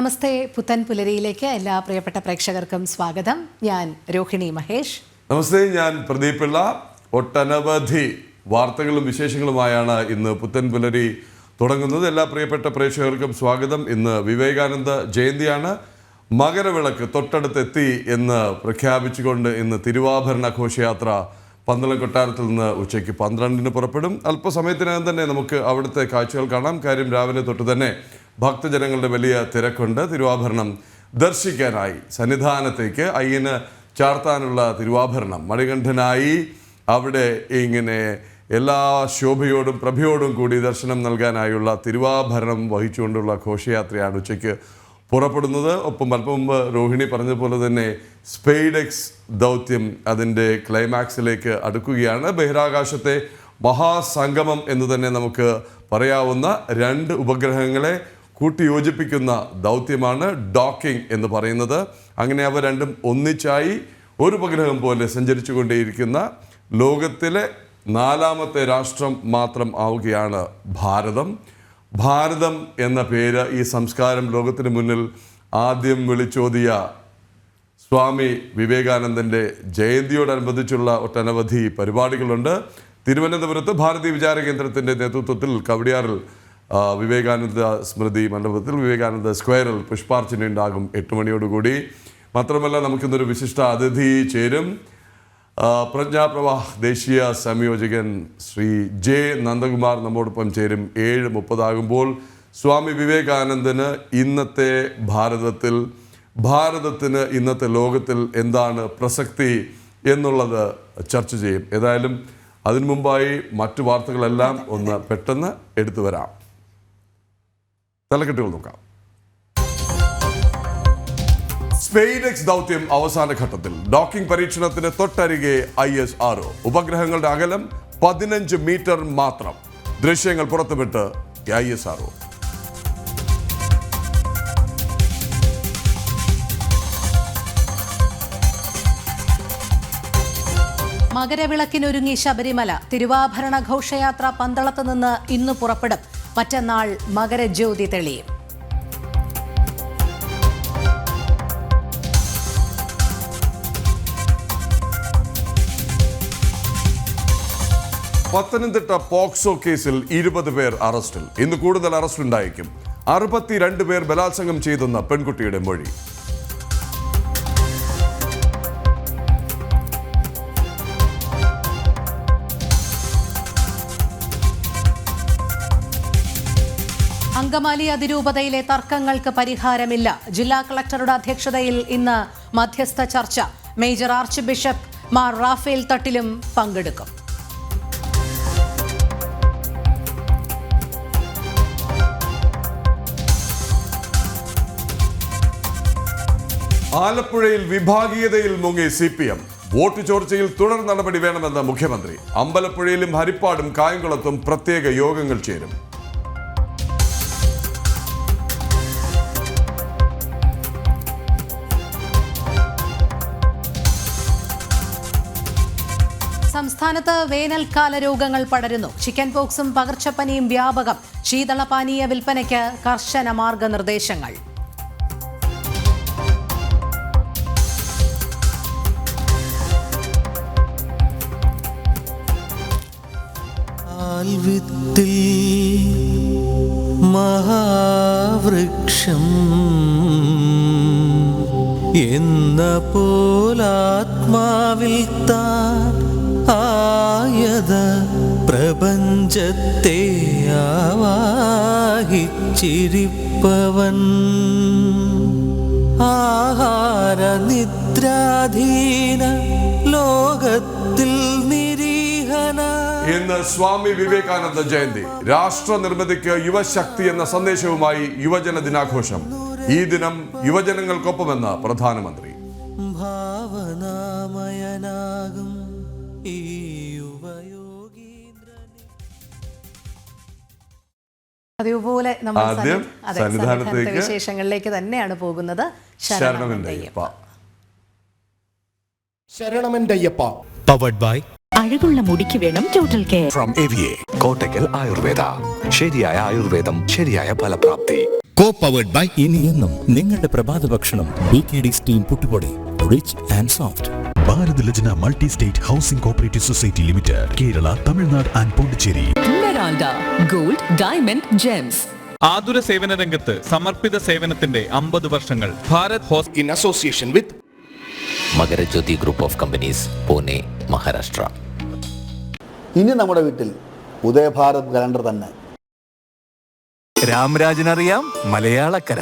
നമസ്തേ, പുത്തൻ പുലരിയിലേക്ക് എല്ലാ പ്രിയപ്പെട്ട പ്രേക്ഷകർക്കും സ്വാഗതം. ഞാൻ രോഹിണി മഹേഷ്. നമസ്തേ, ഞാൻ പ്രദീപ് പിള്ള. ഒട്ടനവധി വാർത്തകളും വിശേഷങ്ങളുമായാണ് ഇന്ന് പുത്തൻ പുലരി തുടങ്ങുന്നത്. എല്ലാ പ്രിയപ്പെട്ട പ്രേക്ഷകർക്കും സ്വാഗതം. ഇന്ന് വിവേകാനന്ദ ജയന്തിയാണ്. മകരവിളക്ക് തൊട്ടടുത്തെത്തി എന്ന് പ്രഖ്യാപിച്ചുകൊണ്ട് ഇന്ന് തിരുവാഭരണ ഘോഷയാത്ര പന്തളം കൊട്ടാരത്തിൽ നിന്ന് ഉച്ചയ്ക്ക് 12-ന് പുറപ്പെടും. അല്പസമയത്തിനകം തന്നെ നമുക്ക് അവിടുത്തെ കാഴ്ചകൾ കാണാം. കാര്യം രാവിലെ തൊട്ട് തന്നെ ഭക്തജനങ്ങളുടെ വലിയ തിരക്കുണ്ട്. തിരുവാഭരണം ദർശിക്കാനായി സന്നിധാനത്തേക്ക് അയ്യന് ചാർത്താനുള്ള തിരുവാഭരണം മണികണ്ഠനായി അവിടെ ഇങ്ങനെ എല്ലാ ശോഭയോടും പ്രഭയോടും കൂടി ദർശനം നൽകാനായുള്ള തിരുവാഭരണം വഹിച്ചുകൊണ്ടുള്ള ഘോഷയാത്രയാണ് ഉച്ചയ്ക്ക് പുറപ്പെടുന്നത്. ഒപ്പം അല്പം മുമ്പ് രോഹിണി പറഞ്ഞതുപോലെ തന്നെ സ്പെയ്ഡെക്സ് ദൗത്യം അതിൻ്റെ ക്ലൈമാക്സിലേക്ക് അടുക്കുകയാണ്. ബഹിരാകാശത്തെ മഹാസംഗമം എന്ന് തന്നെ നമുക്ക് പറയാവുന്ന 2 ഉപഗ്രഹങ്ങളെ കൂട്ടിയോജിപ്പിക്കുന്ന ദൗത്യമാണ് ഡോക്കിംഗ് എന്ന് പറയുന്നത്. അങ്ങനെ അവ രണ്ടും ഒന്നിച്ചായി ഒരു ഉപഗ്രഹം പോലെ സഞ്ചരിച്ചു കൊണ്ടേയിരിക്കുന്ന ലോകത്തിലെ 4ാമത്തെ രാഷ്ട്രം മാത്രം ആവുകയാണ് ഭാരതം. ഭാരതം എന്ന പേര്, ഈ സംസ്കാരം ലോകത്തിന് മുന്നിൽ ആദ്യം വിളിച്ചോതിയ സ്വാമി വിവേകാനന്ദൻ്റെ ജയന്തിയോടനുബന്ധിച്ചുള്ള ഒട്ടനവധി പരിപാടികളുണ്ട്. തിരുവനന്തപുരത്ത് ഭാരതീയ വിചാര കേന്ദ്രത്തിൻ്റെ നേതൃത്വത്തിൽ കവടിയാറിൽ വിവേകാനന്ദ സ്മൃതി മണ്ഡപത്തിൽ വിവേകാനന്ദ സ്ക്വയറിൽ പുഷ്പാർച്ചന ഉണ്ടാകും 8 മണിയോടുകൂടി. മാത്രമല്ല, നമുക്കിന്നൊരു വിശിഷ്ട അതിഥി ചേരും. പ്രജ്ഞാപ്രവാഹ് ദേശീയ സംയോജകൻ ശ്രീ ജെ നന്ദകുമാർ നമ്മോടൊപ്പം ചേരും. 7:30 ആകുമ്പോൾ സ്വാമി വിവേകാനന്ദന് ഇന്നത്തെ ഭാരതത്തിന് ഇന്നത്തെ ലോകത്തിൽ എന്താണ് പ്രസക്തി എന്നുള്ളത് ചർച്ച ചെയ്യും. ഏതായാലും അതിനു മുമ്പായി മറ്റു വാർത്തകളെല്ലാം ഒന്ന് പെട്ടെന്ന് എടുത്തു വരാം. തലക്കെട്ടുകൾ നോക്കാം. സ്പെയ്ഡെക്സ് ദൗത്യം അവസാന ഘട്ടത്തിൽ. ഡോക്കിംഗ് പരീക്ഷണത്തിന് തൊട്ടരികെ ISRO. ഉപഗ്രഹങ്ങളുടെ അകലം 15 മീറ്റർ മാത്രം. ദൃശ്യങ്ങൾ പുറത്തുവിട്ട് ISRO. മകരവിളക്കിനൊരുങ്ങി ശബരിമല. തിരുവാഭരണ ഘോഷയാത്ര പന്തളത്ത് നിന്ന് ഇന്ന് പുറപ്പെടും. മറ്റന്നാൾ മകരജ്യോതി തെളിയും. പത്തനംതിട്ട പോക്സോ കേസിൽ 20 പേർ അറസ്റ്റിൽ. ഇന്ന് കൂടുതൽ അറസ്റ്റ് ഉണ്ടായേക്കും. 62 പേർ ബലാത്സംഗം ചെയ്തെന്ന പെൺകുട്ടിയുടെ മൊഴി. അങ്കമാലി അതിരൂപതയിലെ തർക്കങ്ങൾക്ക് പരിഹാരമില്ല. ജില്ലാ കളക്ടറുടെ അധ്യക്ഷതയിൽ ഇന്ന് മധ്യസ്ഥ ചർച്ച. Major archbishop Mar Raphael തട്ടിലും പങ്കെടുക്കും. ആലപ്പുഴയിൽ വിഭാഗീയതയിൽ മുങ്ങി CPM. വോട്ട് ചോർച്ചയിൽ തുടർ നടപടി വേണമെന്ന് മുഖ്യമന്ത്രി. അമ്പലപ്പുഴയിലും ഹരിപ്പാടും കായംകുളത്തും പ്രത്യേക യോഗങ്ങൾ ചേരും. സംസ്ഥാനത്ത് വേനൽക്കാല രോഗങ്ങൾ പടരുന്നു. ചിക്കൻ പോക്സും പകർച്ചപ്പനിയും വ്യാപകം. ശീതളപാനീയ വിൽപ്പനയ്ക്ക് കർശന മാർഗനിർദ്ദേശങ്ങൾ. ആൽവിത്തിൽ മഹാവൃക്ഷം എന്ന പോലാത്മാവിൽ താൻ ആയത പ്രപഞ്ചത്തെ ആവാഹിച്ചിരിപ്പവൻ ആഹാര നിദ്രാധീന ലോകത്തിൽ നിരീഹന. ഇന്ന് സ്വാമി വിവേകാനന്ദ ജയന്തി. രാഷ്ട്ര നിർമ്മിതിക്ക് യുവശക്തി എന്ന സന്ദേശവുമായി യുവജന ദിനാഘോഷം. ഈ ദിനം യുവജനങ്ങൾക്കൊപ്പമെന്ന് പ്രധാനമന്ത്രി. ഭാവനാമയനാകും അതുപോലെ നമ്മൾ ആദ്യം സന്നിധാനത്തേക്ക് വിശേഷങ്ങളിലേക്ക് തന്നെയാണ് പോകുന്നത്. ശരണമെന്തയ്യപ്പ. പവർഡ് ബൈ അഴകുള്ള മുടിക്ക് വേണം total care from AVA Kottakkal Ayurveda. ശരിയായ ആയുർവേദം, ശരിയായ ഫലപ്രാപ്തി. Co-powered by ഇനി എന്നും നിങ്ങളുടെ പ്രഭാത ഭക്ഷണം BKD സ്റ്റീം പുട്ടുപൊടി, rich and soft. Bharat Lajna multi state housing cooperative society limited, Kerala, Tamil Nadu and Pondicherry. Meralda gold, diamond, gems. ആതുര സേവന രംഗത്ത് സമർപ്പിത സേവനത്തിന്റെ 50 വർഷങ്ങൾ. Bharat in association with Makarajyothi group of companies, Pune, Maharashtra. ഇനി നമ്മുടെ വീട്ടിൽ ഉദയഭാരത് കലണ്ടർ തന്നെ. രാമരാജനറിയാം മലയാളക്കര.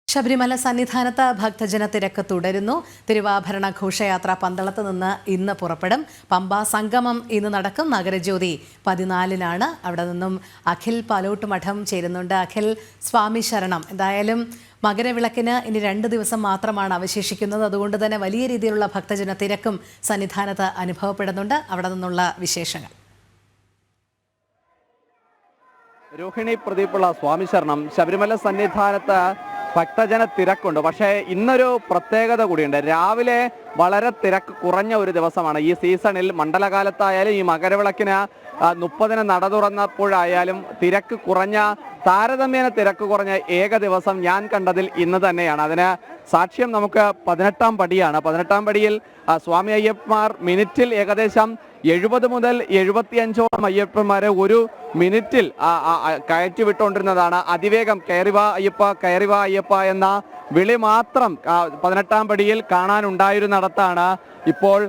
ശബരിമല സന്നിധാനത്ത് ഭക്തജന തിരക്ക് തുടരുന്നു. തിരുവാഭരണ ഘോഷയാത്ര പന്തളത്ത് നിന്ന് ഇന്ന് പുറപ്പെടും. പമ്പ സംഗമം ഇന്ന് നടക്കും. നഗരജ്യോതി 14-നാണ്. അവിടെ നിന്നും അഖിൽ പാലോട്ട് മഠം ചേരുന്നുണ്ട്. അഖിൽ, സ്വാമി ശരണം. എന്തായാലും മകരവിളക്കിന് ഇനി 2 ദിവസം മാത്രമാണ് അവശേഷിക്കുന്നത്. അതുകൊണ്ട് തന്നെ വലിയ രീതിയിലുള്ള ഭക്തജന തിരക്കും സന്നിധാനത്ത് അനുഭവപ്പെടുന്നുണ്ട്. അവിടെ നിന്നുള്ള വിശേഷങ്ങൾ. രോഹിണി, പ്രദീപുള്ള, സ്വാമി ശരണം. ശബരിമല സന്നിധാനത്ത് ഭക്തജന തിരക്കുണ്ട്. പക്ഷേ ഇന്നൊരു പ്രത്യേകത കൂടിയുണ്ട്. രാവിലെ വളരെ തിരക്ക് കുറഞ്ഞ ഒരു ദിവസമാണ് ഈ സീസണിൽ. മണ്ഡലകാലത്തായാലും ഈ മകരവിളക്കിന് 30-ന് നട തുറന്നപ്പോഴായാലും തിരക്ക് കുറഞ്ഞ, താരതമ്യേന തിരക്ക് കുറഞ്ഞ ഏക ദിവസം ഞാൻ കണ്ടതിൽ ഇന്ന് തന്നെയാണ്. അതിന് സാക്ഷ്യം നമുക്ക് 18-ാം പടിയാണ്. 18-ാം പടിയിൽ സ്വാമി അയ്യപ്പന്മാർ മിനിറ്റിൽ ഏകദേശം 70 മുതൽ 75ഓളം അയ്യപ്പന്മാരെ ഒരു മിനിറ്റിൽ കയറ്റി വിട്ടുകൊണ്ടിരുന്നതാണ്. അതിവേഗം കയറിവാ അയ്യപ്പ, കയറിവാ അയ്യപ്പ എന്ന വിളി മാത്രം 18-ാം പടിയിൽ കാണാനുണ്ടായിരുന്നിടത്താണ് ഇപ്പോൾ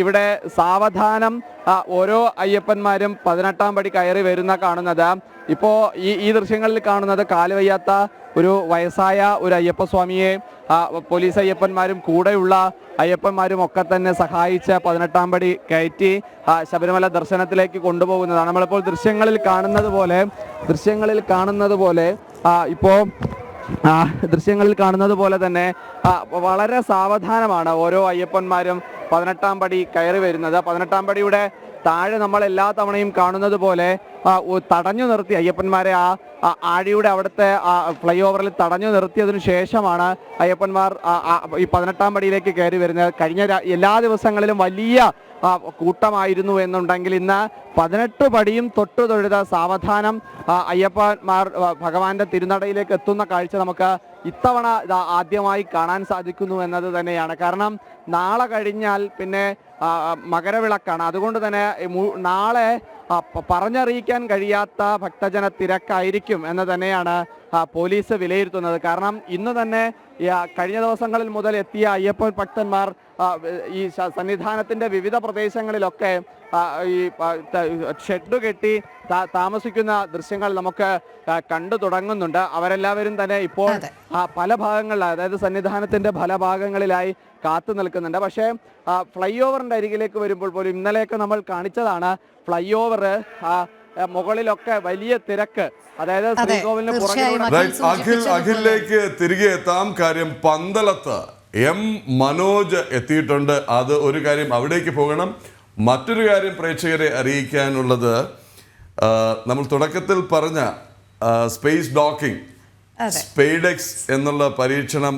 ഇവിടെ സാവധാനം ഓരോ അയ്യപ്പന്മാരും 18-ാം പടി കയറി വരുന്ന കാണുന്നത്. ഇപ്പോൾ ഈ ദൃശ്യങ്ങളിൽ കാണുന്നത് കാലുവയ്യാത്ത ഒരു വയസ്സായ ഒരു അയ്യപ്പസ്വാമിയെ പോലീസ് അയ്യപ്പന്മാരും കൂടെയുള്ള അയ്യപ്പന്മാരും ഒക്കെ തന്നെ സഹായിച്ച് 18-ാം പടി കയറ്റി ശബരിമല ദർശനത്തിലേക്ക് കൊണ്ടുപോകുന്നതാണ്. നമ്മളിപ്പോൾ ദൃശ്യങ്ങളിൽ കാണുന്നത് പോലെ തന്നെ വളരെ സാവധാനമാണ് ഓരോ അയ്യപ്പന്മാരും 18-ാം പടി കയറി വരുന്നത്. 18-ാം പടിയുടെ താഴെ നമ്മൾ എല്ലാ തവണയും കാണുന്നത് പോലെ തടഞ്ഞു നിർത്തി അയ്യപ്പന്മാരെ ആഴിയുടെ അവിടുത്തെ ഫ്ലൈ ഓവറിൽ തടഞ്ഞു നിർത്തിയതിനു ശേഷമാണ് അയ്യപ്പന്മാർ ഈ 18-ാം പടിയിലേക്ക് കയറി വരുന്നത്. കഴിഞ്ഞ എല്ലാ ദിവസങ്ങളിലും വലിയ കൂട്ടമായിരുന്നു എന്നുണ്ടെങ്കിൽ ഇന്ന് 18 പടിയും തൊട്ടു തൊഴുത സാവധാനം അയ്യപ്പന്മാർ ഭഗവാന്റെ തിരുനടയിലേക്ക് എത്തുന്ന കാഴ്ച നമുക്ക് ഇത്തവണ ആദ്യമായി കാണാൻ സാധിക്കുന്നു എന്നത് തന്നെയാണ്. കാരണം നാളെ കഴിഞ്ഞാൽ പിന്നെ മകരവിളക്കാണ്. അതുകൊണ്ട് തന്നെ നാളെ പറഞ്ഞറിയിക്കാൻ കഴിയാത്ത ഭക്തജന തിരക്കായിരിക്കും എന്ന് തന്നെയാണ് പോലീസ് വിലയിരുത്തുന്നത്. കാരണം ഇന്ന് തന്നെ കഴിഞ്ഞ ദിവസങ്ങളിൽ മുതൽ എത്തിയ അയ്യപ്പൻ ഭക്തന്മാർ ഈ സന്നിധാനത്തിൻ്റെ വിവിധ പ്രദേശങ്ങളിലൊക്കെ ഈ ഷെഡ് കെട്ടി താമസിക്കുന്ന ദൃശ്യങ്ങൾ നമുക്ക് കണ്ടു തുടങ്ങുന്നുണ്ട്. അവരെല്ലാവരും തന്നെ ഇപ്പോൾ പല ഭാഗങ്ങളിൽ, അതായത് സന്നിധാനത്തിൻ്റെ പല ഭാഗങ്ങളിലായി കാത്തു നിൽക്കുന്നുണ്ട്. പക്ഷേ ഫ്ലൈ ഓവറിൻ്റെ അരികിലേക്ക് വരുമ്പോൾ പോലും ഇന്നലെയൊക്കെ നമ്മൾ കാണിച്ചതാണ് ഫ്ലൈ ഓവർ മുകളിലൊക്കെ വലിയ തിരക്ക്. അതായത് ശ്രീകോവിലിന് അഖിലിലേക്ക് തിരികെ എത്താം. കാര്യം പന്തളത്ത് മനോജ് എത്തിയിട്ടുണ്ട്. അത് ഒരു കാര്യം, അവിടേക്ക് പോകണം. മറ്റൊരു കാര്യം പ്രേക്ഷകരെ അറിയിക്കാനുള്ളത്, നമ്മൾ തുടക്കത്തിൽ പറഞ്ഞ സ്പേസ് ഡോക്കിംഗ്, സ്പെയ്ഡെക്സ് എന്നുള്ള പരീക്ഷണം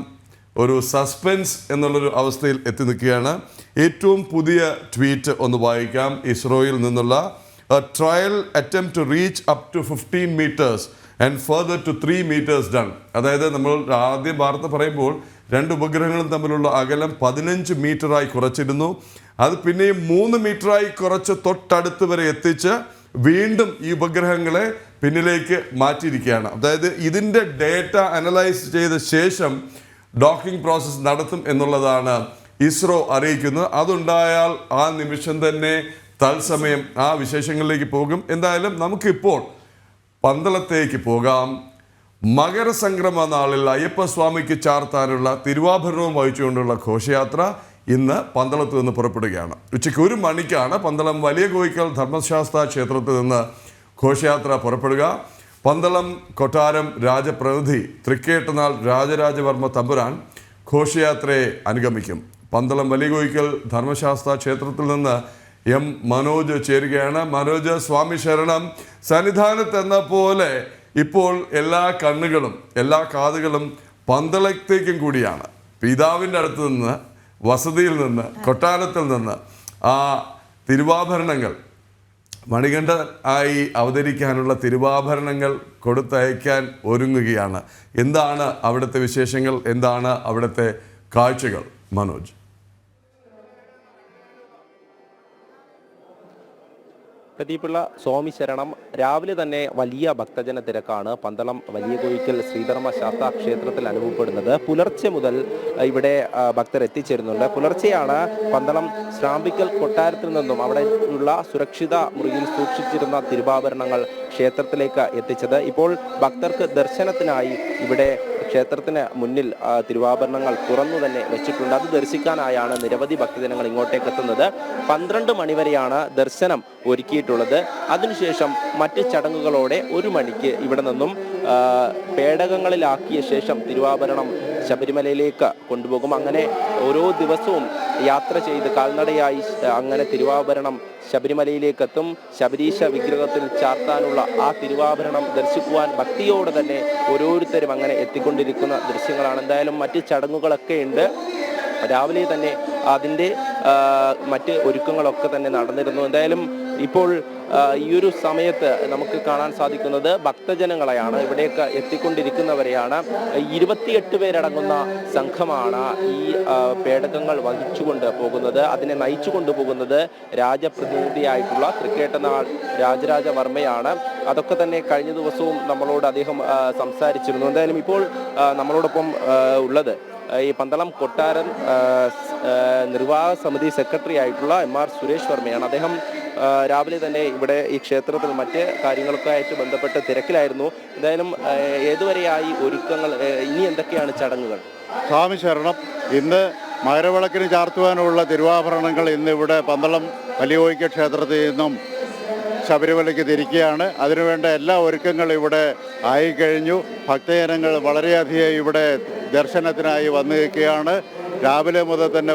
ഒരു സസ്പെൻസ് എന്നുള്ളൊരു അവസ്ഥയിൽ എത്തി നിൽക്കുകയാണ്. ഏറ്റവും പുതിയ ട്വീറ്റ് ഒന്ന് വായിക്കാം. ഇസ്രോയിൽ നിന്നുള്ള trial attempt to reach up to 15 meters and further to 3 meters done. അതായത് നമ്മൾ ആദ്യം വാർത്ത പറയുമ്പോൾ 2 ഉപഗ്രഹങ്ങളും തമ്മിലുള്ള അകലം 15 മീറ്ററായി കുറച്ചിരുന്നു. അത് പിന്നെയും 3 മീറ്ററായി കുറച്ച് തൊട്ടടുത്ത് വരെ എത്തിച്ച് വീണ്ടും ഈ ഉപഗ്രഹങ്ങളെ പിന്നിലേക്ക് മാറ്റിയിരിക്കുകയാണ്. അതായത് ഇതിൻ്റെ ഡേറ്റ അനലൈസ് ചെയ്ത ശേഷം ഡോക്കിംഗ് പ്രോസസ്സ് നടത്തും എന്നുള്ളതാണ് ഇസ്രോ അറിയിക്കുന്നത്. അതുണ്ടായാൽ ആ നിമിഷം തന്നെ തത്സമയം ആ വിശേഷങ്ങളിലേക്ക് പോകും. എന്തായാലും നമുക്കിപ്പോൾ പന്തളത്തേക്ക് പോകാം. മകരസംക്രമ നാളിൽ അയ്യപ്പസ്വാമിക്ക് ചാർത്താനുള്ള തിരുവാഭരണവും വഹിച്ചുകൊണ്ടുള്ള ഘോഷയാത്ര ഇന്ന് പന്തളത്ത് നിന്ന് പുറപ്പെടുകയാണ്. ഉച്ചയ്ക്ക് 1 മണിക്കാണ് പന്തളം വലിയ കോയിക്കൽ ധർമ്മശാസ്ത്ര ക്ഷേത്രത്തിൽ നിന്ന് ഘോഷയാത്ര പുറപ്പെടുക. പന്തളം കൊട്ടാരം രാജപ്രതിനിധി തൃക്കേട്ടനാൾ രാജരാജവർമ്മ തമ്പുരാൻ ഘോഷയാത്രയെ അനുഗമിക്കും. പന്തളം വലിയ കോയിക്കൽ ധർമ്മശാസ്ത്ര ക്ഷേത്രത്തിൽ നിന്ന് മനോജ് ചേരുകയാണ്. മനോജ്, സ്വാമി ശരണം. സന്നിധാനത്ത് എന്ന പോലെ ഇപ്പോൾ എല്ലാ കണ്ണുകളും എല്ലാ കാതുകളും പന്തളത്തേക്കും കൂടിയാണ്. പിതാവിൻ്റെ അടുത്ത് നിന്ന്, വസതിയിൽ നിന്ന്, കൊട്ടാരത്തിൽ നിന്ന് ആ തിരുവാഭരണങ്ങൾ, മണികണ്ഠൻ ആയി അവതരിക്കാനുള്ള തിരുവാഭരണങ്ങൾ കൊടുത്തയക്കാൻ ഒരുങ്ങുകയാണ്. എന്താണ് അവിടുത്തെ വിശേഷങ്ങൾ, എന്താണ് അവിടുത്തെ കാഴ്ചകൾ? മനോജ്. പ്രദീപിള്ള, സ്വാമി ശരണം. രാവിലെ തന്നെ വലിയ ഭക്തജന തിരക്കാണ് പന്തളം വലിയ കോയിക്കൽ ശ്രീധർമ്മ ശാസ്താ ക്ഷേത്രത്തിൽ അനുഭവപ്പെടുന്നത്. പുലർച്ചെ മുതൽ ഇവിടെ ഭക്തർ എത്തിച്ചേരുന്നുണ്ട്. പുലർച്ചെയാണ് പന്തളം ശ്രാമ്പിക്കൽ കൊട്ടാരത്തിൽ നിന്നും അവിടെ ഉള്ള സുരക്ഷിത മുറിയിൽ സൂക്ഷിച്ചിരുന്ന തിരുവാഭരണങ്ങൾ ക്ഷേത്രത്തിലേക്ക് എത്തിച്ചത്. ഇപ്പോൾ ഭക്തർക്ക് ദർശനത്തിനായി ഇവിടെ ക്ഷേത്രത്തിന് മുന്നിൽ തിരുവാഭരണങ്ങൾ തുറന്നു തന്നെ വെച്ചിട്ടുണ്ട്. അത് ദർശിക്കാനായാണ് നിരവധി ഭക്തജനങ്ങൾ ഇങ്ങോട്ടേക്ക് എത്തുന്നത്. 12 മണിവരെയാണ് ദർശനം ഒരുക്കിയിട്ടുള്ളത്. അതിനുശേഷം മറ്റ് ചടങ്ങുകളോടെ 1 മണിക്ക് ഇവിടെ നിന്നും പേടകങ്ങളിലാക്കിയ ശേഷം തിരുവാഭരണം ശബരിമലയിലേക്ക് കൊണ്ടുപോകും. അങ്ങനെ ഓരോ ദിവസവും യാത്ര ചെയ്ത് കാൽനടയായി അങ്ങനെ തിരുവാഭരണം ശബരിമലയിലേക്ക് എത്തും. ശബരീശ വിഗ്രഹത്തിൽ ചാർത്താനുള്ള ആ തിരുവാഭരണം ദർശിക്കുവാൻ ഭക്തിയോടെ തന്നെ ഓരോരുത്തരും അങ്ങനെ എത്തിക്കൊണ്ടിരിക്കുന്ന ദൃശ്യങ്ങളാണ്. എന്തായാലും മറ്റ് ചടങ്ങുകളൊക്കെ ഉണ്ട്. രാവിലെ തന്നെ അതിൻ്റെ മറ്റ് ഒരുക്കങ്ങളൊക്കെ തന്നെ നടന്നിരുന്നു. എന്തായാലും ഇപ്പോൾ ഈ ഒരു സമയത്ത് നമുക്ക് കാണാൻ സാധിക്കുന്നത് ഭക്തജനങ്ങളെയാണ്, ഇവിടേക്ക് എത്തിക്കൊണ്ടിരിക്കുന്നവരെയാണ്. 28 പേരടങ്ങുന്ന സംഘമാണ് ഈ പേടകങ്ങൾ വഹിച്ചുകൊണ്ട് പോകുന്നത്. അതിനെ നയിച്ചു കൊണ്ടുപോകുന്നത് രാജപ്രതിനിധിയായിട്ടുള്ള തൃക്കേട്ടനാൾ രാജരാജവർമ്മയാണ്. അതൊക്കെ തന്നെ കഴിഞ്ഞ ദിവസവും നമ്മളോട് അദ്ദേഹം സംസാരിച്ചിരുന്നു. എന്തായാലും ഇപ്പോൾ നമ്മളോടൊപ്പം ഉള്ളത് ഈ പന്തളം കൊട്ടാരം നിർവാഹക സമിതി സെക്രട്ടറി ആയിട്ടുള്ള MR സുരേഷ് വർമ്മയാണ്. അദ്ദേഹം രാവിലെ തന്നെ ഇവിടെ ഈ ക്ഷേത്രത്തിൽ മറ്റ് കാര്യങ്ങളൊക്കെ ആയിട്ട് ബന്ധപ്പെട്ട് തിരക്കിലായിരുന്നു. എന്തായാലും ഏതുവരെയായി ഒരുക്കങ്ങൾ, ഇനി എന്തൊക്കെയാണ് ചടങ്ങുകൾ? സ്വാമി ശരണം. ഇന്ന് മകരവിളക്കിന് ചാർത്തുവാനുള്ള തിരുവാഭരണങ്ങൾ ഇന്ന് ഇവിടെ പന്തളം വലിയ കോയിക്കൽ ക്ഷേത്രത്തിൽ നിന്നും ശബരിമലയ്ക്ക് തിരിക്കുകയാണ്. അതിനുവേണ്ട എല്ലാ ഒരുക്കങ്ങളും ഇവിടെ ആയിക്കഴിഞ്ഞു. ഭക്തജനങ്ങൾ വളരെയധികം ഇവിടെ ദർശനത്തിനായി വന്നു നിൽക്കുകയാണ്. രാവിലെ മുതൽ തന്നെ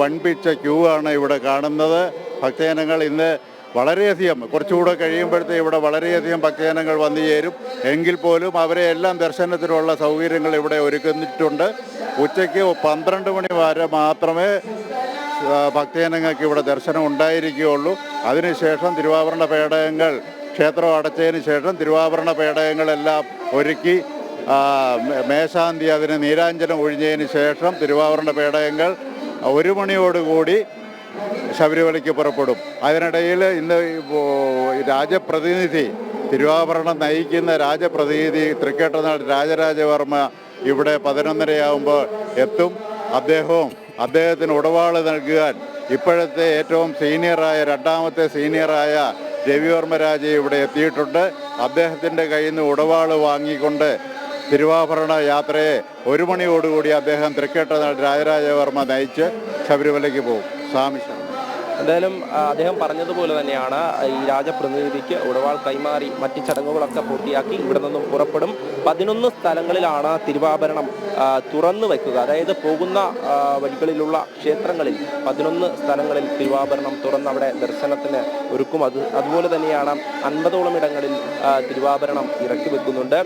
വൻപിച്ച ക്യൂ ആണ് ഇവിടെ കാണുന്നത്. ഭക്തജനങ്ങൾ ഇന്ന് വളരെയധികം, കുറച്ചുകൂടെ കഴിയുമ്പോഴത്തെ ഇവിടെ വളരെയധികം ഭക്തജനങ്ങൾ വന്നു ചേരും. എങ്കിൽ പോലും അവരെ എല്ലാം ദർശനത്തിനുള്ള സൗകര്യങ്ങൾ ഇവിടെ ഒരുക്കിയിട്ടുണ്ട്. ഉച്ചയ്ക്ക് 12 മണി വരെ മാത്രമേ ഭക്തജനങ്ങൾക്ക് ഇവിടെ ദർശനം ഉണ്ടായിരിക്കുകയുള്ളൂ. അതിനുശേഷം തിരുവാഭരണ പേടകങ്ങൾ, ക്ഷേത്രം അടച്ചതിന് ശേഷം തിരുവാഭരണ പേടകങ്ങളെല്ലാം ഒരുക്കി മേശാന്തി അതിന് നീരാഞ്ജനം ഒഴിഞ്ഞതിന് ശേഷം തിരുവാഭരണ പേടകങ്ങൾ 1 മണിയോടുകൂടി ശബരിമലയ്ക്ക് പുറപ്പെടും. അതിനിടയിൽ ഇന്ന് രാജപ്രതിനിധി, തിരുവാഭരണം നയിക്കുന്ന രാജപ്രതിനിധി തൃക്കേട്ടനാൾ രാജരാജവർമ്മ ഇവിടെ 11:30 എത്തും. അദ്ദേഹത്തിന് ഉടവാള് നൽകുവാൻ ഇപ്പോഴത്തെ ഏറ്റവും സീനിയറായ, രണ്ടാമത്തെ സീനിയറായ രവിവർമ്മ രാജ ഇവിടെ എത്തിയിട്ടുണ്ട്. അദ്ദേഹത്തിൻ്റെ കയ്യിൽ നിന്ന് ഉടവാള് വാങ്ങിക്കൊണ്ട് തിരുവാഭരണ യാത്രയെ 1 മണിയോടുകൂടി അദ്ദേഹം തൃക്കേട്ടനാൾ രാജരാജവർമ്മ നയിച്ച് ശബരിമലയ്ക്ക് പോകും. സ്വാമി. എന്തായാലും അദ്ദേഹം പറഞ്ഞതുപോലെ തന്നെയാണ് ഈ രാജപ്രതിനിധിക്ക് ഉടവാൾ കൈമാറി മറ്റ് ചടങ്ങുകളൊക്കെ പൂർത്തിയാക്കി ഇവിടെ നിന്നും പുറപ്പെടും. 11 സ്ഥലങ്ങളിലാണ് തിരുവാഭരണം തുറന്നു വയ്ക്കുക. അതായത് പോകുന്ന വഴികളിലുള്ള ക്ഷേത്രങ്ങളിൽ 11 സ്ഥലങ്ങളിൽ തിരുവാഭരണം തുറന്ന് അവിടെ ദർശനത്തിന് ഒരുക്കും. അതുപോലെ തന്നെയാണ് 50ഓളം ഇടങ്ങളിൽ തിരുവാഭരണം ഇറക്കി വെക്കുന്നുണ്ട്.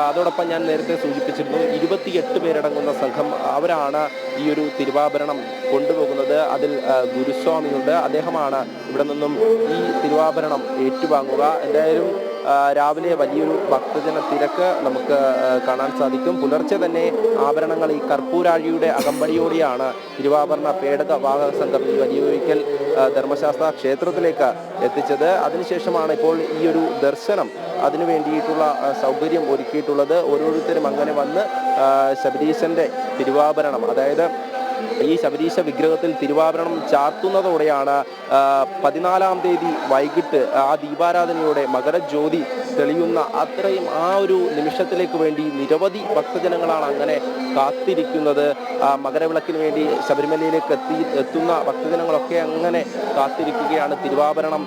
അതോടൊപ്പം ഞാൻ നേരത്തെ സൂചിപ്പിച്ചിരുന്നു, 28 പേരടങ്ങുന്ന സംഘം, അവരാണ് ഈ ഒരു തിരുവാഭരണം കൊണ്ടുപോകുന്നത്. അതിൽ ഗുരുസ്വാമിയുണ്ട്. അദ്ദേഹമാണ് ഇവിടെ നിന്നും ഈ തിരുവാഭരണം ഏറ്റുവാങ്ങുക. എന്തായാലും രാവിലെ വലിയൊരു ഭക്തജന തിരക്ക് നമുക്ക് കാണാൻ സാധിക്കും. പുലർച്ചെ തന്നെ ആഭരണങ്ങൾ ഈ കർപ്പൂരാഴിയുടെ അകമ്പടിയോടെയാണ് തിരുവാഭരണ പേടക വാഹക സംഘം ഈ വലിയ കോയിക്കൽ ധർമ്മശാസ്ത്ര ക്ഷേത്രത്തിലേക്ക് എത്തിച്ചത്. അതിനുശേഷമാണ് ഇപ്പോൾ ഈ ഒരു ദർശനം അതിനു വേണ്ടിയിട്ടുള്ള സൗകര്യം ഒരുക്കിയിട്ടുള്ളത്. ഓരോരുത്തരും അങ്ങനെ വന്ന് ശബരീശൻ്റെ തിരുവാഭരണം, അതായത് ഈ ശബരീശ വിഗ്രഹത്തിൽ തിരുവാഭരണം ചാർത്തുന്നതോടെയാണ് 14-ാം തീയതി വൈകിട്ട് ആ ദീപാരാധനയോടെ മകരജ്യോതി തെളിയുന്ന അത്രയും ആ ഒരു നിമിഷത്തിലേക്ക് വേണ്ടി നിരവധി ഭക്തജനങ്ങളാണ് അങ്ങനെ കാത്തിരിക്കുന്നത്. മകരവിളക്കിന് വേണ്ടി ശബരിമലയിലേക്ക് എത്തുന്ന ഭക്തജനങ്ങളൊക്കെ അങ്ങനെ കാത്തിരിക്കുകയാണ്. തിരുവാഭരണം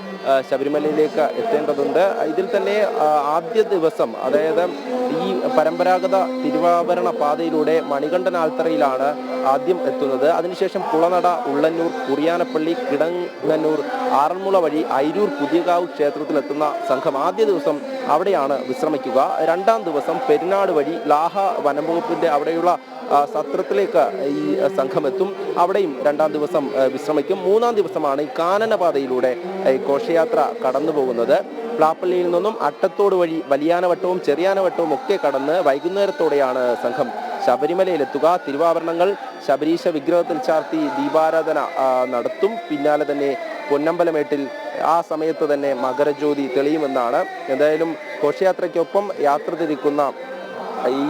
ശബരിമലയിലേക്ക് എത്തേണ്ടതുണ്ട്. ഇതിൽ തന്നെ ആദ്യ ദിവസം, അതായത് ഈ പരമ്പരാഗത തിരുവാഭരണ പാതയിലൂടെ മണികണ്ഠൻ ആൽത്തറയിലാണ് ആദ്യം എത്തുന്നത്. നടത്തുന്നത്. അതിനുശേഷം കുളനട, ഉള്ളന്നൂർ, കുറിയാനപ്പള്ളി, കിടങ്ങന്നൂർ, ആറന്മുള വഴി അയിരൂർ പുതിയകാവ് ക്ഷേത്രത്തിലെത്തുന്ന സംഘം ആദ്യ ദിവസം അവിടെയാണ് വിശ്രമിക്കുക. രണ്ടാം ദിവസം പെരിനാട് വഴി ലാഹ വനംവകുപ്പിന്റെ അവിടെയുള്ള സത്രത്തിലേക്ക് ഈ സംഘം എത്തും. അവിടെയും രണ്ടാം ദിവസം വിശ്രമിക്കും. മൂന്നാം ദിവസമാണ് ഈ കാനനപാതയിലൂടെ ഘോഷയാത്ര കടന്നു പോകുന്നത്. പ്ലാപ്പള്ളിയിൽ നിന്നും അട്ടത്തോട് വഴി വലിയാനവട്ടവും ചെറിയാനവട്ടവും ഒക്കെ കടന്ന് വൈകുന്നേരത്തോടെയാണ് സംഘം ശബരിമലയിലെത്തുക. തിരുവാഭരണങ്ങൾ ശബരീശ വിഗ്രഹത്തിൽ ചാർത്തി ദീപാരാധന നടത്തും. പിന്നാലെ തന്നെ പൊന്നമ്പലമേട്ടിൽ ആ സമയത്ത് തന്നെ മകരജ്യോതി തെളിയുമെന്നാണ്. എന്തായാലും ഘോഷയാത്രയ്ക്കൊപ്പം യാത്ര തിരിക്കുന്ന ഈ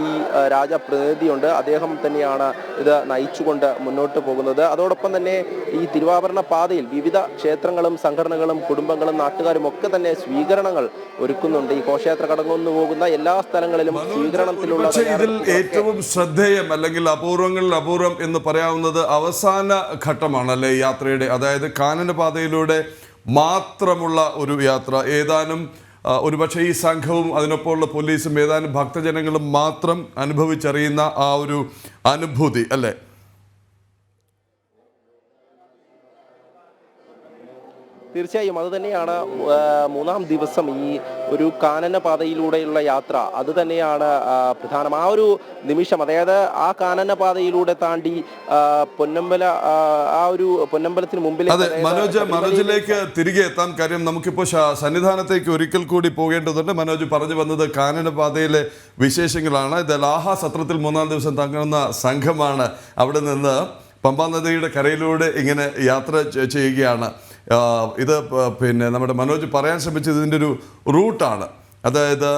രാജപ്രതിനിധിയുണ്ട്. അദ്ദേഹം തന്നെയാണ് ഇത് നയിച്ചുകൊണ്ട് മുന്നോട്ട് പോകുന്നത്. അതോടൊപ്പം തന്നെ ഈ തിരുവാഭരണ പാതയിൽ വിവിധ ക്ഷേത്രങ്ങളും സംഘടനകളും കുടുംബങ്ങളും നാട്ടുകാരും ഒക്കെ തന്നെ സ്വീകരണങ്ങൾ ഒരുക്കുന്നുണ്ട്. ഈ ഘോഷയാത്ര കടന്നു പോകുന്ന എല്ലാ സ്ഥലങ്ങളിലും സ്വീകരണത്തിലുള്ള ഇതിൽ ഏറ്റവും ശ്രദ്ധേയം അല്ലെങ്കിൽ അപൂർവങ്ങളിൽ അപൂർവം എന്ന് പറയാവുന്നത് അവസാന ഘട്ടമാണ് അല്ലെ യാത്രയുടെ. അതായത് കാനനപാതയിലൂടെ മാത്രമുള്ള ഒരു യാത്ര. ഏതാനും ഒരുപക്ഷെ ഈ സംഘവും അതിനൊപ്പമുള്ള പോലീസും ഏതാനും ഭക്തജനങ്ങളും മാത്രം അനുഭവിച്ചറിയുന്ന ആ ഒരു അനുഭൂതി അല്ലേ? തീർച്ചയായും അത് തന്നെയാണ് മൂന്നാം ദിവസം ഈ ഒരു കാനനപാതയിലൂടെയുള്ള യാത്ര. അത് തന്നെയാണ് പ്രധാനം. ആ ഒരു നിമിഷം, അതായത് ആ കാനനപാതയിലൂടെ താണ്ടി പൊന്നമ്പല ആ ഒരു പൊന്നമ്പലത്തിന് മുമ്പിൽ. അതെ, മനോജിലേക്ക് തിരികെ എത്താൻ കാര്യം നമുക്കിപ്പോൾ സന്നിധാനത്തേക്ക് ഒരിക്കൽ കൂടി പോകേണ്ടതുണ്ട്. മനോജ് പറഞ്ഞു വന്നത് കാനനപാതയിലെ വിശേഷങ്ങളാണ്. ഇത് ലാഹ സത്രത്തിൽ മൂന്നാം ദിവസം തങ്ങുന്ന സംഘമാണ് അവിടെ നിന്ന് പമ്പാ നദിയുടെ കരയിലൂടെ ഇങ്ങനെ യാത്ര ചെയ്യുകയാണ്. ഇത് പിന്നെ നമ്മുടെ മനോജ് പറയാൻ ശ്രമിച്ചത് ഇതിൻ്റെ ഒരു റൂട്ടാണ്. അതായത്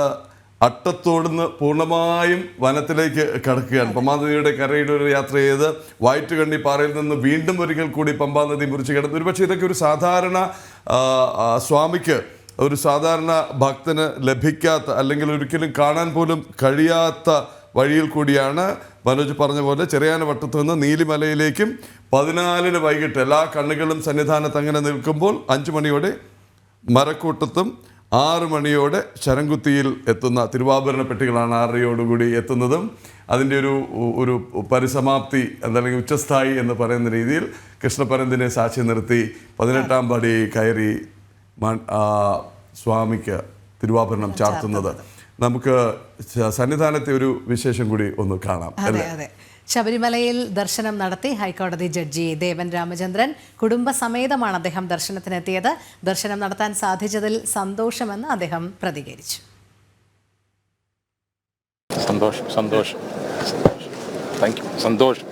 അട്ടത്തോടുന്ന് പൂർണ്ണമായും വനത്തിലേക്ക് കടക്കുകയാണ്. പമ്പാ നദിയുടെ കരയിലൂടെ യാത്ര ചെയ്ത് വയറ്റുകണ്ണി പാറയിൽ നിന്ന് വീണ്ടും ഒരിക്കൽ കൂടി പമ്പാ നദി മുറിച്ച് കിടന്നു. ഒരുപക്ഷെ ഇതൊക്കെ ഒരു സാധാരണ സ്വാമിക്ക്, ഒരു സാധാരണ ഭക്തന് ലഭിക്കാത്ത അല്ലെങ്കിൽ ഒരിക്കലും കാണാൻ പോലും കഴിയാത്ത വഴിയിൽ കൂടിയാണ് മനോജ് പറഞ്ഞ പോലെ ചെറിയാനവട്ടത്തു നിന്ന് നീലിമലയിലേക്കും 14-ന് വൈകിട്ട് എല്ലാ കണ്ണുകളും സന്നിധാനത്ത് അങ്ങനെ നിൽക്കുമ്പോൾ 5 മണിയോടെ മരക്കൂട്ടത്തും 6 മണിയോടെ ശരംകുത്തിയിൽ എത്തുന്ന തിരുവാഭരണ പെട്ടികളാണ് 6:30 എത്തുന്നതും. അതിൻ്റെ ഒരു പരിസമാപ്തി അല്ലെങ്കിൽ ഉച്ചസ്ഥായി എന്ന് പറയുന്ന രീതിയിൽ കൃഷ്ണപരന്തിനെ സാക്ഷി നിർത്തി 18-ാം പടി കയറി സ്വാമിക്ക് തിരുവാഭരണം ചാർത്തുന്നത്. നമുക്ക് സന്നിധാനത്തെ ഒരു വിശേഷം കൂടി ഒന്ന് കാണാം. അതെ, ശബരിമലയിൽ ദർശനം നടത്തി ഹൈക്കോടതി ജഡ്ജി ദേവൻ രാമചന്ദ്രൻ കുടുംബസമേതമാണ് അദ്ദേഹം ദർശനത്തിനെത്തിയത്. ദർശനം നടത്താൻ സാധിച്ചതിൽ സന്തോഷമെന്ന് അദ്ദേഹം പ്രതികരിച്ചു. സന്തോഷം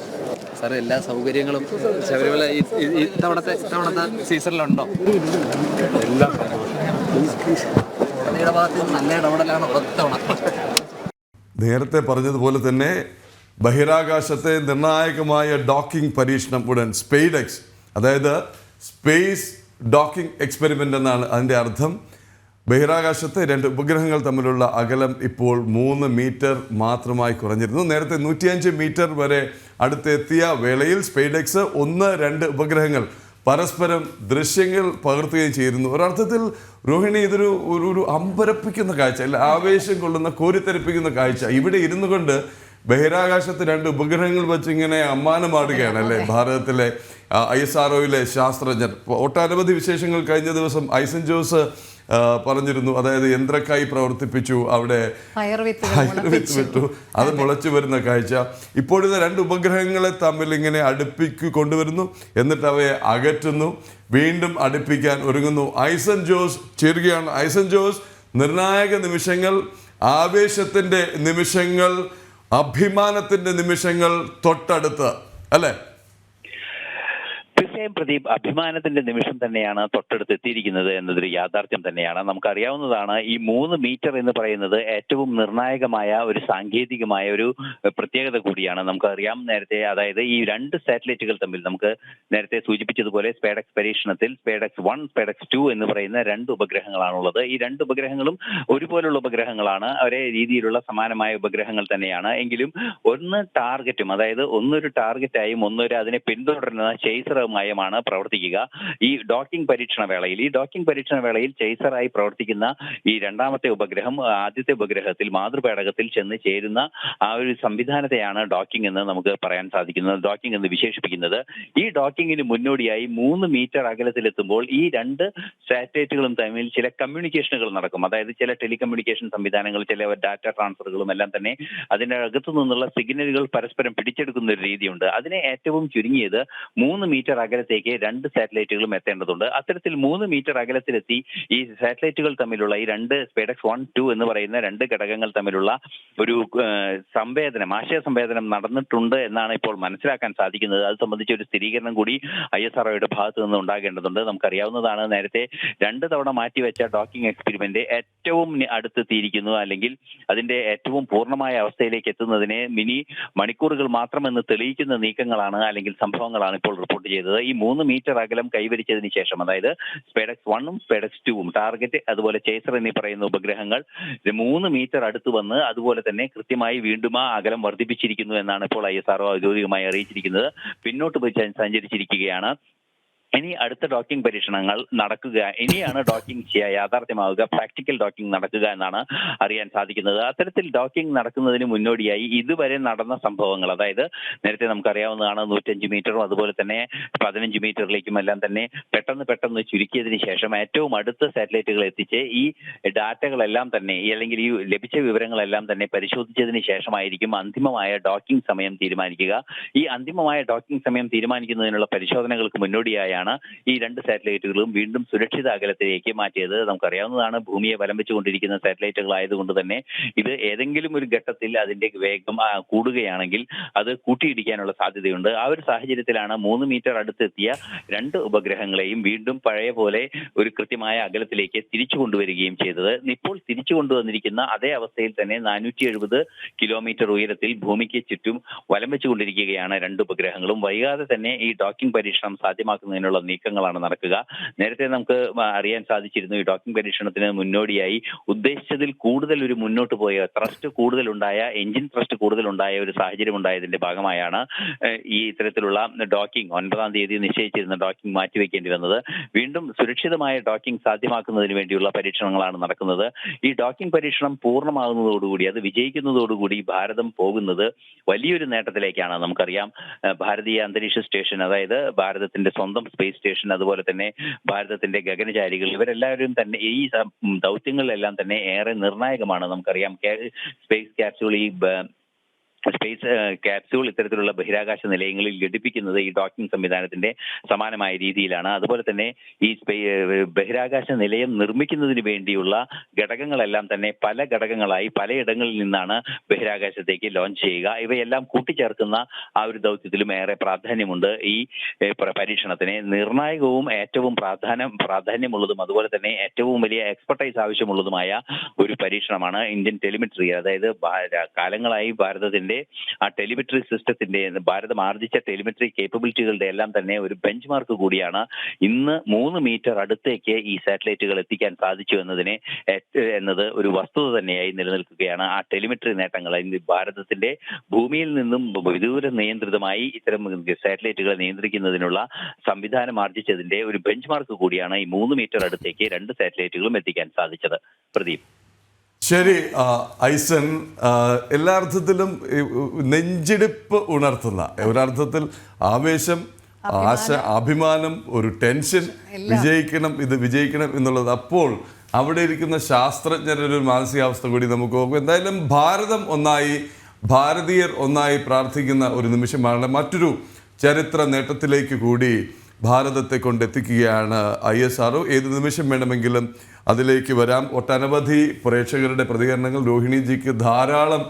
സാർ, എല്ലാ സൗകര്യങ്ങളും ശബരിമല ഇത്തവണത്തെ സീസണിലുണ്ടോ? എല്ലാം നല്ല ഇടപെടലാണ്. നേരത്തെ പറഞ്ഞതുപോലെ തന്നെ ബഹിരാകാശത്തെ നിർണായകമായ ഡോക്കിംഗ് പരീക്ഷണം ഉടൻ സ്പെയ്ഡെക്സ്, അതായത് സ്പേസ് ഡോക്കിംഗ് എക്സ്പെരിമെൻ്റ് എന്നാണ് അതിൻ്റെ അർത്ഥം. ബഹിരാകാശത്തെ 2 ഉപഗ്രഹങ്ങൾ തമ്മിലുള്ള അകലം ഇപ്പോൾ 3 മീറ്റർ മാത്രമായി കുറഞ്ഞിരുന്നു. നേരത്തെ 105 മീറ്റർ വരെ അടുത്തെത്തിയ വേളയിൽ സ്പെയ്ഡെക്സ് 1-2 ഉപഗ്രഹങ്ങൾ പരസ്പരം ദൃശ്യങ്ങൾ പകർത്തുകയും ചെയ്യുന്നു. ഒരർത്ഥത്തിൽ രോഹിണി ഇതൊരു അമ്പരപ്പിക്കുന്ന കാഴ്ച, അല്ല ആവേശം കൊള്ളുന്ന, കോരിത്തെരിപ്പിക്കുന്ന കാഴ്ച. ഇവിടെ ഇരുന്നു കൊണ്ട് ബഹിരാകാശത്ത് 2 ഉപഗ്രഹങ്ങൾ വെച്ച് ഇങ്ങനെ അമ്മാനമാടുകയാണ് അല്ലേ ഭാരതത്തിലെ ISROയിലെ ശാസ്ത്രജ്ഞർ. ഒട്ടനവധി വിശേഷങ്ങൾ കഴിഞ്ഞ ദിവസം ഐസൻ ജോസ് പറഞ്ഞിരുന്നു. അതായത് യന്ത്രക്കായി പ്രവർത്തിപ്പിച്ചു, അവിടെ വിത്ത് വിട്ടു, അത് മുളച്ചു വരുന്ന കാഴ്ച. ഇപ്പോഴത്തെ 2 ഉപഗ്രഹങ്ങളെ തമ്മിൽ ഇങ്ങനെ അടുപ്പിക്ക് കൊണ്ടുവരുന്നു, എന്നിട്ട് അവയെ അകറ്റുന്നു, വീണ്ടും അടുപ്പിക്കാൻ ഒരുങ്ങുന്നു. ഐസൻ ജോസ് ചേരുകയാണ്. ഐസൻ ജോസ്, നിർണായക നിമിഷങ്ങൾ, ആവേശത്തിൻ്റെ നിമിഷങ്ങൾ, അഭിമാനത്തിൻ്റെ നിമിഷങ്ങൾ തൊട്ടടുത്ത് അല്ലേ? തീർച്ചയായും പ്രദീപ്, അഭിമാനത്തിന്റെ നിമിഷം തന്നെയാണ് തൊട്ടടുത്ത് എത്തിയിരിക്കുന്നത് എന്നതൊരു യാഥാർത്ഥ്യം തന്നെയാണ്. നമുക്കറിയാവുന്നതാണ്, ഈ 3 മീറ്റർ എന്ന് പറയുന്നത് ഏറ്റവും നിർണായകമായ ഒരു സാങ്കേതികമായ ഒരു പ്രത്യേകത കൂടിയാണ്. നമുക്കറിയാം നേരത്തെ, അതായത് ഈ 2 സാറ്റലൈറ്റുകൾ തമ്മിൽ നമുക്ക് നേരത്തെ സൂചിപ്പിച്ചതുപോലെ സ്പേഡെക്സ് പരീക്ഷണത്തിൽ സ്പേഡെക്സ് 1, സ്പേഡെക്സ് 2 എന്ന് പറയുന്ന 2 ഉപഗ്രഹങ്ങളാണുള്ളത്. ഈ 2 ഉപഗ്രഹങ്ങളും ഒരുപോലുള്ള ഉപഗ്രഹങ്ങളാണ്, ഒരേ രീതിയിലുള്ള സമാനമായ ഉപഗ്രഹങ്ങൾ തന്നെയാണ്. എങ്കിലും ഒന്ന് ടാർഗറ്റും, അതായത് ഒന്നൊരു ടാർഗറ്റായും ഒന്നൊരു അതിനെ പിന്തുടരുന്ന ചേസറുമായ സമയമാണ് പ്രവർത്തിക്കുക ഈ ഡോക്കിംഗ് പരീക്ഷണ വേളയിൽ. ഈ ഡോക്കിംഗ് പരീക്ഷണ വേളയിൽ ചേസറായി പ്രവർത്തിക്കുന്ന ഈ രണ്ടാമത്തെ ഉപഗ്രഹം ആദ്യത്തെ ഉപഗ്രഹത്തിൽ മാതൃപേടകത്തിൽ ചെന്ന് ചേരുന്ന ആ ഒരു സംവിധാനത്തെയാണ് ഡോക്കിംഗ് എന്ന് നമുക്ക് പറയാൻ സാധിക്കുന്നത്, ഡോക്കിംഗ് എന്ന് വിശേഷിപ്പിക്കുന്നത്. ഈ ഡോക്കിങ്ങിന് മുന്നോടിയായി 3 മീറ്റർ അകലത്തിലെത്തുമ്പോൾ ഈ രണ്ട് സാറ്റലൈറ്റുകളും തമ്മിൽ ചില കമ്മ്യൂണിക്കേഷനുകൾ നടക്കും. അതായത് ചില ടെലികമ്മ്യൂണിക്കേഷൻ സംവിധാനങ്ങൾ, ചില ഡാറ്റ ട്രാൻസ്ഫറുകളും എല്ലാം തന്നെ അതിന്റെ അകത്തു നിന്നുള്ള സിഗ്നലുകൾ പരസ്പരം പിടിച്ചെടുക്കുന്ന ഒരു രീതിയുണ്ട്. അതിനെ ഏറ്റവും ചുരുങ്ങിയത് 3 മീറ്റർ അകലത്തേക്ക് 2 സാറ്റലൈറ്റുകളും എത്തേണ്ടതുണ്ട്. അത്തരത്തിൽ 3 മീറ്റർ അകലത്തിലെത്തി ഈ സാറ്റലൈറ്റുകൾ തമ്മിലുള്ള ഈ 2 സ്പേഡക്സ് 1, 2 എന്ന് പറയുന്ന 2 ഘടകങ്ങൾ തമ്മിലുള്ള ഒരു ആശയ സംവേദനം നടന്നിട്ടുണ്ട് എന്നാണ് ഇപ്പോൾ മനസ്സിലാക്കാൻ സാധിക്കുന്നത്. അത് സംബന്ധിച്ച ഒരു സ്ഥിരീകരണം കൂടി ISROയുടെ ഭാഗത്തു നിന്ന് ഉണ്ടാകേണ്ടതുണ്ട്. നമുക്കറിയാവുന്നതാണ്, നേരത്തെ 2 തവണ മാറ്റിവെച്ച ഡോക്കിംഗ് എക്സ്പെരിമെന്റ് ഏറ്റവും അടുത്തെത്തിയിരിക്കുന്നു, അല്ലെങ്കിൽ അതിന്റെ ഏറ്റവും പൂർണ്ണമായ അവസ്ഥയിലേക്ക് എത്തുന്നതിനെ മണിക്കൂറുകൾ മാത്രമെന്ന് തെളിയിക്കുന്ന നീക്കങ്ങളാണ് അല്ലെങ്കിൽ സംഭവങ്ങളാണ് ഇപ്പോൾ റിപ്പോർട്ട് ചെയ്തത്. ഈ 3 മീറ്റർ അകലം കൈവരിച്ചതിന് ശേഷം, അതായത് സ്പേഡക്സ് 1ഉം സ്പേഡക്സ് 2ഉം ടാർഗറ്റ് അതുപോലെ ചേസർ എന്നീ പറയുന്ന ഉപഗ്രഹങ്ങൾ 3 മീറ്റർ അടുത്ത് വന്ന് അതുപോലെ തന്നെ കൃത്യമായി വീണ്ടും ആ അകലം വർദ്ധിപ്പിച്ചിരിക്കുന്നു എന്നാണ് ഇപ്പോൾ ISRO ഔദ്യോഗികമായി അറിയിച്ചിരിക്കുന്നത്. പിന്നോട്ട് പോയി സഞ്ചരിച്ചിരിക്കുകയാണ്. ഇനി അടുത്ത ഡോക്കിംഗ് പരീക്ഷണങ്ങൾ നടക്കുക, ഇനിയാണ് ഡോക്കിംഗ് യാഥാർത്ഥ്യമാവുക, പ്രാക്ടിക്കൽ ഡോക്കിംഗ് നടക്കുക എന്നാണ് അറിയാൻ സാധിക്കുന്നത്. അത്തരത്തിൽ ഡോക്കിംഗ് നടക്കുന്നതിന് മുന്നോടിയായി ഇതുവരെ നടന്ന സംഭവങ്ങൾ, അതായത് നേരത്തെ നമുക്കറിയാവുന്നതാണ് 105 മീറ്ററും അതുപോലെ തന്നെ 15 മീറ്ററിലേക്കും എല്ലാം തന്നെ പെട്ടെന്ന് ചുരുക്കിയതിന് ശേഷം ഏറ്റവും അടുത്ത സാറ്റലൈറ്റുകൾ എത്തിച്ച് ഈ ഡാറ്റകളെല്ലാം തന്നെ അല്ലെങ്കിൽ ഈ ലഭിച്ച വിവരങ്ങളെല്ലാം തന്നെ പരിശോധിച്ചതിന് ശേഷമായിരിക്കും അന്തിമമായ ഡോക്കിംഗ് സമയം തീരുമാനിക്കുക. ഈ അന്തിമമായ ഡോക്കിംഗ് സമയം തീരുമാനിക്കുന്നതിനുള്ള പരിശോധനകൾക്ക് മുന്നോടിയായാണ് ഈ 2 സാറ്റലൈറ്റുകളും വീണ്ടും സുരക്ഷിത അകലത്തിലേക്ക് മാറ്റിയത്. നമുക്കറിയാവുന്നതാണ്, ഭൂമിയെ വലം വെച്ചുകൊണ്ടിരിക്കുന്ന സാറ്റലൈറ്റുകൾ ആയതുകൊണ്ട് തന്നെ ഇത് ഏതെങ്കിലും ഒരു ഘട്ടത്തിൽ അതിന്റെ വേഗം കൂടുകയാണെങ്കിൽ അത് കൂട്ടിയിടിക്കാനുള്ള സാധ്യതയുണ്ട്. ആ ഒരു സാഹചര്യത്തിലാണ് 3 മീറ്റർ അടുത്തെത്തിയ 2 ഉപഗ്രഹങ്ങളെയും വീണ്ടും പഴയ പോലെ ഒരു കൃത്യമായ അകലത്തിലേക്ക് തിരിച്ചു കൊണ്ടുവരികയും ചെയ്തത്. ഇപ്പോൾ തിരിച്ചു കൊണ്ടുവന്നിരിക്കുന്ന അതേ അവസ്ഥയിൽ തന്നെ 470 കിലോമീറ്റർ ഉയരത്തിൽ ഭൂമിക്ക് ചുറ്റും വലം വെച്ചുകൊണ്ടിരിക്കുകയാണ് 2 ഉപഗ്രഹങ്ങളും. വൈകാതെ തന്നെ ഈ ഡോക്കിംഗ് പരീക്ഷണം സാധ്യമാക്കുന്നതിനുള്ള നീക്കങ്ങളാണ് നടക്കുക. നേരത്തെ നമുക്ക് അറിയാൻ സാധിച്ചിരുന്നു, ഈ ഡോക്കിംഗ് പരീക്ഷണത്തിന് മുന്നോടിയായി ഉദ്ദേശിച്ചതിൽ കൂടുതൽ ഒരു മുന്നോട്ട് പോയ എഞ്ചിൻ ത്രസ്റ്റ് കൂടുതലുണ്ടായ ഒരു സാഹചര്യം ഉണ്ടായതിന്റെ ഭാഗമായാണ് ഈ ഇത്തരത്തിലുള്ള ഡോക്കിംഗ് 9-ാം തീയതി നിശ്ചയിച്ചിരുന്ന ഡോക്കിംഗ് മാറ്റിവെക്കേണ്ടി വന്നത്. വീണ്ടും സുരക്ഷിതമായ ഡോക്കിംഗ് സാധ്യമാക്കുന്നതിന് വേണ്ടിയുള്ള പരീക്ഷണങ്ങളാണ് നടക്കുന്നത്. ഈ ഡോക്കിംഗ് പരീക്ഷണം പൂർണ്ണമാകുന്നതോടുകൂടി, അത് വിജയിക്കുന്നതോടുകൂടി ഭാരതം പോകുന്നത് വലിയൊരു നേട്ടത്തിലേക്കാണ്. നമുക്കറിയാം, ഭാരതീയ അന്തരീക്ഷ സ്റ്റേഷൻ, അതായത് ഭാരതത്തിന്റെ സ്വന്തം സ്പേസ് സ്റ്റേഷൻ, അതുപോലെ തന്നെ ഭാരതത്തിന്റെ ഗഗനചാരികൾ, ഇവരെല്ലാവരും തന്നെ ഈ ദൗത്യങ്ങളിലെല്ലാം തന്നെ ഏറെ നിർണായകമാണ്. നമുക്കറിയാം, സ്പേസ് ക്യാപ്സ്യൂൾ ഇത്തരത്തിലുള്ള ബഹിരാകാശ നിലയങ്ങളിൽ ഘടിപ്പിക്കുന്നത് ഈ ഡോക്കിംഗ് സംവിധാനത്തിന്റെ സമാനമായ രീതിയിലാണ്. അതുപോലെ തന്നെ ഈ ബഹിരാകാശ നിലയം നിർമ്മിക്കുന്നതിന് വേണ്ടിയുള്ള ഘടകങ്ങളെല്ലാം തന്നെ പല ഘടകങ്ങളായി പലയിടങ്ങളിൽ നിന്നാണ് ബഹിരാകാശത്തേക്ക് ലോഞ്ച് ചെയ്യുക. ഇവയെല്ലാം കൂട്ടിച്ചേർക്കുന്ന ആ ഒരു ദൗത്യത്തിലും ഏറെ പ്രാധാന്യമുണ്ട്. ഈ പരീക്ഷണത്തിന് നിർണായകവും ഏറ്റവും പ്രാധാന്യമുള്ളതും അതുപോലെ തന്നെ ഏറ്റവും വലിയ എക്സ്പെർട്ടൈസ് ആവശ്യമുള്ളതുമായ ഒരു പരീക്ഷണമാണ് ഇന്ത്യൻ ടെലിമെട്രി. അതായത് കാലങ്ങളായി ഭാരതത്തിന്റെ ആ ടെലിമെട്രി സിസ്റ്റത്തിന്റെ, ഭാരതം ആർജിച്ച ടെലിമെട്രി കേപ്പബിലിറ്റികളുടെ എല്ലാം തന്നെ ഒരു ബെഞ്ച് മാർക്ക് കൂടിയാണ് ഇന്ന് 3 മീറ്റർ അടുത്തേക്ക് ഈ സാറ്റലൈറ്റുകൾ എത്തിക്കാൻ സാധിച്ചു എന്നത് ഒരു വസ്തുത തന്നെയായി നിലനിൽക്കുകയാണ്. ആ ടെലിമെട്രി നേട്ടങ്ങൾ, ഭാരതത്തിന്റെ ഭൂമിയിൽ നിന്നും വിദൂര നിയന്ത്രിതമായി ഇത്തരം സാറ്റലൈറ്റുകളെ നിയന്ത്രിക്കുന്നതിനുള്ള സംവിധാനം ആർജിച്ചതിന്റെ ഒരു ബെഞ്ച് മാർക്ക് കൂടിയാണ് ഈ 3 മീറ്റർ അടുത്തേക്ക് 2 സാറ്റലൈറ്റുകളും എത്തിക്കാൻ സാധിച്ചത്. പ്രദീപ്. ശരി ഐസൻ, എല്ലാ അർത്ഥത്തിലും നെഞ്ചിടിപ്പ് ഉണർത്തുന്ന, ഒരർത്ഥത്തിൽ ആവേശം, ആശ, അഭിമാനം, ഒരു ടെൻഷൻ, ഇത് വിജയിക്കണം എന്നുള്ളത്. അപ്പോൾ അവിടെ ഇരിക്കുന്ന ശാസ്ത്രജ്ഞരുടെ ഒരു മാനസികാവസ്ഥ കൂടി നമുക്ക് നോക്കും. എന്തായാലും ഭാരതം ഒന്നായി, ഭാരതീയർ ഒന്നായി പ്രാർത്ഥിക്കുന്ന ഒരു നിമിഷമാണ്. മറ്റൊരു ചരിത്ര നേട്ടത്തിലേക്ക് കൂടി ഭാരതത്തെ കൊണ്ടെത്തിക്കുകയാണ് ISRO. ഏത് നിമിഷം വേണമെങ്കിലും അതിലേക്ക് വരാം. ഒട്ടനവധി പ്രേക്ഷകരുടെ പ്രതികരണങ്ങൾ, രോഹിണിജിക്ക് ധാരാളം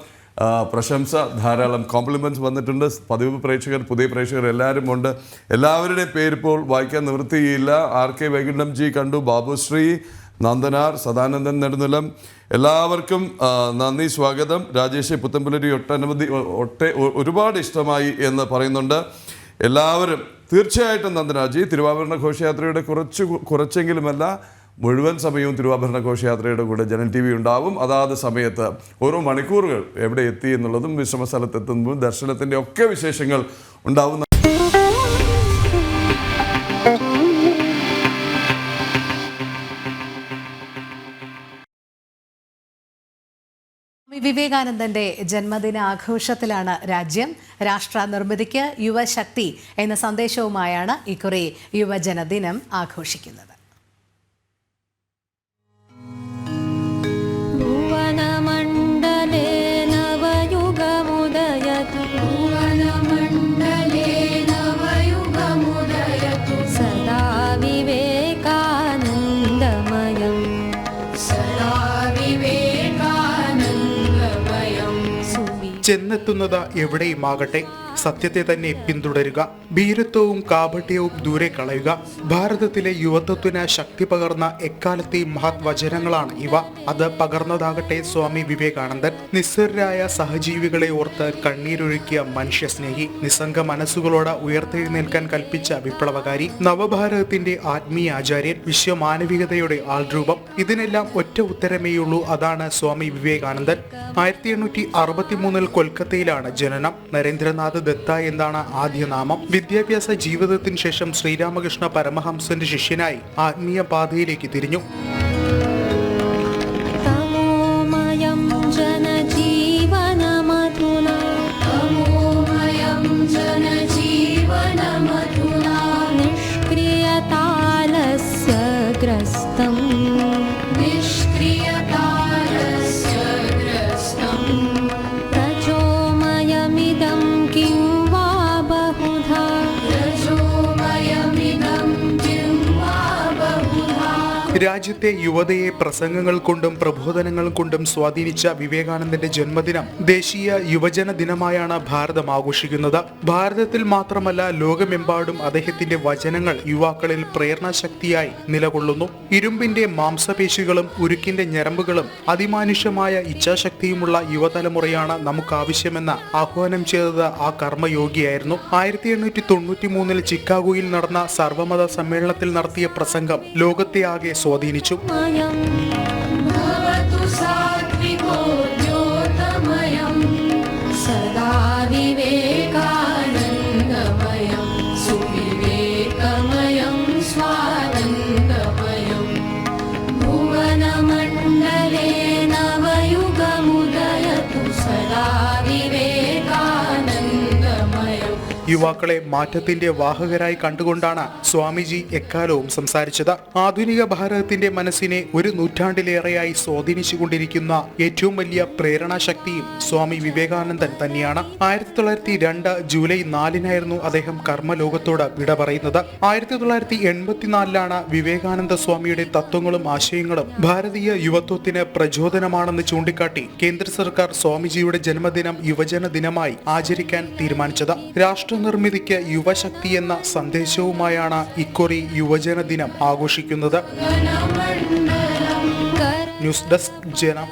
പ്രശംസ, ധാരാളം കോംപ്ലിമെൻറ്റ്സ് വന്നിട്ടുണ്ട്. പതിവ് പ്രേക്ഷകർ, പുതിയ പ്രേക്ഷകർ എല്ലാവരും ഉണ്ട്. എല്ലാവരുടെയും പേരിപ്പോൾ വായിക്കാൻ നിവൃത്തിയില്ല. RK വൈകുണ്ഠംജി കണ്ടു, ബാബുശ്രീ, നന്ദനാർ, സദാനന്ദൻ നെടുനിലം, എല്ലാവർക്കും നന്ദി, സ്വാഗതം. രാജേഷ് പുത്തൻപുലരി ഒരുപാട് ഇഷ്ടമായി എന്ന് പറയുന്നുണ്ട്. എല്ലാവരും തീർച്ചയായിട്ടും നന്ദനാജി, തിരുവാഭരണ ഘോഷയാത്രയുടെ കുറച്ചെങ്കിലുമല്ല മുഴുവൻ സമയവും തിരുവാഭരണ ഘോഷയാത്രയുടെ കൂടെ ജനൻ TV ഉണ്ടാവും. അതാത് സമയത്ത് ഓരോ മണിക്കൂറുകൾ എവിടെ എത്തി എന്നുള്ളതും വിശ്രമ സ്ഥലത്തെത്തുന്നതും ദർശനത്തിൻ്റെ ഒക്കെ വിശേഷങ്ങൾ ഉണ്ടാവും. വിവേകാനന്ദന്റെ ജന്മദിന ആഘോഷത്തിലാണ് രാജ്യം. രാഷ്ട്ര നിർമ്മിതിക്ക് യുവശക്തി എന്ന സന്ദേശവുമായാണ് ഇക്കുറി യുവജനദിനം ആഘോഷിക്കുന്നത്. ചെന്നെത്തുന്നത് എവിടെയുമാകട്ടെ സത്യത്തെ തന്നെ പിന്തുടരുക, ഭീരുത്വവും കാപട്യവും ദൂരെ കളയുക. ഭാരതത്തിലെ യുവത്വത്തിന് ശക്തി പകർന്ന എക്കാലത്തെയും മഹത് വചനങ്ങളാണ് ഇവ. അത് പകർന്നതാകട്ടെ സ്വാമി വിവേകാനന്ദൻ. നിസ്സരായ സഹജീവികളെ ഓർത്ത് കണ്ണീരൊഴുക്കിയ മനുഷ്യസ്നേഹി, നിസ്സംഗ മനസ്സുകളോട് ഉയർത്തെഴുന്നേൽക്കാൻ കൽപ്പിച്ച വിപ്ലവകാരി, നവഭാരതത്തിന്റെ ആത്മീയ ആചാര്യൻ, വിശ്വമാനവികതയുടെ ആൾരൂപം. ഇതിനെല്ലാം ഒറ്റ ഉത്തരമേയുള്ളൂ, അതാണ് സ്വാമി വിവേകാനന്ദൻ. 1863 കൊൽക്കത്തയിലാണ് ജനനം. നരേന്ദ്രനാഥ് ദത്ത എന്നാണ് ആദ്യ നാമം. വിദ്യാഭ്യാസ ജീവിതത്തിന് ശേഷം ശ്രീരാമകൃഷ്ണ പരമഹംസന്റെ ശിഷ്യനായി ആത്മീയ പാതയിലേക്ക് തിരിഞ്ഞു. രാജ്യത്തെ യുവതയെ പ്രസംഗങ്ങൾ കൊണ്ടും പ്രബോധനങ്ങൾ കൊണ്ടും സ്വാധീനിച്ച വിവേകാനന്ദന്റെ ജന്മദിനം ദേശീയ യുവജന ദിനമായാണ് ഭാരതം ആഘോഷിക്കുന്നത്. ഭാരതത്തിൽ മാത്രമല്ല ലോകമെമ്പാടും അദ്ദേഹത്തിന്റെ വചനങ്ങൾ യുവാക്കളിൽ പ്രേരണാശക്തിയായി നിലകൊള്ളുന്നു. ഇരുമ്പിന്റെ മാംസപേശികളും ഉരുക്കിന്റെ ഞരമ്പുകളും അതിമാനുഷ്യമായ ഇച്ഛാശക്തിയുമുള്ള യുവതലമുറയാണ് നമുക്ക് ആവശ്യമെന്ന് ആഹ്വാനം ചെയ്തത് ആ കർമ്മയോഗിയായിരുന്നു. 1893 ചിക്കാഗോയിൽ നടന്ന സർവമത സമ്മേളനത്തിൽ നടത്തിയ പ്രസംഗം ലോകത്തെ ആകെ സ്വാധീനിച്ചു. യുവാക്കളെ മാറ്റത്തിന്റെ വാഹകരായി കണ്ടുകൊണ്ടാണ് സ്വാമിജി എക്കാലവും സംസാരിച്ചത്. ആധുനിക ഭാരതത്തിന്റെ മനസ്സിനെ ഒരു നൂറ്റാണ്ടിലേറെയായി സ്വാധീനിച്ചുകൊണ്ടിരിക്കുന്ന ഏറ്റവും വലിയ പ്രേരണാശക്തിയും സ്വാമി വിവേകാനന്ദൻ തന്നെയാണ്. 1902 ജൂലൈ 4 അദ്ദേഹം കർമ്മലോകത്തോട് വിട പറയുന്നത്. 1984 വിവേകാനന്ദ സ്വാമിയുടെ തത്വങ്ങളും ആശയങ്ങളും ഭാരതീയ യുവത്വത്തിന് പ്രചോദനമാണെന്ന് ചൂണ്ടിക്കാട്ടി കേന്ദ്ര സർക്കാർ സ്വാമിജിയുടെ ജന്മദിനം യുവജന ദിനമായി ആചരിക്കാൻ തീരുമാനിച്ചത്. രാഷ്ട്ര നിർമ്മിതിക്ക് യുവശക്തി എന്ന സന്ദേശവുമായാണ് ഇക്കുറി യുവജന ദിനം ആഘോഷിക്കുന്നത്. ന്യൂസ് ഡെസ്ക് ജനം.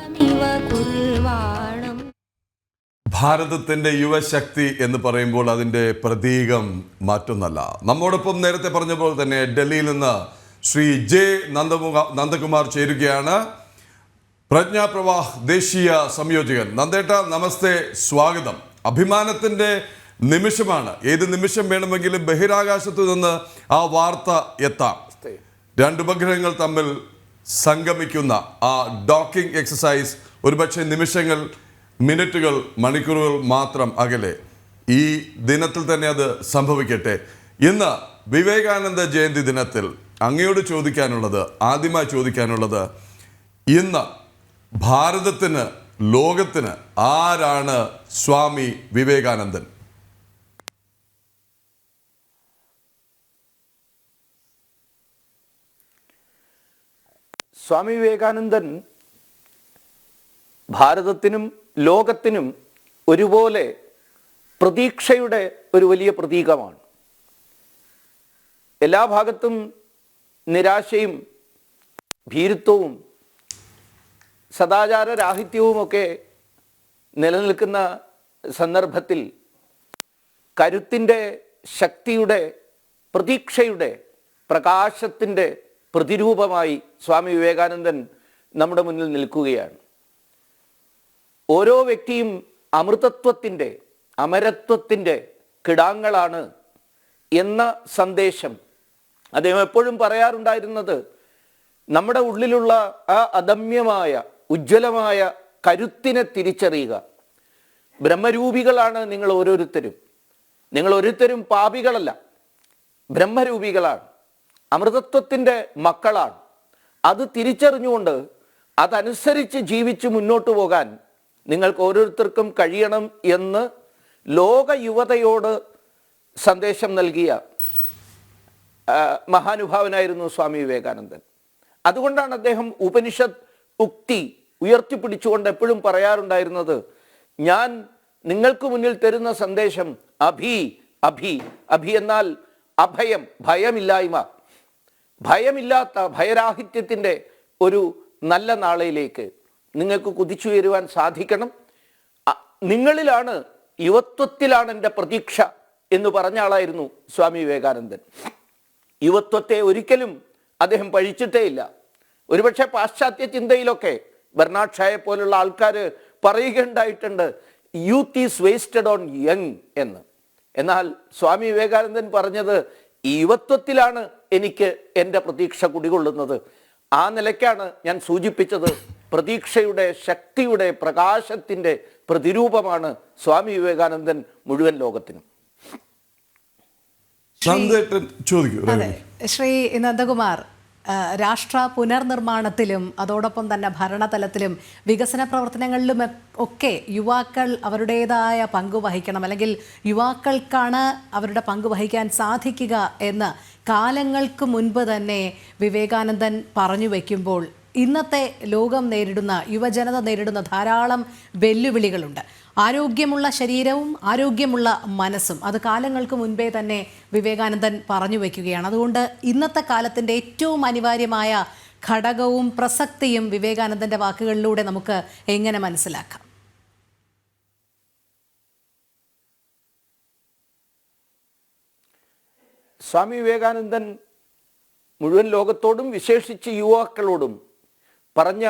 ഭാരതത്തിന്റെ യുവശക്തി എന്ന് പറയുമ്പോൾ അതിന്റെ പ്രതീകം മറ്റൊന്നല്ല. നമ്മോടൊപ്പം നേരത്തെ പറഞ്ഞ പോലെ തന്നെ ഡൽഹിയിൽ നിന്ന് ശ്രീ ജെ നന്ദകുമാർ ചേരുകയാണ്, പ്രജ്ഞാപ്രവാഹ് ദേശീയ സംയോജകൻ. നന്ദേട്ട, നമസ്തേ, സ്വാഗതം. അഭിമാനത്തിന്റെ നിമിഷമാണ്. ഏത് നിമിഷം വേണമെങ്കിലും ബഹിരാകാശത്തു നിന്ന് ആ വാർത്ത എത്താം. 2 ഉപഗ്രഹങ്ങൾ തമ്മിൽ സംഗമിക്കുന്ന ആ ഡോക്കിംഗ് എക്സസൈസ് ഒരുപക്ഷെ നിമിഷങ്ങൾ, മിനിറ്റുകൾ, മണിക്കൂറുകൾ മാത്രം അകലെ. ഈ ദിനത്തിൽ തന്നെ അത് സംഭവിക്കട്ടെ. ഇന്ന് വിവേകാനന്ദ ജയന്തി ദിനത്തിൽ അങ്ങയോട് ആദ്യമായി ചോദിക്കാനുള്ളത് ഇന്ന് ഭാരതത്തിന്, ലോകത്തിന് ആരാണ് സ്വാമി വിവേകാനന്ദൻ? സ്വാമി വിവേകാനന്ദൻ ഭാരതത്തിനും ലോകത്തിനും ഒരുപോലെ പ്രതീക്ഷയുടെ ഒരു വലിയ പ്രതീകമാണ്. എല്ലാ ഭാഗത്തും നിരാശയും ഭീരുത്വവും സദാചാരരാഹിത്യവുമൊക്കെ നിലനിൽക്കുന്ന സന്ദർഭത്തിൽ കരുത്തിൻ്റെ, ശക്തിയുടെ, പ്രതീക്ഷയുടെ, പ്രകാശത്തിൻ്റെ പ്രതിരൂപമായി സ്വാമി വിവേകാനന്ദൻ നമ്മുടെ മുന്നിൽ നിൽക്കുകയാണ്. ഓരോ വ്യക്തിയും അമൃതത്വത്തിൻ്റെ, അമരത്വത്തിൻ്റെ കിടാങ്ങളാണ് എന്ന സന്ദേശം അദ്ദേഹം എപ്പോഴും പറയാറുണ്ടായിരുന്നത് നമ്മുടെ ഉള്ളിലുള്ള ആ അദമ്യമായ, ഉജ്ജ്വലമായ കരുത്തിനെ തിരിച്ചറിയുക. ബ്രഹ്മരൂപികളാണ് നിങ്ങൾ ഓരോരുത്തരും. നിങ്ങൾ ഓരോരുത്തരും പാപികളല്ല, ബ്രഹ്മരൂപികളാണ്, അമൃതത്വത്തിൻ്റെ മക്കളാണ്. അത് തിരിച്ചറിഞ്ഞുകൊണ്ട് അതനുസരിച്ച് ജീവിച്ച് മുന്നോട്ട് പോകാൻ നിങ്ങൾക്ക് ഓരോരുത്തർക്കും കഴിയണം എന്ന് ലോക യുവതയോട് സന്ദേശം നൽകിയ മഹാനുഭാവനായിരുന്നു സ്വാമി വിവേകാനന്ദൻ. അതുകൊണ്ടാണ് അദ്ദേഹം ഉപനിഷത്ത് ഉക്തി ഉയർത്തിപ്പിടിച്ചുകൊണ്ട് എപ്പോഴും പറയാറുണ്ടായിരുന്നത്, ഞാൻ നിങ്ങൾക്ക് മുന്നിൽ തരുന്ന സന്ദേശം അഭി അഭി അഭി എന്നാൽ അഭയം, ഭയമില്ലായ്മ, ഭയമില്ലാത്ത ഭയരാഹിത്യത്തിൻ്റെ ഒരു നല്ല നാളെയിലേക്ക് നിങ്ങൾക്ക് കുതിച്ചുയരുവാൻ സാധിക്കണം. നിങ്ങളിലാണ്, യുവത്വത്തിലാണ് എൻ്റെ പ്രതീക്ഷ എന്ന് പറഞ്ഞ ആളായിരുന്നു സ്വാമി വിവേകാനന്ദൻ. യുവത്വത്തെ ഒരിക്കലും അദ്ദേഹം പഴിച്ചിട്ടേയില്ല. ഒരുപക്ഷെ പാശ്ചാത്യ ചിന്തയിലൊക്കെ ബെർണാഡ് ഷായെ പോലുള്ള ആൾക്കാർ പറയുകയുണ്ടായിട്ടുണ്ട്, youth is wasted on young എന്ന്. എന്നാൽ സ്വാമി വിവേകാനന്ദൻ പറഞ്ഞത്, യുവത്വത്തിലാണ് എനിക്ക് എൻ്റെ പ്രതീക്ഷ കുടികൊള്ളുന്നത്. ആ നിലയ്ക്കാണ് ഞാൻ സൂചിപ്പിച്ചത്, പ്രതീക്ഷയുടെ, ശക്തിയുടെ, പ്രകാശത്തിൻ്റെ പ്രതിരൂപമാണ് സ്വാമി വിവേകാനന്ദൻ മുഴുവൻ ലോകത്തിനും. അതെ, ശ്രീ നന്ദകുമാർ, രാഷ്ട്ര പുനർനിർമ്മാണത്തിലും അതോടൊപ്പം തന്നെ ഭരണതലത്തിലും വികസന പ്രവർത്തനങ്ങളിലും ഒക്കെ യുവാക്കൾ അവരുടേതായ പങ്ക് വഹിക്കണം, അല്ലെങ്കിൽ യുവാക്കൾക്കാണ് അവരുടെ പങ്ക് വഹിക്കാൻ സാധിക്കുക എന്ന് കാലങ്ങൾക്ക് മുൻപ് തന്നെ വിവേകാനന്ദൻ പറഞ്ഞു വയ്ക്കുമ്പോൾ ഇന്നത്തെ ലോകം നേരിടുന്ന, യുവജനത നേരിടുന്ന ധാരാളം വെല്ലുവിളികളുണ്ട്. ആരോഗ്യമുള്ള ശരീരവും ആരോഗ്യമുള്ള മനസ്സും അത് കാലങ്ങൾക്ക് മുൻപേ തന്നെ വിവേകാനന്ദൻ പറഞ്ഞു വയ്ക്കുകയാണ്. അതുകൊണ്ട് ഇന്നത്തെ കാലത്തിൻ്റെ ഏറ്റവും അനിവാര്യമായ ഘടകവും പ്രസക്തിയും വിവേകാനന്ദൻ്റെ വാക്കുകളിലൂടെ നമുക്ക് എങ്ങനെ മനസ്സിലാക്കാം? സ്വാമി വിവേകാനന്ദൻ മുഴുവൻ ലോകത്തോടും വിശേഷിച്ച് യുവാക്കളോടും പറഞ്ഞ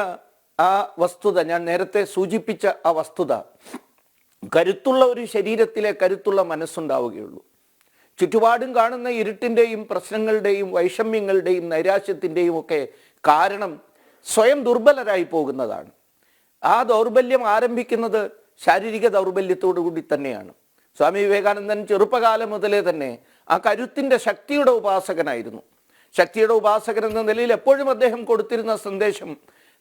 ആ വസ്തുത, ഞാൻ നേരത്തെ സൂചിപ്പിച്ച ആ വസ്തുത, കരുത്തുള്ള ഒരു ശരീരത്തിലെ കരുത്തുള്ള മനസ്സുണ്ടാവുകയുള്ളൂ. ചുറ്റുപാടും കാണുന്ന ഇരുട്ടിൻ്റെയും പ്രശ്നങ്ങളുടെയും വൈഷമ്യങ്ങളുടെയും നൈരാശ്യത്തിൻ്റെയും ഒക്കെ കാരണം സ്വയം ദുർബലരായി പോകുന്നതാണ്. ആ ദൗർബല്യം ആരംഭിക്കുന്നത് ശാരീരിക ദൗർബല്യത്തോടു കൂടി തന്നെയാണ്. സ്വാമി വിവേകാനന്ദൻ ചെറുപ്പകാലം മുതലേ തന്നെ ആ കരുത്തിൻ്റെ, ശക്തിയുടെ ഉപാസകനായിരുന്നു. ശക്തിയുടെ ഉപാസകൻ എന്ന നിലയിൽ എപ്പോഴും അദ്ദേഹം കൊടുത്തിരുന്ന സന്ദേശം,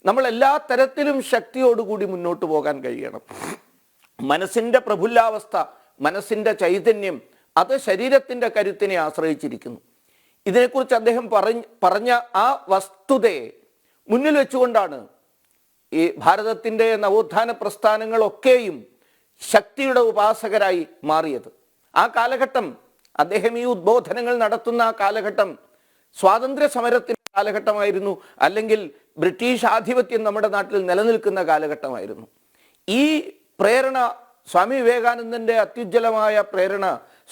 നമ്മൾ എല്ലാ തരത്തിലും ശക്തിയോടുകൂടി മുന്നോട്ട് പോകാൻ കഴിയണം. മനസ്സിൻ്റെ പ്രഫുല്ലാവസ്ഥ, മനസ്സിൻ്റെ ചൈതന്യം, അത് ശരീരത്തിൻ്റെ കരുത്തിനെ ആശ്രയിച്ചിരിക്കുന്നു. ഇതിനെക്കുറിച്ച് അദ്ദേഹം പറഞ്ഞ ആ വസ്തുതയെ മുന്നിൽ വെച്ചുകൊണ്ടാണ് ഈ ഭാരതത്തിൻ്റെ നവോത്ഥാന പ്രസ്ഥാനങ്ങളൊക്കെയും ശക്തിയുടെ ഉപാസകരായി മാറിയത്. ആ കാലഘട്ടം, അദ്ദേഹം ഈ ഉദ്ബോധനങ്ങൾ നടത്തുന്ന ആ കാലഘട്ടം സ്വാതന്ത്ര്യ സമരത്തിൻ്റെ കാലഘട്ടമായിരുന്നു, അല്ലെങ്കിൽ ബ്രിട്ടീഷ് ആധിപത്യം നമ്മുടെ നാട്ടിൽ നിലനിൽക്കുന്ന കാലഘട്ടമായിരുന്നു. ഈ പ്രേരണ, സ്വാമി വിവേകാനന്ദൻ്റെ അത്യുജ്വലമായ പ്രേരണ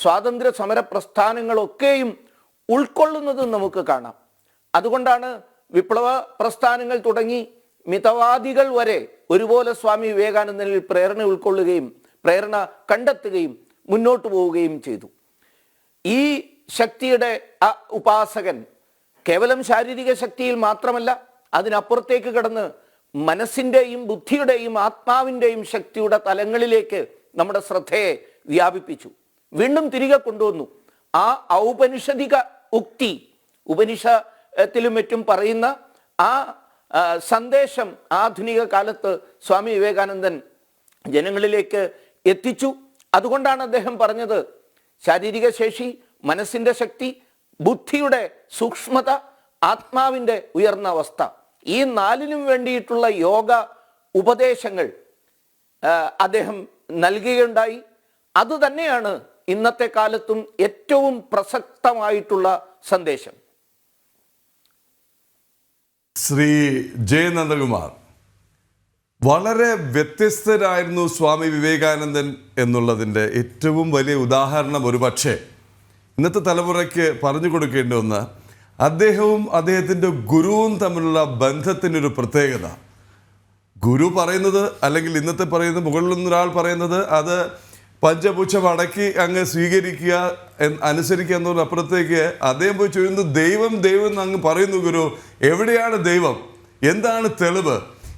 സ്വാതന്ത്ര്യ സമര പ്രസ്ഥാനങ്ങളൊക്കെയും ഉൾക്കൊള്ളുന്നതും നമുക്ക് കാണാം. അതുകൊണ്ടാണ് വിപ്ലവ പ്രസ്ഥാനങ്ങൾ തുടങ്ങി മിതവാദികൾ വരെ ഒരുപോലെ സ്വാമി വിവേകാനന്ദനിൽ പ്രേരണ ഉൾക്കൊള്ളുകയും പ്രേരണ കണ്ടെത്തുകയും മുന്നോട്ട് പോവുകയും ചെയ്തു. ഈ ശക്തിയുടെ ഉപാസകൻ കേവലം ശാരീരിക ശക്തിയിൽ മാത്രമല്ല, അതിനപ്പുറത്തേക്ക് കടന്ന് മനസ്സിൻ്റെയും ബുദ്ധിയുടെയും ആത്മാവിൻ്റെയും ശക്തിയുടെ തലങ്ങളിലേക്ക് നമ്മുടെ ശ്രദ്ധയെ വ്യാപിപ്പിച്ചു, വീണ്ടും തിരികെ കൊണ്ടുവന്നു. ആ ഔപനിഷദിക ഉക്തി, ഉപനിഷത്തിലും മറ്റും പറയുന്ന ആ സന്ദേശം ആധുനിക കാലത്ത് സ്വാമി വിവേകാനന്ദൻ ജനങ്ങളിലേക്ക് എത്തിച്ചു. അതുകൊണ്ടാണ് അദ്ദേഹം പറഞ്ഞത്, ശാരീരിക ശേഷി, മനസ്സിൻ്റെ ശക്തി, ബുദ്ധിയുടെ സൂക്ഷ്മത, ആത്മാവിൻ്റെ ഉയർന്ന അവസ്ഥ, ഈ നാലിനും വേണ്ടിയിട്ടുള്ള യോഗ ഉപദേശങ്ങൾ അദ്ദേഹം നൽകുകയുണ്ടായി. അതുതന്നെയാണ് ഇന്നത്തെ കാലത്തും ഏറ്റവും പ്രസക്തമായിട്ടുള്ള സന്ദേശം. ശ്രീ ജെ നന്ദകുമാർ, വളരെ വ്യത്യസ്തരായിരുന്നു സ്വാമി വിവേകാനന്ദൻ എന്നുള്ളതിൻ്റെ ഏറ്റവും വലിയ ഉദാഹരണം ഒരുപക്ഷെ ഇന്നത്തെ തലമുറയ്ക്ക് പറഞ്ഞു കൊടുക്കേണ്ട ഒന്ന്, അദ്ദേഹവും അദ്ദേഹത്തിൻ്റെ ഗുരുവും തമ്മിലുള്ള ബന്ധത്തിനൊരു പ്രത്യേകത. ഗുരു പറയുന്നത്, അല്ലെങ്കിൽ ഇന്നത്തെ പറയുന്നത്, മുകളിൽ നിന്നൊരാൾ പറയുന്നത്, അത് പഞ്ചപുച്ഛം അടക്കി അങ്ങ് സ്വീകരിക്കുക, അനുസരിക്കുക എന്നതിനപ്പുറത്തേക്ക് അദ്ദേഹം പോയി ചോദിക്കുന്നു, ദൈവം ദൈവം എന്ന് അങ്ങ് പറയുന്നു. ഗുരു, എവിടെയാണ് ദൈവം? എന്താണ് തെളിവ്?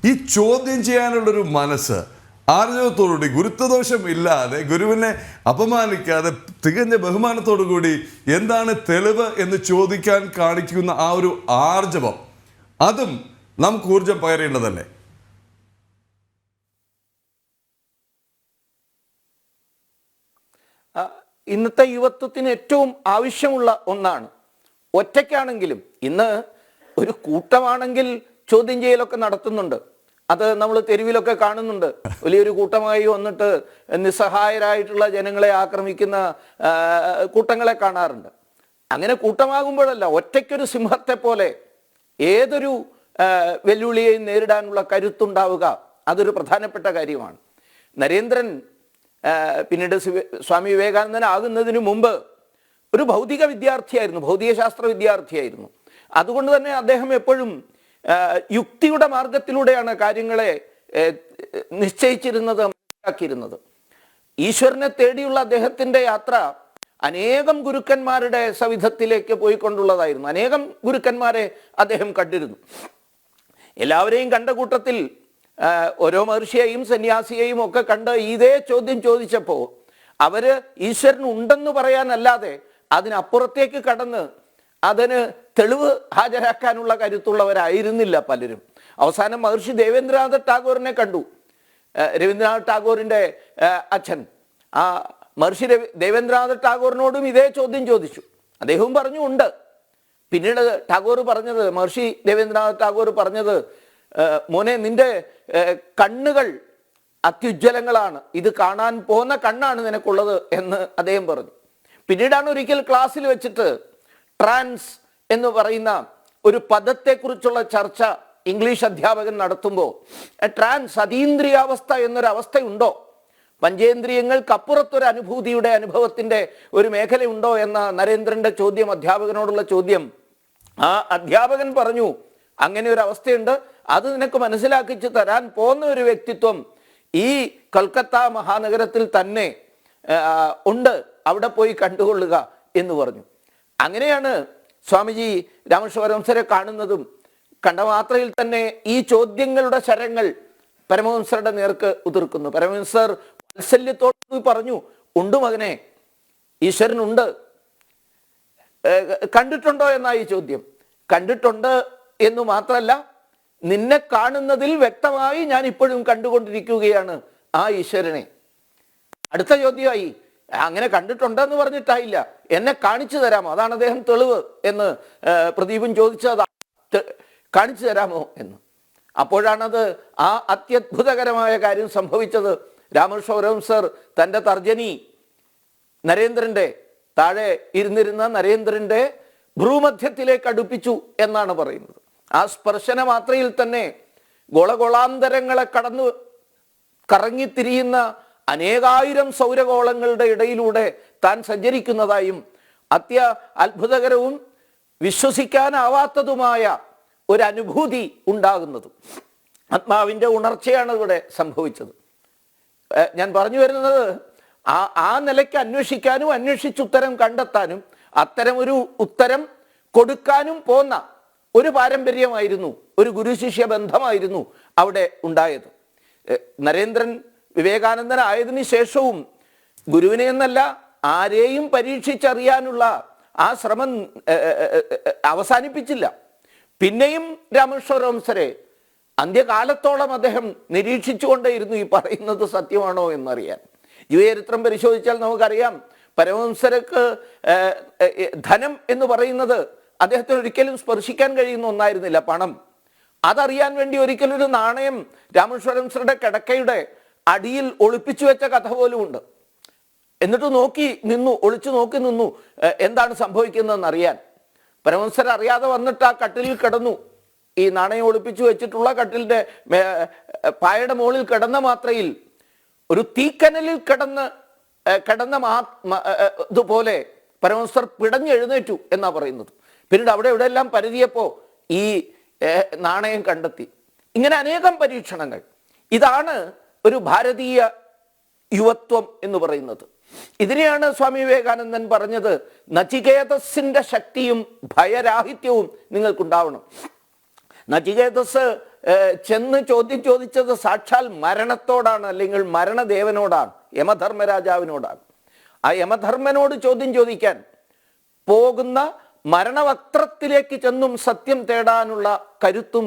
ഈ ചോദ്യം ചെയ്യാനുള്ളൊരു മനസ്സ് ആർജവത്തോടുകൂടി, ഗുരുത്വദോഷം ഇല്ലാതെ, ഗുരുവിനെ അപമാനിക്കാതെ, തികഞ്ഞ ബഹുമാനത്തോടു കൂടി എന്താണ് തെളിവ് എന്ന് ചോദിക്കാൻ കാണിക്കുന്ന ആ ഒരു ആർജവം, അതും നമുക്ക് ഊർജം പകരേണ്ടതല്ലേ? ഇന്നത്തെ യുവത്വത്തിന് ഏറ്റവും ആവശ്യമുള്ള ഒന്നാണ്. ഒറ്റയ്ക്കാണെങ്കിലും, ഇന്ന് ഒരു കൂട്ടമാണെങ്കിൽ ചോദ്യം ചെയ്യലൊക്കെ നടത്തുന്നുണ്ട്. അത് നമ്മൾ തെരുവിലൊക്കെ കാണുന്നുണ്ട്. വലിയൊരു കൂട്ടമായി വന്നിട്ട് നിസ്സഹായരായിട്ടുള്ള ജനങ്ങളെ ആക്രമിക്കുന്ന കൂട്ടങ്ങളെ കാണാറുണ്ട്. അങ്ങനെ കൂട്ടമാകുമ്പോഴല്ല, ഒറ്റയ്ക്കൊരു സിംഹത്തെ പോലെ ഏതൊരു വെല്ലുവിളിയെയും നേരിടാനുള്ള കരുത്തുണ്ടാവുക, അതൊരു പ്രധാനപ്പെട്ട കാര്യമാണ്. നരേന്ദ്രൻ പിന്നീട് സ്വാമി വിവേകാനന്ദൻ ആകുന്നതിന് മുമ്പ് ഒരു ഭൗതിക വിദ്യാർത്ഥിയായിരുന്നു, ഭൗതികശാസ്ത്ര വിദ്യാർത്ഥിയായിരുന്നു. അതുകൊണ്ട് തന്നെ അദ്ദേഹം എപ്പോഴും യുക്തിയുടെ മാർഗത്തിലൂടെയാണ് കാര്യങ്ങളെ നിശ്ചയിച്ചിരുന്നത്, മനസ്സിലാക്കിയിരുന്നത്. ഈശ്വരനെ തേടിയുള്ള അദ്ദേഹത്തിൻ്റെ യാത്ര അനേകം ഗുരുക്കന്മാരുടെ സവിധത്തിലേക്ക് പോയിക്കൊണ്ടുള്ളതായിരുന്നു. അനേകം ഗുരുക്കന്മാരെ അദ്ദേഹം കണ്ടിരുന്നു. എല്ലാവരെയും കണ്ട കൂട്ടത്തിൽ ഓരോ മഹർഷിയെയും സന്യാസിയെയും ഒക്കെ കണ്ട് ഇതേ ചോദ്യം ചോദിച്ചപ്പോൾ അവര് ഈശ്വരൻ ഉണ്ടെന്ന് പറയാനല്ലാതെ അതിനപ്പുറത്തേക്ക് കടന്ന് അതിന് തെളിവ് ഹാജരാക്കാനുള്ള കരുത്തുള്ളവരായിരുന്നില്ല പലരും. അവസാനം മഹർഷി ദേവേന്ദ്രനാഥ ടാഗോറിനെ കണ്ടു. രവീന്ദ്രനാഥ് ടാഗോറിൻ്റെ അച്ഛൻ ആ മഹർഷി ദേവേന്ദ്രനാഥ ടാഗോറിനോടും ഇതേ ചോദ്യം ചോദിച്ചു. അദ്ദേഹവും പറഞ്ഞു ഉണ്ട്. പിന്നീട് ടാഗോർ പറഞ്ഞത്, മഹർഷി ദേവേന്ദ്രനാഥ് ടാഗോർ പറഞ്ഞത്, മോനെ, നിന്റെ കണ്ണുകൾ അത്യുജ്വലങ്ങളാണ്, ഇത് കാണാൻ പോകുന്ന കണ്ണാണ് നിനക്കുള്ളത് എന്ന് അദ്ദേഹം പറഞ്ഞു. പിന്നീടാണ് ഒരിക്കൽ ക്ലാസ്സിൽ വെച്ചിട്ട് ട്രാൻസ് എന്ന് പറയുന്ന ഒരു പദത്തെക്കുറിച്ചുള്ള ചർച്ച ഇംഗ്ലീഷ് അധ്യാപകൻ നടത്തുമ്പോൾ, ട്രാൻസ് അതീന്ദ്രിയാവസ്ഥ എന്നൊരവസ്ഥയുണ്ടോ, പഞ്ചേന്ദ്രിയങ്ങൾക്കപ്പുറത്തൊരു അനുഭൂതിയുടെ അനുഭവത്തിൻ്റെ ഒരു മേഖലയുണ്ടോ എന്ന നരേന്ദ്രന്റെ ചോദ്യം, അധ്യാപകനോടുള്ള ചോദ്യം. ആ അധ്യാപകൻ പറഞ്ഞു, അങ്ങനെ ഒരു അവസ്ഥയുണ്ട്, അത് നിനക്ക് മനസ്സിലാക്കിച്ചു തരാൻ പോകുന്ന ഒരു വ്യക്തിത്വം ഈ കൊൽക്കത്ത മഹാനഗരത്തിൽ തന്നെ ഉണ്ട്, അവിടെ പോയി കണ്ടുകൊള്ളുക എന്ന് പറഞ്ഞു. അങ്ങനെയാണ് സ്വാമിജി രാമകൃഷ്ണ പരമഹംസരെ കാണുന്നതും. കണ്ട മാത്രയിൽ തന്നെ ഈ ചോദ്യങ്ങളുടെ ശരങ്ങൾ പരമഹംസരുടെ നേർക്ക് ഉതിർക്കുന്നു. പരമഹംസർ വാത്സല്യത്തോട് പറഞ്ഞു, ഉണ്ട് മകനെ, ഈശ്വരനുണ്ട്. കണ്ടിട്ടുണ്ടോ എന്നായി ചോദ്യം. കണ്ടിട്ടുണ്ട് എന്ന് മാത്രമല്ല, നിന്നെ കാണുന്നതിൽ വ്യക്തമായി ഞാൻ ഇപ്പോഴും കണ്ടുകൊണ്ടിരിക്കുകയാണ് ആ ഈശ്വരനെ. അടുത്ത ചോദ്യമായി, അങ്ങനെ കണ്ടിട്ടുണ്ടെന്ന് പറഞ്ഞിട്ടായില്ല, എന്നെ കാണിച്ചു തരാമോ, അതാണ് അദ്ദേഹം തെളിവ് എന്ന് പ്രദീപൻ ചോദിച്ചത്, കാണിച്ചു തരാമോ എന്ന്. അപ്പോഴാണത് ആ അത്യത്ഭുതകരമായ കാര്യം സംഭവിച്ചത്. രാമകൃഷ്ണ പരമഹംസർ തൻ്റെ തർജനി നരേന്ദ്രന്റെ താഴെ ഇരുന്നിരുന്ന നരേന്ദ്രന്റെ ഭ്രൂമധ്യത്തിലേക്ക് അടുപ്പിച്ചു എന്നാണ് പറയുന്നത്. ആ സ്പർശന മാത്രയിൽ തന്നെ ഗോളഗോളാന്തരങ്ങളെ കടന്നു കറങ്ങിത്തിരിയുന്ന അനേകായിരം സൗരഗോളങ്ങളുടെ ഇടയിലൂടെ താൻ സഞ്ചരിക്കുന്നതായും അത്ഭുതകരവും വിശ്വസിക്കാനാവാത്തതുമായ ഒരനുഭൂതി ഉണ്ടാകുന്നതും ആത്മാവിൻ്റെ ഉണർച്ചയാണ് ഇവിടെ സംഭവിച്ചത്. ഞാൻ പറഞ്ഞു വരുന്നത്, ആ നിലയ്ക്ക് അന്വേഷിക്കാനും അന്വേഷിച്ചുത്തരം കണ്ടെത്താനും അത്തരമൊരു ഉത്തരം കൊടുക്കാനും പോന്ന ഒരു പാരമ്പര്യമായിരുന്നു, ഒരു ഗുരുശിഷ്യ ബന്ധമായിരുന്നു അവിടെ ഉണ്ടായത്. നരേന്ദ്രൻ വിവേകാനന്ദനായതിനു ശേഷവും ഗുരുവിനെ എന്നല്ല ആരെയും പരീക്ഷിച്ചറിയാനുള്ള ആ ശ്രമം അവസാനിപ്പിച്ചില്ല. പിന്നെയും രാമകൃഷ്ണ പരമഹംസരെ അന്ത്യകാലത്തോളം അദ്ദേഹം നിരീക്ഷിച്ചുകൊണ്ടേയിരുന്നു ഈ പറയുന്നത് സത്യമാണോ എന്നറിയാൻ. ജീവചരിത്രം പരിശോധിച്ചാൽ നമുക്കറിയാം, പരമഹംസർക്ക് ധനം എന്ന് പറയുന്നത് അദ്ദേഹത്തിന് ഒരിക്കലും സ്പർശിക്കാൻ കഴിയുന്ന ഒന്നായിരുന്നില്ല, പണം. അതറിയാൻ വേണ്ടി ഒരിക്കലൊരു നാണയം രാമകൃഷ്ണ പരമഹംസരുടെ കിടക്കയുടെ അടിയിൽ ഒളിപ്പിച്ചു വെച്ച കഥ പോലും ഉണ്ട്. എന്നിട്ട് ഒളിച്ചു നോക്കി നിന്നു എന്താണ് സംഭവിക്കുന്നതെന്ന് അറിയാൻ. പരമഹംസർ അറിയാതെ വന്നിട്ട് ആ കട്ടിലിൽ കിടന്നു. ഈ നാണയം ഒളിപ്പിച്ചു വെച്ചിട്ടുള്ള കട്ടിലിന്റെ പായയുടെ മുകളിൽ കിടന്ന മാത്രയിൽ ഒരു തീക്കനലിൽ കിടന്ന ഇതുപോലെ പരമഹംസർ പിടഞ്ഞെഴുന്നേറ്റു എന്നാ പറയുന്നത്. പിന്നീട് അവിടെ എവിടെയെല്ലാം പരതിയപ്പോൾ ഈ നാണയം കണ്ടെത്തി. ഇങ്ങനെ അനേകം പരീക്ഷണങ്ങൾ. ഇതാണ് ഒരു ഭാരതീയ യുവത്വം എന്ന് പറയുന്നത്. ഇതിനെയാണ് സ്വാമി വിവേകാനന്ദൻ പറഞ്ഞത്, നചികേതസിന്റെ ശക്തിയും ഭയരാഹിത്യവും നിങ്ങൾക്കുണ്ടാവണം. നചികേതസ് ചെന്ന് ചോദ്യം ചോദിച്ചത് സാക്ഷാൽ മരണത്തോടാണ്, അല്ലെങ്കിൽ മരണദേവനോടാണ്, യമധർമ്മരാജാവിനോടാണ്. ആ യമധർമ്മനോട് ചോദ്യം ചോദിക്കാൻ പോകുന്ന മരണവക്ത്രത്തിലേക്ക് ചെന്നും സത്യം തേടാനുള്ള കരുത്തും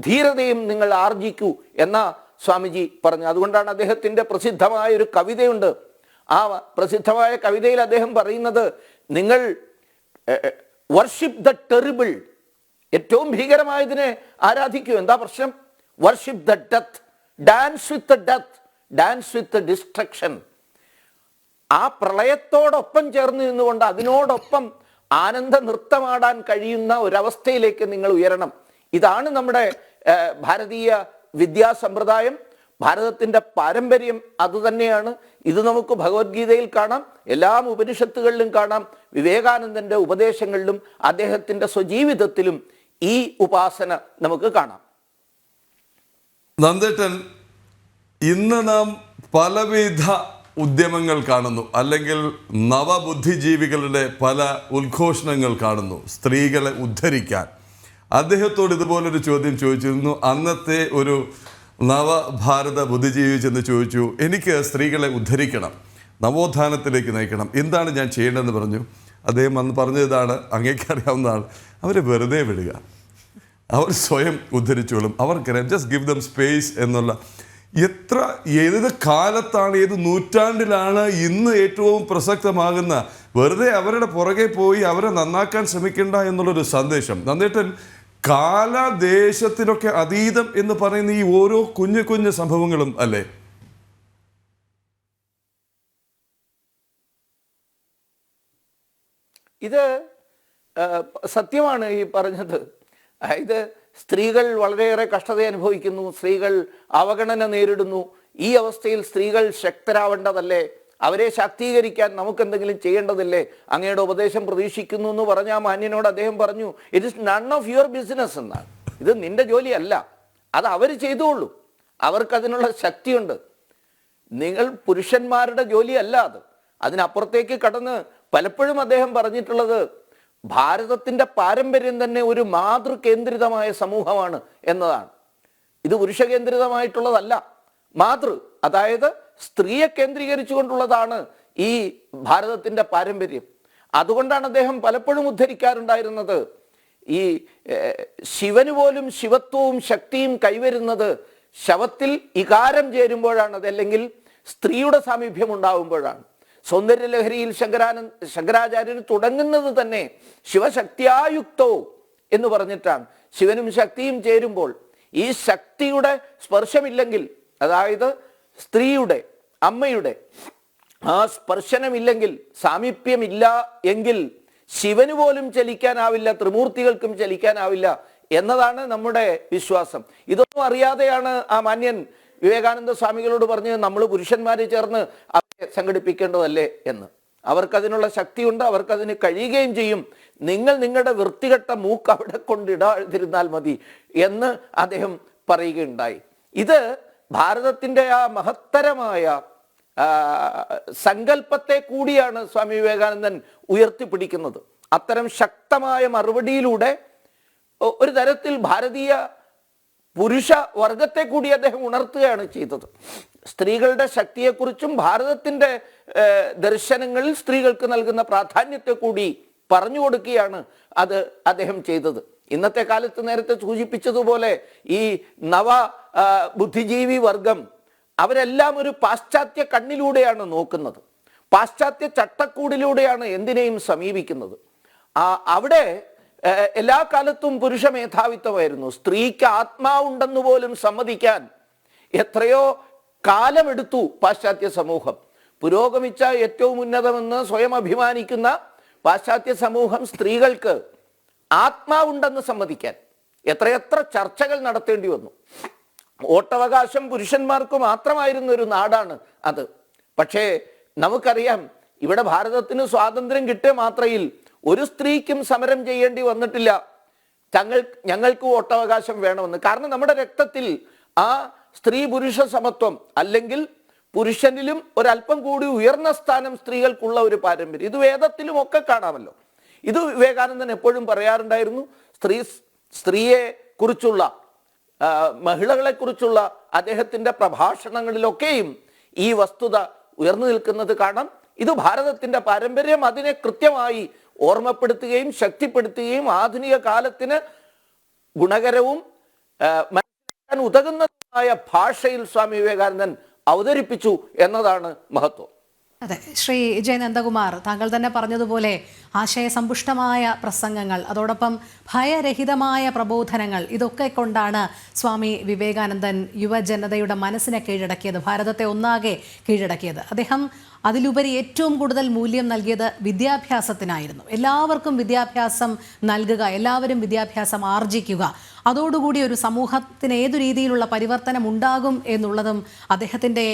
ധീരതയും നിങ്ങൾ ആർജിക്കൂ എന്ന സ്വാമിജി പറഞ്ഞു. അതുകൊണ്ടാണ് അദ്ദേഹത്തിന്റെ പ്രസിദ്ധമായ ഒരു കവിതയുണ്ട്. ആ പ്രസിദ്ധമായ കവിതയിൽ അദ്ദേഹം പറയുന്നത്, നിങ്ങൾ വർഷിപ്പ് ദ ടെറിബിൾ, ഏറ്റവും ഭീകരമായതിനെ ആരാധിക്കൂ. എന്താ പ്രശ്നം? Worship the death, dance with the death, dance with the destruction. ആ പ്രളയത്തോടൊപ്പം ചേർന്ന് നിന്നുകൊണ്ട് അതിനോടൊപ്പം ആനന്ദ നൃത്തമാടാൻ കഴിയുന്ന ഒരവസ്ഥയിലേക്ക് നിങ്ങൾ ഉയരണം. ഇതാണ് നമ്മുടെ ഭാരതീയ വിദ്യാസമ്പ്രദായം, ഭാരതത്തിന്റെ പാരമ്പര്യം അതുതന്നെയാണ്. ഇത് നമുക്ക് ഭഗവത്ഗീതയിൽ കാണാം, എല്ലാ ഉപനിഷത്തുകളിലും കാണാം, വിവേകാനന്ദന്റെ ഉപദേശങ്ങളിലും അദ്ദേഹത്തിന്റെ സ്വജീവിതത്തിലും ഈ ഉപാസന നമുക്ക് കാണാം. നന്ദേട്ടൻ, ഇന്ന് നാം പലവിധ ഉദ്യമങ്ങൾ കാണുന്നു, അല്ലെങ്കിൽ നവബുദ്ധിജീവികളുടെ പല ഉദ്ഘോഷണങ്ങൾ കാണുന്നു സ്ത്രീകളെ ഉദ്ധരിക്കാൻ. അദ്ദേഹത്തോട് ഇതുപോലൊരു ചോദ്യം ചോദിച്ചിരുന്നു. അന്നത്തെ ഒരു നവഭാരത ബുദ്ധിജീവി ചെന്ന് ചോദിച്ചു, എനിക്ക് സ്ത്രീകളെ ഉദ്ധരിക്കണം, നവോത്ഥാനത്തിലേക്ക് നയിക്കണം, എന്താണ് ഞാൻ ചെയ്യേണ്ടതെന്ന് പറഞ്ഞു. അദ്ദേഹം അന്ന് പറഞ്ഞതാണ്, അങ്ങേക്കറിയാവുന്നതാണ്, അവരെ വെറുതെ വിടുക, അവർ സ്വയം ഉദ്ധരിച്ചോളും, അവർക്കറിയാം, ജസ്റ്റ് ഗിവ് ദം സ്പേസ് എന്നുള്ള. ഏത് കാലത്താണ്, ഏത് നൂറ്റാണ്ടിലാണ് ഇന്ന് ഏറ്റവും പ്രസക്തമാകുന്ന വെറുതെ അവരുടെ പുറകെ പോയി അവരെ നന്നാക്കാൻ ശ്രമിക്കേണ്ട എന്നുള്ളൊരു സന്ദേശം. നന്ദേട്ടൻ, കാലദേശത്തിനൊക്കെ അതീതം എന്ന് പറയുന്ന ഈ ഓരോ കുഞ്ഞു കുഞ്ഞു സംഭവങ്ങളും അല്ലേ? ഇത് സത്യമാണ് ഈ പറഞ്ഞത്. അതായത് സ്ത്രീകൾ വളരെയേറെ കഷ്ടത അനുഭവിക്കുന്നു, സ്ത്രീകൾ അവഗണന നേരിടുന്നു. ഈ അവസ്ഥയിൽ സ്ത്രീകൾ ശക്തരാവേണ്ടതല്ലേ? അവരെ ശാക്തീകരിക്കാൻ നമുക്ക് എന്തെങ്കിലും ചെയ്യേണ്ടതില്ലേ? അങ്ങയുടെ ഉപദേശം പ്രതീക്ഷിക്കുന്നു എന്ന് പറഞ്ഞ ആ മാന്യനോട് അദ്ദേഹം പറഞ്ഞു, it is none of your business എന്നാണ്. ഇത് നിന്റെ ജോലിയല്ല, അത് അവർ ചെയ്തോളൂ, അവർക്കതിനുള്ള ശക്തിയുണ്ട്. നിങ്ങൾ പുരുഷന്മാരുടെ ജോലിയല്ല അത്. അതിനപ്പുറത്തേക്ക് കടന്ന് പലപ്പോഴും അദ്ദേഹം പറഞ്ഞിട്ടുള്ളത്, ഭാരതത്തിന്റെ പാരമ്പര്യം തന്നെ ഒരു മാതൃകേന്ദ്രിതമായ സമൂഹമാണ് എന്നതാണ്. ഇത് പുരുഷ കേന്ദ്രിതമായിട്ടുള്ളതല്ല, മാതൃ, അതായത് സ്ത്രീയെ കേന്ദ്രീകരിച്ചുകൊണ്ടുള്ളതാണ് ഈ ഭാരതത്തിന്റെ പാരമ്പര്യം. അതുകൊണ്ടാണ് അദ്ദേഹം പലപ്പോഴും ഉദ്ധരിക്കാറുണ്ടായിരുന്നത്, ഈ ശിവന് പോലും ശിവത്വവും ശക്തിയും കൈവരുന്നത് ശവത്തിൽ ഇകാരം ചേരുമ്പോഴാണ്, അതല്ലെങ്കിൽ സ്ത്രീയുടെ സാമീപ്യം ഉണ്ടാവുമ്പോഴാണ്. സൗന്ദര്യലഹരിയിൽ ശങ്കരാചാര്യർ തുടങ്ങുന്നത് തന്നെ ശിവശക്തിയായുക്തോ എന്ന് പറഞ്ഞിട്ടാണ്. ശിവനും ശക്തിയും ചേരുമ്പോൾ ഈ ശക്തിയുടെ സ്പർശമില്ലെങ്കിൽ, അതായത് സ്ത്രീയുടെ, അമ്മയുടെ ആ സ്പർശനമില്ലെങ്കിൽ, സാമീപ്യമില്ല എങ്കിൽ ശിവന് പോലും ചലിക്കാനാവില്ല, ത്രിമൂർത്തികൾക്കും ചലിക്കാനാവില്ല എന്നതാണ് നമ്മുടെ വിശ്വാസം. ഇതൊന്നും അറിയാതെയാണ് ആ മാന്യൻ വിവേകാനന്ദ സ്വാമികളോട് പറഞ്ഞ് നമ്മൾ പുരുഷന്മാരെ ചേർന്ന് അവരെ സംഘടിപ്പിക്കേണ്ടതല്ലേ എന്ന്. അവർക്കതിനുള്ള ശക്തിയുണ്ട്, അവർക്കതിന് കഴിയുകയും ചെയ്യും. നിങ്ങൾ നിങ്ങളുടെ വൃത്തികെട്ട മൂക്ക് അവിടെ കൊണ്ടിടാതിരുന്നാൽ മതി എന്ന് അദ്ദേഹം പറയുകയുണ്ടായി. ഇത് ഭാരതത്തിൻ്റെ ആ മഹത്തരമായ സങ്കല്പത്തെ കൂടിയാണ് സ്വാമി വിവേകാനന്ദൻ ഉയർത്തിപ്പിടിക്കുന്നത്. അത്തരം ശക്തമായ മറുപടിയിലൂടെ ഒരു തരത്തിൽ ഭാരതീയ പുരുഷ വർഗത്തെ കൂടി അദ്ദേഹം ഉണർത്തുകയാണ് ചെയ്തത്. സ്ത്രീകളുടെ ശക്തിയെക്കുറിച്ചും ഭാരതത്തിൻ്റെ ദർശനങ്ങളിൽ സ്ത്രീകൾക്ക് നൽകുന്ന പ്രാധാന്യത്തെ കൂടി പറഞ്ഞു കൊടുക്കുകയാണ് അത് അദ്ദേഹം ചെയ്തത്. ഇന്നത്തെ കാലത്ത് നേരത്തെ സൂചിപ്പിച്ചതുപോലെ ഈ നവ ബുദ്ധിജീവി വർഗം അവരെല്ലാം ഒരു പാശ്ചാത്യ കണ്ണിലൂടെയാണ് നോക്കുന്നത്, പാശ്ചാത്യ ചട്ടക്കൂടിലൂടെയാണ് എന്തിനേയും സമീപിക്കുന്നത്. അവിടെ എല്ലാ കാലത്തും പുരുഷ മേധാവിത്വമായിരുന്നു. സ്ത്രീക്ക് ആത്മാവുണ്ടെന്ന് പോലും സമ്മതിക്കാൻ എത്രയോ കാലമെടുത്തു പാശ്ചാത്യ സമൂഹം. പുരോഗമിച്ച ഏറ്റവും ഉന്നതമെന്ന് സ്വയം അഭിമാനിക്കുന്ന പാശ്ചാത്യ സമൂഹം സ്ത്രീകൾക്ക് ആത്മാവുണ്ടെന്ന് സമ്മതിക്കാൻ എത്രയെത്ര ചർച്ചകൾ നടത്തേണ്ടി വന്നു. വോട്ടവകാശം പുരുഷന്മാർക്ക് മാത്രമായിരുന്ന ഒരു നാടാണ് അത്. പക്ഷേ നമുക്കറിയാം, ഇവിടെ ഭാരതത്തിന് സ്വാതന്ത്ര്യം കിട്ടിയ മാത്രയിൽ ഒരു സ്ത്രീക്കും സമരം ചെയ്യേണ്ടി വന്നിട്ടില്ല ഞങ്ങൾക്ക് വോട്ടവകാശം വേണമെന്ന്. കാരണം നമ്മുടെ രക്തത്തിൽ ആ സ്ത്രീ പുരുഷ സമത്വം, അല്ലെങ്കിൽ പുരുഷനിലും ഒരല്പം കൂടി ഉയർന്ന സ്ഥാനം സ്ത്രീകൾക്കുള്ള ഒരു പാരമ്പര്യം, ഇത് വേദത്തിലും ഒക്കെ കാണാമല്ലോ. ഇത് വിവേകാനന്ദൻ എപ്പോഴും പറയാറുണ്ടായിരുന്നു. സ്ത്രീയെ കുറിച്ചുള്ള മഹിളകളെക്കുറിച്ചുള്ള അദ്ദേഹത്തിൻ്റെ പ്രഭാഷണങ്ങളിലൊക്കെയും ഈ വസ്തുത ഉയർന്നു നിൽക്കുന്നത് കാണാം. ഇത് ഭാരതത്തിൻ്റെ പാരമ്പര്യം, അതിനെ കൃത്യമായി ഓർമ്മപ്പെടുത്തുകയും ശക്തിപ്പെടുത്തുകയും ആധുനിക കാലത്തിന് ഗുണകരവും മനസ്സിലാക്കാൻ ഉതകുന്നതുമായ ഭാഷയിൽ സ്വാമി വിവേകാനന്ദൻ അവതരിപ്പിച്ചു എന്നതാണ് മഹത്വം. അതെ, ശ്രീ ജയനന്ദകുമാർ, താങ്കൾ തന്നെ പറഞ്ഞതുപോലെ ആശയസമ്പുഷ്ടമായ പ്രസംഗങ്ങൾ, അതോടൊപ്പം ഭയരഹിതമായ പ്രബോധനങ്ങൾ, ഇതൊക്കെ കൊണ്ടാണ് സ്വാമി വിവേകാനന്ദൻ യുവജനതയുടെ മനസ്സിനെ കീഴടക്കിയത്, ഭാരതത്തെ ഒന്നാകെ കീഴടക്കിയത്. അദ്ദേഹം അതിലുപരി ഏറ്റവും കൂടുതൽ മൂല്യം നൽകിയത് വിദ്യാഭ്യാസത്തിനായിരുന്നു. എല്ലാവർക്കും വിദ്യാഭ്യാസം നൽകുക, എല്ലാവരും വിദ്യാഭ്യാസം ആർജിക്കുക, അതോടുകൂടി ഒരു സമൂഹത്തിന് ഏതു രീതിയിലുള്ള പരിവർത്തനം ഉണ്ടാകും എന്നുള്ളതും അദ്ദേഹത്തിൻ്റെ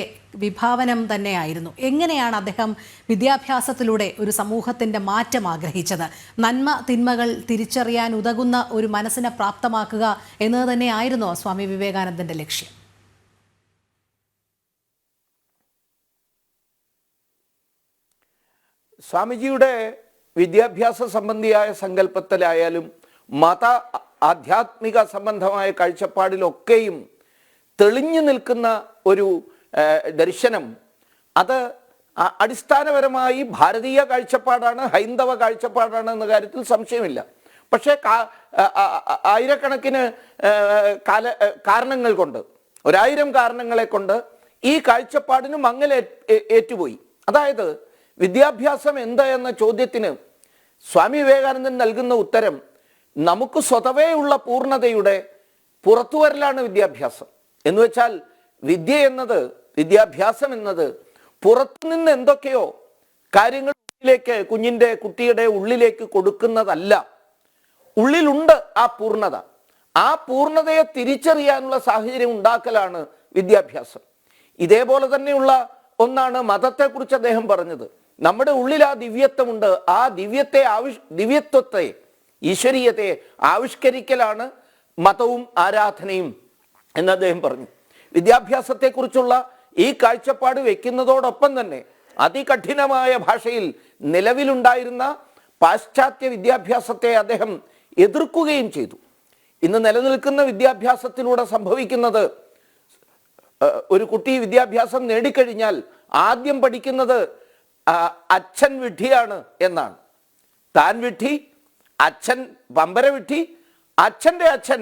വിഭാവനം തന്നെയായിരുന്നു. എങ്ങനെയാണ് അദ്ദേഹം വിദ്യാഭ്യാസത്തിലൂടെ ഒരു സമൂഹത്തിൻ്റെ മാറ്റം ആഗ്രഹിച്ചത്? നന്മ തിന്മകൾ തിരിച്ചറിയാൻ ഉതകുന്ന ഒരു മനസ്സിനെ പ്രാപ്തമാക്കുക എന്നത് തന്നെയായിരുന്നു സ്വാമി വിവേകാനന്ദൻ്റെ ലക്ഷ്യം. സ്വാമിജിയുടെ വിദ്യാഭ്യാസ സംബന്ധിയായ സങ്കല്പത്തിലായാലും മത ആധ്യാത്മിക സംബന്ധമായ കാഴ്ചപ്പാടിലൊക്കെയും തെളിഞ്ഞു നിൽക്കുന്ന ഒരു ദർശനം, അത് അടിസ്ഥാനപരമായി ഭാരതീയ കാഴ്ചപ്പാടാണ്, ഹൈന്ദവ കാഴ്ചപ്പാടാണ് എന്ന കാര്യത്തിൽ സംശയമില്ല. പക്ഷേ ആയിരക്കണക്കിന് കാരണങ്ങൾ കൊണ്ട്, 1000 കാരണങ്ങളെ കൊണ്ട് ഈ കാഴ്ചപ്പാടിന് മങ്ങൽ ഏറ്റുപോയി. അതായത് വിദ്യാഭ്യാസം എന്താ എന്ന ചോദ്യത്തിന് സ്വാമി വിവേകാനന്ദൻ നൽകുന്ന ഉത്തരം, നമുക്ക് സ്വതവേ ഉള്ള പൂർണ്ണതയുടെ പുറത്തുവരലാണ് വിദ്യാഭ്യാസം. എന്ന് വെച്ചാൽ വിദ്യാഭ്യാസം എന്നത് പുറത്തുനിന്ന് എന്തൊക്കെയോ കാര്യങ്ങൾ കുട്ടിയുടെ ഉള്ളിലേക്ക് കൊടുക്കുന്നതല്ല. ഉള്ളിലുണ്ട് ആ പൂർണ്ണത. ആ പൂർണ്ണതയെ തിരിച്ചറിയാനുള്ള സാഹചര്യം ഉണ്ടാക്കലാണ് വിദ്യാഭ്യാസം. ഇതേപോലെ തന്നെയുള്ള ഒന്നാണ് മതത്തെക്കുറിച്ച് അദ്ദേഹം പറഞ്ഞത്. നമ്മുടെ ഉള്ളിൽ ആ ദിവ്യത്വമുണ്ട്. ആ ദിവ്യത്വത്തെ, ഈശ്വരീയത്തെ ആവിഷ്കരിക്കലാണ് മതവും ആരാധനയും എന്ന് അദ്ദേഹം പറഞ്ഞു. വിദ്യാഭ്യാസത്തെക്കുറിച്ചുള്ള ഈ കാഴ്ചപ്പാട് വയ്ക്കുന്നതോടൊപ്പം തന്നെ അതികഠിനമായ ഭാഷയിൽ നിലവിലുണ്ടായിരുന്ന പാശ്ചാത്യ വിദ്യാഭ്യാസത്തെ അദ്ദേഹം എതിർക്കുകയും ചെയ്തു. ഇന്ന് നിലനിൽക്കുന്ന വിദ്യാഭ്യാസത്തിലൂടെ സംഭവിക്കുന്നത്, ഒരു കുട്ടി വിദ്യാഭ്യാസം നേടിക്കഴിഞ്ഞാൽ ആദ്യം പഠിക്കുന്നത് അച്ഛൻ വിഡ്ഢിയാണ് എന്നാണ്. താൻ വിഡ്ഢി, അച്ഛൻ പമ്പര വിഡ്ഢി, അച്ഛൻ്റെ അച്ഛൻ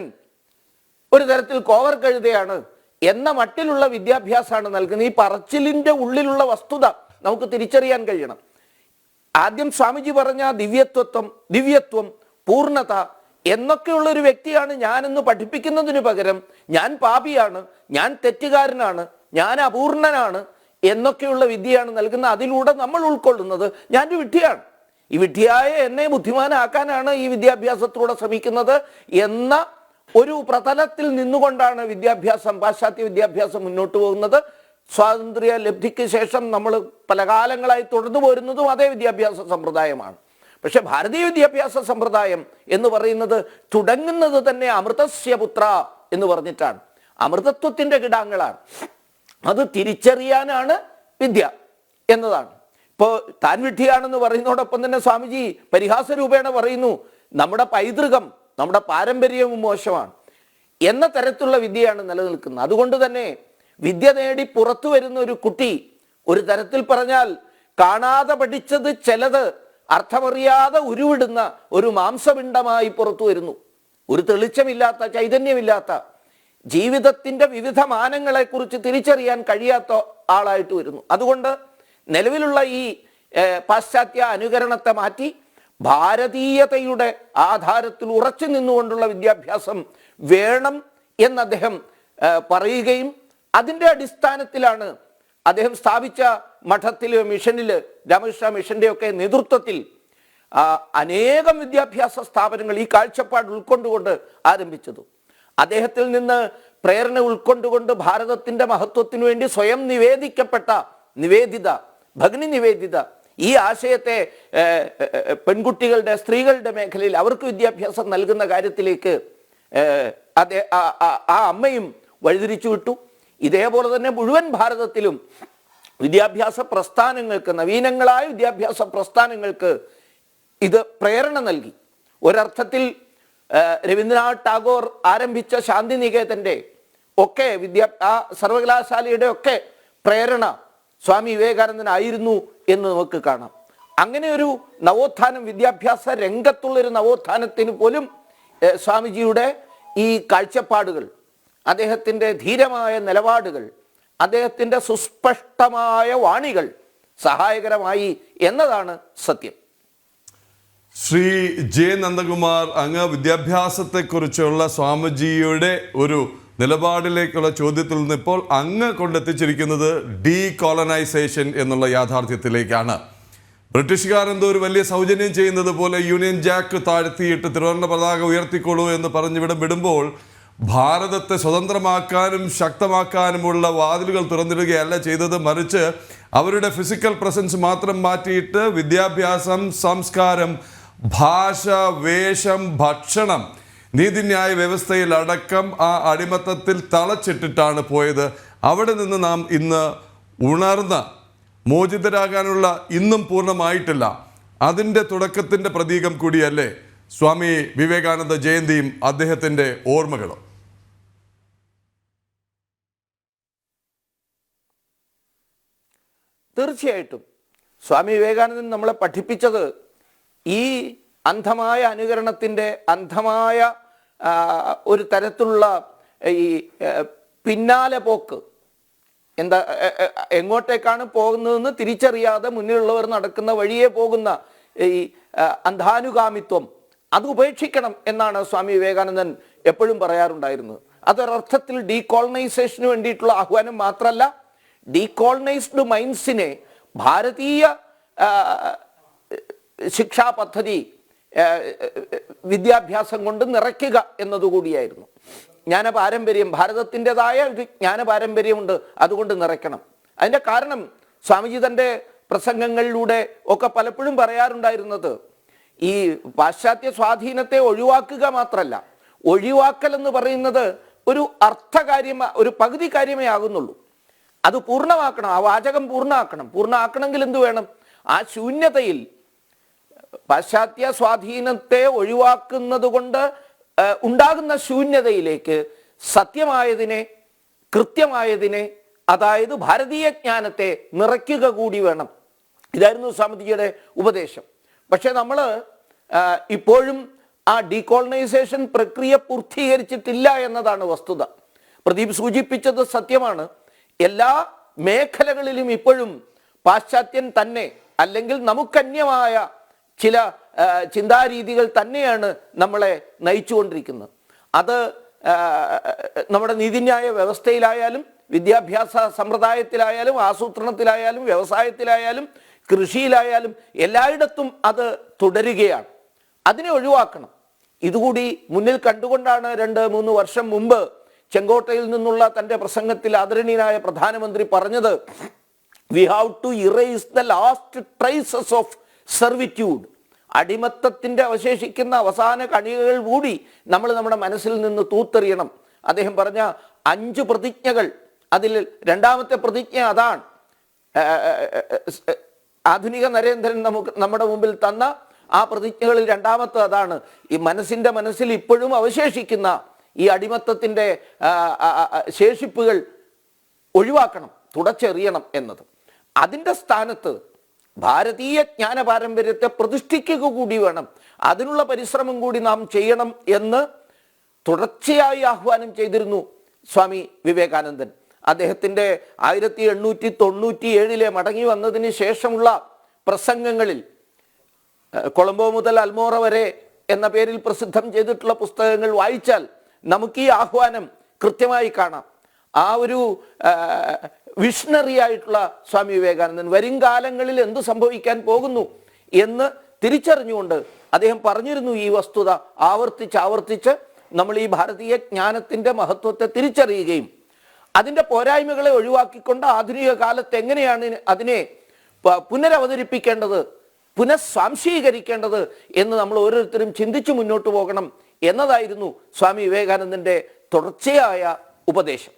ഒരു തരത്തിൽ കോവർ കഴുതയാണ് എന്ന മട്ടിലുള്ള വിദ്യാഭ്യാസമാണ് നൽകുന്നത്. ഈ പറച്ചിലിൻ്റെ ഉള്ളിലുള്ള വസ്തുത നമുക്ക് തിരിച്ചറിയാൻ കഴിയണം. ആദ്യം സ്വാമിജി പറഞ്ഞ ദിവ്യത്വം, പൂർണ്ണത എന്നൊക്കെയുള്ള ഒരു വ്യക്തിയാണ് ഞാനെന്ന് പഠിപ്പിക്കുന്നതിന് പകരം ഞാൻ പാപിയാണ്, ഞാൻ തെറ്റുകാരനാണ്, ഞാൻ അപൂർണനാണ് എന്നൊക്കെയുള്ള വിദ്യയാണ് നൽകുന്നത്. അതിലൂടെ നമ്മൾ ഉൾക്കൊള്ളുന്നത് ഞാനൊരു വിഡ്ഢിയാണ്, ഈ വിഡ്ഢിയായ എന്നെ ബുദ്ധിമാനാക്കാനാണ് ഈ വിദ്യാഭ്യാസത്തിലൂടെ ശ്രമിക്കുന്നത് എന്ന ഒരു പ്രതലത്തിൽ നിന്നുകൊണ്ടാണ് പാശ്ചാത്യ വിദ്യാഭ്യാസം മുന്നോട്ട് പോകുന്നത്. സ്വാതന്ത്ര്യ ലബ്ധിക്ക് ശേഷം നമ്മൾ പല കാലങ്ങളായി തുടർന്നു പോരുന്നതും അതേ വിദ്യാഭ്യാസ സമ്പ്രദായമാണ്. പക്ഷെ ഭാരതീയ വിദ്യാഭ്യാസ സമ്പ്രദായം എന്ന് പറയുന്നത് തുടങ്ങുന്നത് തന്നെ അമൃതസ്യ പുത്ര എന്ന് പറഞ്ഞിട്ടാണ്. അമൃതത്വത്തിന്റെ കിടാങ്ങളാണ്. അത് തിരിച്ചറിയാനാണ് വിദ്യ എന്നതാണ്. ഇപ്പോൾ താൻ വിഡ്ഢിയാണെന്ന് പറയുന്നതോടൊപ്പം തന്നെ സ്വാമിജി പരിഹാസ രൂപേണ പറയുന്നു, നമ്മുടെ പൈതൃകം, നമ്മുടെ പാരമ്പര്യവും മോശമാണ് എന്ന തരത്തിലുള്ള വിദ്യയാണ് നിലനിൽക്കുന്നത്. അതുകൊണ്ട് തന്നെ വിദ്യ നേടി പുറത്തു വരുന്ന ഒരു കുട്ടി, ഒരു തരത്തിൽ പറഞ്ഞാൽ കാണാതെ പഠിച്ചത് ചിലത് അർത്ഥമറിയാതെ ഉരുവിടുന്ന ഒരു മാംസപിണ്ഡമായി പുറത്തു വരുന്നു. ഒരു തെളിച്ചമില്ലാത്ത, ചൈതന്യമില്ലാത്ത, ജീവിതത്തിൻ്റെ വിവിധ മാനങ്ങളെക്കുറിച്ച് തിരിച്ചറിയാൻ കഴിയാത്ത ആളായിട്ട് വരുന്നു. അതുകൊണ്ട് നിലവിലുള്ള ഈ പാശ്ചാത്യ അനുകരണത്തെ മാറ്റി ഭാരതീയതയുടെ ആധാരത്തിൽ ഉറച്ചു നിന്നുകൊണ്ടുള്ള വിദ്യാഭ്യാസം വേണം എന്ന് അദ്ദേഹം പറയുകയും അതിൻ്റെ അടിസ്ഥാനത്തിലാണ് അദ്ദേഹം സ്ഥാപിച്ച മഠത്തില്, മിഷനില്, രാമകൃഷ്ണ മിഷന്റെയൊക്കെ നേതൃത്വത്തിൽ അനേകം വിദ്യാഭ്യാസ സ്ഥാപനങ്ങൾ ഈ കാഴ്ചപ്പാട് ഉൾക്കൊണ്ടുകൊണ്ട് ആരംഭിച്ചത്. അദ്ദേഹത്തിൽ നിന്ന് പ്രേരണ ഉൾക്കൊണ്ടുകൊണ്ട് ഭാരതത്തിന്റെ മഹത്വത്തിനു വേണ്ടി സ്വയം നിവേദിക്കപ്പെട്ട ഭഗിനി നിവേദിത ഈ ആശയത്തെ പെൺകുട്ടികളുടെ, സ്ത്രീകളുടെ മേഖലയിൽ അവർക്ക് വിദ്യാഭ്യാസം നൽകുന്ന കാര്യത്തിലേക്ക് ആ അമ്മയും വഴിതിരിച്ചു വിട്ടു. ഇതേപോലെ തന്നെ മുഴുവൻ ഭാരതത്തിലും വിദ്യാഭ്യാസ പ്രസ്ഥാനങ്ങൾക്ക്, നവീനങ്ങളായ വിദ്യാഭ്യാസ പ്രസ്ഥാനങ്ങൾക്ക് ഇത് പ്രേരണ നൽകി. ഒരർത്ഥത്തിൽ രവീന്ദ്രനാഥ് ടാഗോർ ആരംഭിച്ച ശാന്തിനികേതന്റെ ഒക്കെ ആ സർവകലാശാലയുടെ ഒക്കെ പ്രേരണ സ്വാമി വിവേകാനന്ദനായിരുന്നു എന്ന് നമുക്ക് കാണാം. അങ്ങനെ ഒരു നവോത്ഥാനം, വിദ്യാഭ്യാസ രംഗത്തുള്ളൊരു നവോത്ഥാനത്തിന് പോലും സ്വാമിജിയുടെ ഈ കാഴ്ചപ്പാടുകൾ, അദ്ദേഹത്തിൻ്റെ ധീരമായ നിലപാടുകൾ, അദ്ദേഹത്തിൻ്റെ സുസ്പഷ്ടമായ വാണികൾ സഹായകരമായി എന്നതാണ് സത്യം. ശ്രീ ജെ നന്ദകുമാർ, അങ്ങ് വിദ്യാഭ്യാസത്തെക്കുറിച്ചുള്ള സ്വാമിജിയുടെ ഒരു നിലപാടിലേക്കുള്ള ചോദ്യത്തിൽ നിന്ന് ഇപ്പോൾ അങ്ങ് കൊണ്ടെത്തിച്ചിരിക്കുന്നത് ഡീകോളനൈസേഷൻ എന്നുള്ള യാഥാർത്ഥ്യത്തിലേക്കാണ്. ബ്രിട്ടീഷുകാർ എന്തോ ഒരു വലിയ സൗജന്യം ചെയ്യുന്നത് പോലെ യൂണിയൻ ജാക്ക് താഴ്ത്തിയിട്ട് ത്രിവർണ്ണ പതാക ഉയർത്തിക്കൊള്ളൂ എന്ന് പറഞ്ഞിവിടെ വിടുമ്പോൾ ഭാരതത്തെ സ്വതന്ത്രമാക്കാനും ശക്തമാക്കാനുമുള്ള വാതിലുകൾ തുറന്നിടുകയല്ല ചെയ്തത്. മറിച്ച് അവരുടെ ഫിസിക്കൽ പ്രസൻസ് മാത്രം മാറ്റിയിട്ട് വിദ്യാഭ്യാസം, സംസ്കാരം, ഭാഷ, വേഷം, ഭക്ഷണം, നീതിന്യായ വ്യവസ്ഥയിൽ അടക്കം ആ അടിമത്തത്തിൽ തളച്ചിട്ടിട്ടാണ് പോയത്. അവിടെ നിന്ന് നാം ഇന്ന് ഉണർന്ന് മോചിതരാകാനുള്ള ഇന്നും പൂർണ്ണമായിട്ടില്ല. അതിൻ്റെ തുടക്കത്തിൻ്റെ പ്രതീകം കൂടിയല്ലേ സ്വാമി വിവേകാനന്ദ ജയന്തിയും അദ്ദേഹത്തിൻ്റെ ഓർമ്മകളും? തീർച്ചയായിട്ടും സ്വാമി വിവേകാനന്ദൻ നമ്മളെ പഠിപ്പിച്ചത് ഈ അന്ധമായ അനുകരണത്തിൻ്റെ, അന്ധമായ ഒരു തരത്തിലുള്ള ഈ പിന്നാലെ പോക്ക്, എന്താ എങ്ങോട്ടേക്കാണ് പോകുന്നതെന്ന് തിരിച്ചറിയാതെ മുന്നിലുള്ളവർ നടക്കുന്ന വഴിയെ പോകുന്ന ഈ അന്ധാനുഗാമിത്വം, അത് ഉപേക്ഷിക്കണം എന്നാണ് സ്വാമി വിവേകാനന്ദൻ എപ്പോഴും പറയാറുണ്ടായിരുന്നത്. അതൊരർത്ഥത്തിൽ ഡീകോളനൈസേഷന് വേണ്ടിയിട്ടുള്ള ആഹ്വാനം മാത്രമല്ല, ഡീകോളനൈസ്ഡ് മൈൻഡ്സിനെ ഭാരതീയ ശിക്ഷാ പദ്ധതി വിദ്യാഭ്യാസം കൊണ്ട് നിറയ്ക്കുക എന്നതുകൂടിയായിരുന്നു. ജ്ഞാന പാരമ്പര്യം, ഭാരതത്തിൻ്റെതായ ഒരു ജ്ഞാന പാരമ്പര്യമുണ്ട്, അതുകൊണ്ട് നിറയ്ക്കണം. അതിൻ്റെ കാരണം സ്വാമിജി തൻ്റെ പ്രസംഗങ്ങളിലൂടെ ഒക്കെ പലപ്പോഴും പറയാറുണ്ടായിരുന്നത് ഈ പാശ്ചാത്യ സ്വാധീനത്തെ ഒഴിവാക്കുക മാത്രമല്ല, ഒഴിവാക്കൽ എന്ന് പറയുന്നത് ഒരു ഒരു പകുതി കാര്യമേ ആകുന്നുള്ളൂ. അത് പൂർണ്ണമാക്കണം, ആ വാചകം പൂർണ്ണമാക്കണം. പൂർണ്ണമാക്കണമെങ്കിൽ എന്ത് വേണം? ആ ശൂന്യതയിൽ, പാശ്ചാത്യ സ്വാധീനത്തെ ഒഴിവാക്കുന്നത് കൊണ്ട് ഉണ്ടാകുന്ന ശൂന്യതയിലേക്ക് സത്യമായതിനെ, കൃത്യമായതിനെ, അതായത് ഭാരതീയ ജ്ഞാനത്തെ നിറയ്ക്കുക കൂടി വേണം. ഇതായിരുന്നു സ്വാമിജിയുടെ ഉപദേശം. പക്ഷെ നമ്മൾ ഇപ്പോഴും ആ ഡീകോളനൈസേഷൻ പ്രക്രിയ പൂർത്തീകരിച്ചിട്ടില്ല എന്നതാണ് വസ്തുത. പ്രദീപ് സൂചിപ്പിച്ചത് സത്യമാണ്. എല്ലാ മേഖലകളിലും ഇപ്പോഴും പാശ്ചാത്യൻ തന്നെ, അല്ലെങ്കിൽ നമുക്കന്യമായ ചില ചിന്താരീതികൾ തന്നെയാണ് നമ്മളെ നയിച്ചുകൊണ്ടിരിക്കുന്നത്. അത് നമ്മുടെ നീതിന്യായ വ്യവസ്ഥയിലായാലും, വിദ്യാഭ്യാസ സമ്പ്രദായത്തിലായാലും, ആസൂത്രണത്തിലായാലും, വ്യവസായത്തിലായാലും, കൃഷിയിലായാലും എല്ലായിടത്തും അത് തുടരുകയാണ്. അതിനെ ഒഴിവാക്കണം. ഇതുകൂടി മുന്നിൽ കണ്ടുകൊണ്ടാണ് 2-3 വർഷം മുമ്പ് ചെങ്കോട്ടയിൽ നിന്നുള്ള തൻ്റെ പ്രസംഗത്തിൽ ആദരണീയനായ പ്രധാനമന്ത്രി പറഞ്ഞത്, we have to erase the last traces of servitude. അടിമത്തത്തിൻ്റെ അവശേഷിക്കുന്ന അവസാന കണികകൾ കൂടി നമ്മൾ നമ്മുടെ മനസ്സിൽ നിന്ന് തൂത്തെറിയണം. അദ്ദേഹം പറഞ്ഞ 5 പ്രതിജ്ഞകൾ, അതിൽ രണ്ടാമത്തെ പ്രതിജ്ഞ അതാണ്. ആധുനിക നരേന്ദ്രൻ നമ്മുടെ മുമ്പിൽ തന്ന ആ പ്രതിജ്ഞകളിൽ രണ്ടാമത്തെ അതാണ്. ഈ മനസ്സിൽ ഇപ്പോഴും അവശേഷിക്കുന്ന ഈ അടിമത്തത്തിൻ്റെ ശേഷിപ്പുകൾ ഒഴിവാക്കണം, തുടച്ചെറിയണം എന്നത്. അതിൻ്റെ സ്ഥാനത്ത് ഭാരതീയ ജ്ഞാന പാരമ്പര്യത്തെ പ്രതിഷ്ഠിക്കുക കൂടി വേണം. അതിനുള്ള പരിശ്രമം കൂടി നാം ചെയ്യണം എന്ന് തുടർച്ചയായി ആഹ്വാനം ചെയ്തിരുന്നു സ്വാമി വിവേകാനന്ദൻ. അദ്ദേഹത്തിൻ്റെ 1897 മടങ്ങി വന്നതിന് ശേഷമുള്ള പ്രസംഗങ്ങളിൽ, കൊളംബോ മുതൽ അൽമോറ വരെ എന്ന പേരിൽ പ്രസിദ്ധം ചെയ്തിട്ടുള്ള പുസ്തകങ്ങൾ വായിച്ചാൽ നമുക്ക് ഈ ആഹ്വാനം കൃത്യമായി കാണാം. ആ ഒരു വിഷണറി ആയിട്ടുള്ള സ്വാമി വിവേകാനന്ദൻ വരും കാലങ്ങളിൽ എന്ത് സംഭവിക്കാൻ പോകുന്നു എന്ന് തിരിച്ചറിഞ്ഞുകൊണ്ട് അദ്ദേഹം പറഞ്ഞിരുന്നു ഈ വസ്തുത. ആവർത്തിച്ച് നമ്മൾ ഈ ഭാരതീയ ജ്ഞാനത്തിൻ്റെ മഹത്വത്തെ തിരിച്ചറിയുകയും അതിൻ്റെ പോരായ്മകളെ ഒഴിവാക്കിക്കൊണ്ട് ആധുനിക കാലത്ത് എങ്ങനെയാണ് അതിനെ പുനരവതരിപ്പിക്കേണ്ടത്, പുനഃസ്വാംശീകരിക്കേണ്ടത് എന്ന് നമ്മൾ ഓരോരുത്തരും ചിന്തിച്ചു മുന്നോട്ട് പോകണം എന്നതായിരുന്നു സ്വാമി വിവേകാനന്ദൻ്റെ തുടർച്ചയായ ഉപദേശം.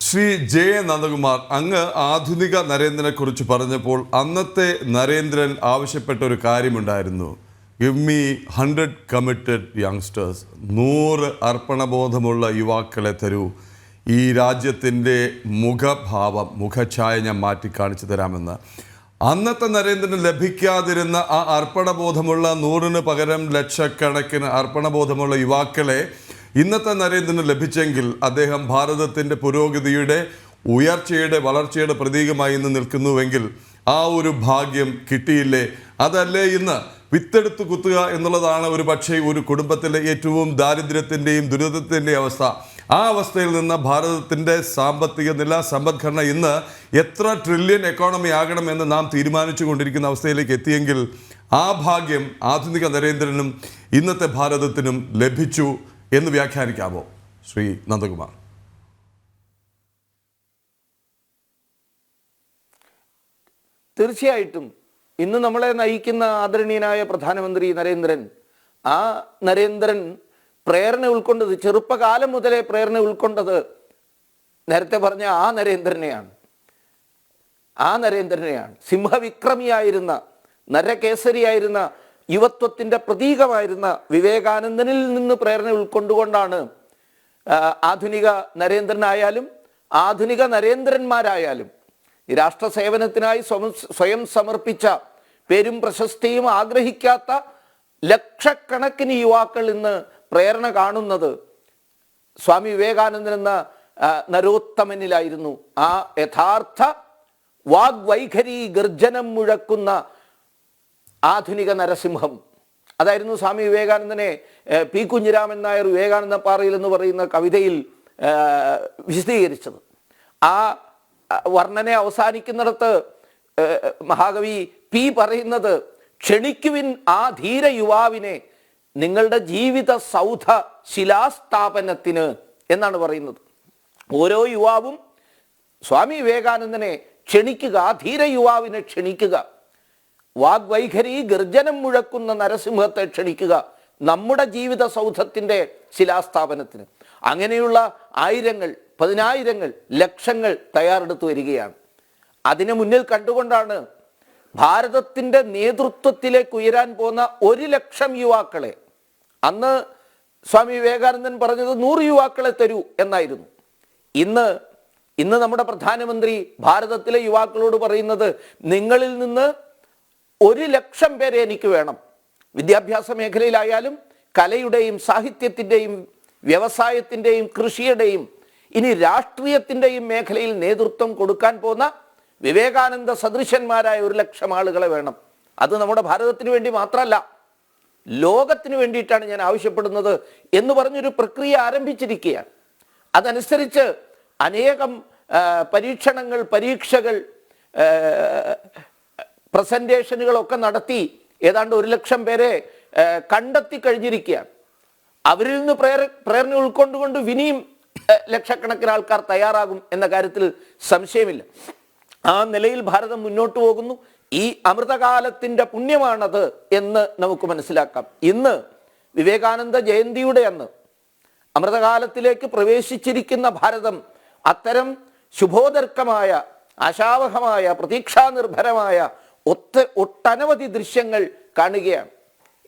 ശ്രീ ജെ നന്ദകുമാർ, അങ്ങ് ആധുനിക നരേന്ദ്രനെ കുറിച്ച് പറഞ്ഞപ്പോൾ അന്നത്തെ നരേന്ദ്രൻ ആവശ്യപ്പെട്ട ഒരു കാര്യമുണ്ടായിരുന്നു. ഗിവ് മീ 100 കമ്മിറ്റഡ് യങ്സ്റ്റേഴ്സ്, 100 അർപ്പണബോധമുള്ള യുവാക്കളെ തരൂ. ഈ രാജ്യത്തിൻ്റെ മുഖഭാവം, മുഖഛായ ഞാൻ മാറ്റി കാണിച്ചു തരാമെന്ന്. അന്നത്തെ നരേന്ദ്രന് ലഭിക്കാതിരുന്ന ആ അർപ്പണബോധമുള്ള 100-ന് പകരം ലക്ഷക്കണക്കിന് അർപ്പണബോധമുള്ള യുവാക്കളെ ഇന്നത്തെ നരേന്ദ്രന് ലഭിച്ചെങ്കിൽ അദ്ദേഹം ഭാരതത്തിൻ്റെ പുരോഗതിയുടെ, ഉയർച്ചയുടെ, വളർച്ചയുടെ പ്രതീകമായി ഇന്ന് നിൽക്കുന്നുവെങ്കിൽ ആ ഒരു ഭാഗ്യം കിട്ടിയില്ലേ? അതല്ലേ ഇന്ന് വിത്തെടുത്ത് കുത്തുക എന്നുള്ളതാണ് ഒരു പക്ഷേ ഒരു കുടുംബത്തിലെ ഏറ്റവും ദാരിദ്ര്യത്തിൻ്റെയും ദുരിതത്തിൻ്റെയും അവസ്ഥ. ആ അവസ്ഥയിൽ നിന്ന് ഭാരതത്തിൻ്റെ സാമ്പത്തിക നില, സമ്പദ്ഘടന ഇന്ന് എത്ര ട്രില്യൺ എക്കോണമി ആകണമെന്ന് നാം തീരുമാനിച്ചു കൊണ്ടിരിക്കുന്ന അവസ്ഥയിലേക്ക് എത്തിയെങ്കിൽ ആ ഭാഗ്യം ആധുനിക നരേന്ദ്രനും ഇന്നത്തെ ഭാരതത്തിനും ലഭിച്ചു എന്ന് വ്യാഖ്യാനിക്കാമോ ശ്രീ നന്ദകുമാർ? തീർച്ചയായിട്ടും ഇന്ന് നമ്മളെ നയിക്കുന്ന ആദരണീയനായ പ്രധാനമന്ത്രി നരേന്ദ്രൻ, ആ നരേന്ദ്രൻ പ്രേരണ ഉൾക്കൊണ്ടത്, ചെറുപ്പകാലം മുതലേ പ്രേരണ ഉൾക്കൊണ്ടത് നേരത്തെ പറഞ്ഞ ആ നരേന്ദ്രനെയാണ്. സിംഹവിക്രമിയായിരുന്ന, നരകേസരിയായിരുന്ന, യുവത്വത്തിൻ്റെ പ്രതീകമായിരുന്ന വിവേകാനന്ദനിൽ നിന്ന് പ്രേരണ ഉൾക്കൊണ്ടുകൊണ്ടാണ് ആധുനിക നരേന്ദ്രനായാലും ആധുനിക നരേന്ദ്രന്മാരായാലും രാഷ്ട്ര സേവനത്തിനായി സ്വയം സമർപ്പിച്ച പേരും പ്രശസ്തിയും ആഗ്രഹിക്കാത്ത ലക്ഷക്കണക്കിന് യുവാക്കൾ ഇന്ന് പ്രേരണ കാണുന്നത് സ്വാമി വിവേകാനന്ദൻ എന്ന നരോത്തമനിലായിരുന്നു. ആ യഥാർത്ഥ വാഗ്വൈഖരി ഗർജനം മുഴക്കുന്ന ആധുനിക നരസിംഹം, അതായിരുന്നു സ്വാമി വിവേകാനന്ദനെ പി കുഞ്ഞിരാമൻ നായർ വിവേകാനന്ദ പാറയിൽ എന്ന് പറയുന്ന കവിതയിൽ വിശദീകരിച്ചത്. ആ വർണ്ണനെ അവസാനിക്കുന്നിടത്ത് മഹാകവി പി പറയുന്നത്, ക്ഷണിക്കുവിൻ ആ ധീര യുവാവിനെ നിങ്ങളുടെ ജീവിത സൗധ ശിലാസ്ഥാപനത്തിന് എന്നാണ് പറയുന്നത്. ഓരോ യുവാവും സ്വാമി വിവേകാനന്ദനെ ക്ഷണിക്കുക, ആ ധീര യുവാവിനെ ക്ഷണിക്കുക, വാഗ്വൈഖരി ഗർജനം മുഴക്കുന്ന നരസിംഹത്തെ ക്ഷണിക്കുക നമ്മുടെ ജീവിത സൗധത്തിൻ്റെ ശിലാസ്ഥാപനത്തിന്. അങ്ങനെയുള്ള ആയിരങ്ങൾ, പതിനായിരങ്ങൾ, ലക്ഷങ്ങൾ തയ്യാറെടുത്തു വരികയാണ്. അതിനെ മുന്നിൽ കണ്ടുകൊണ്ടാണ് ഭാരതത്തിൻ്റെ നേതൃത്വത്തിലേക്ക് ഉയരാൻ പോകുന്ന 1 ലക്ഷം യുവാക്കളെ, അന്ന് സ്വാമി വിവേകാനന്ദൻ പറഞ്ഞത് 100 യുവാക്കളെ തരൂ എന്നായിരുന്നു. ഇന്ന് നമ്മുടെ പ്രധാനമന്ത്രി ഭാരതത്തിലെ യുവാക്കളോട് പറയുന്നത്, നിങ്ങളിൽ നിന്ന് 1 ലക്ഷം പേരെ എനിക്ക് വേണം. വിദ്യാഭ്യാസ മേഖലയിലായാലും കലയുടെയും സാഹിത്യത്തിൻ്റെയും വ്യവസായത്തിൻ്റെയും കൃഷിയുടെയും ഇനി രാഷ്ട്രീയത്തിൻ്റെയും മേഖലയിൽ നേതൃത്വം കൊടുക്കാൻ പോകുന്ന വിവേകാനന്ദ സദൃശന്മാരായ 1 ലക്ഷം ആളുകളെ വേണം. അത് നമ്മുടെ ഭാരതത്തിന് വേണ്ടി മാത്രമല്ല, ലോകത്തിന് വേണ്ടിയിട്ടാണ് ഞാൻ ആവശ്യപ്പെടുന്നത് എന്ന് പറഞ്ഞൊരു പ്രക്രിയ ആരംഭിച്ചിരിക്കുകയാണ്. അതനുസരിച്ച് അനേകം പരീക്ഷണങ്ങൾ, പരീക്ഷകൾ, പ്രസന്റേഷനുകളൊക്കെ നടത്തി ഏതാണ്ട് 1 ലക്ഷം പേരെ കണ്ടെത്തി കഴിഞ്ഞിരിക്കുകയാണ്. അവരിൽ നിന്ന് പ്രേരണ ഉൾക്കൊണ്ടുകൊണ്ട് ഇനിയും ലക്ഷക്കണക്കിന് ആൾക്കാർ തയ്യാറാകും എന്ന കാര്യത്തിൽ സംശയമില്ല. ആ നിലയിൽ ഭാരതം മുന്നോട്ട് പോകുന്നു. ഈ അമൃതകാലത്തിൻ്റെ പുണ്യമാണത് എന്ന് നമുക്ക് മനസ്സിലാക്കാം. ഇന്ന് വിവേകാനന്ദ ജയന്തിയുടെ അന്ന് അമൃതകാലത്തിലേക്ക് പ്രവേശിച്ചിരിക്കുന്ന ഭാരതം അത്തരം ശുഭോദർക്കമായ, ആശാവഹമായ, പ്രതീക്ഷാനിർഭരമായ ഒട്ടനവധി ദൃശ്യങ്ങൾ കാണുകയാണ്.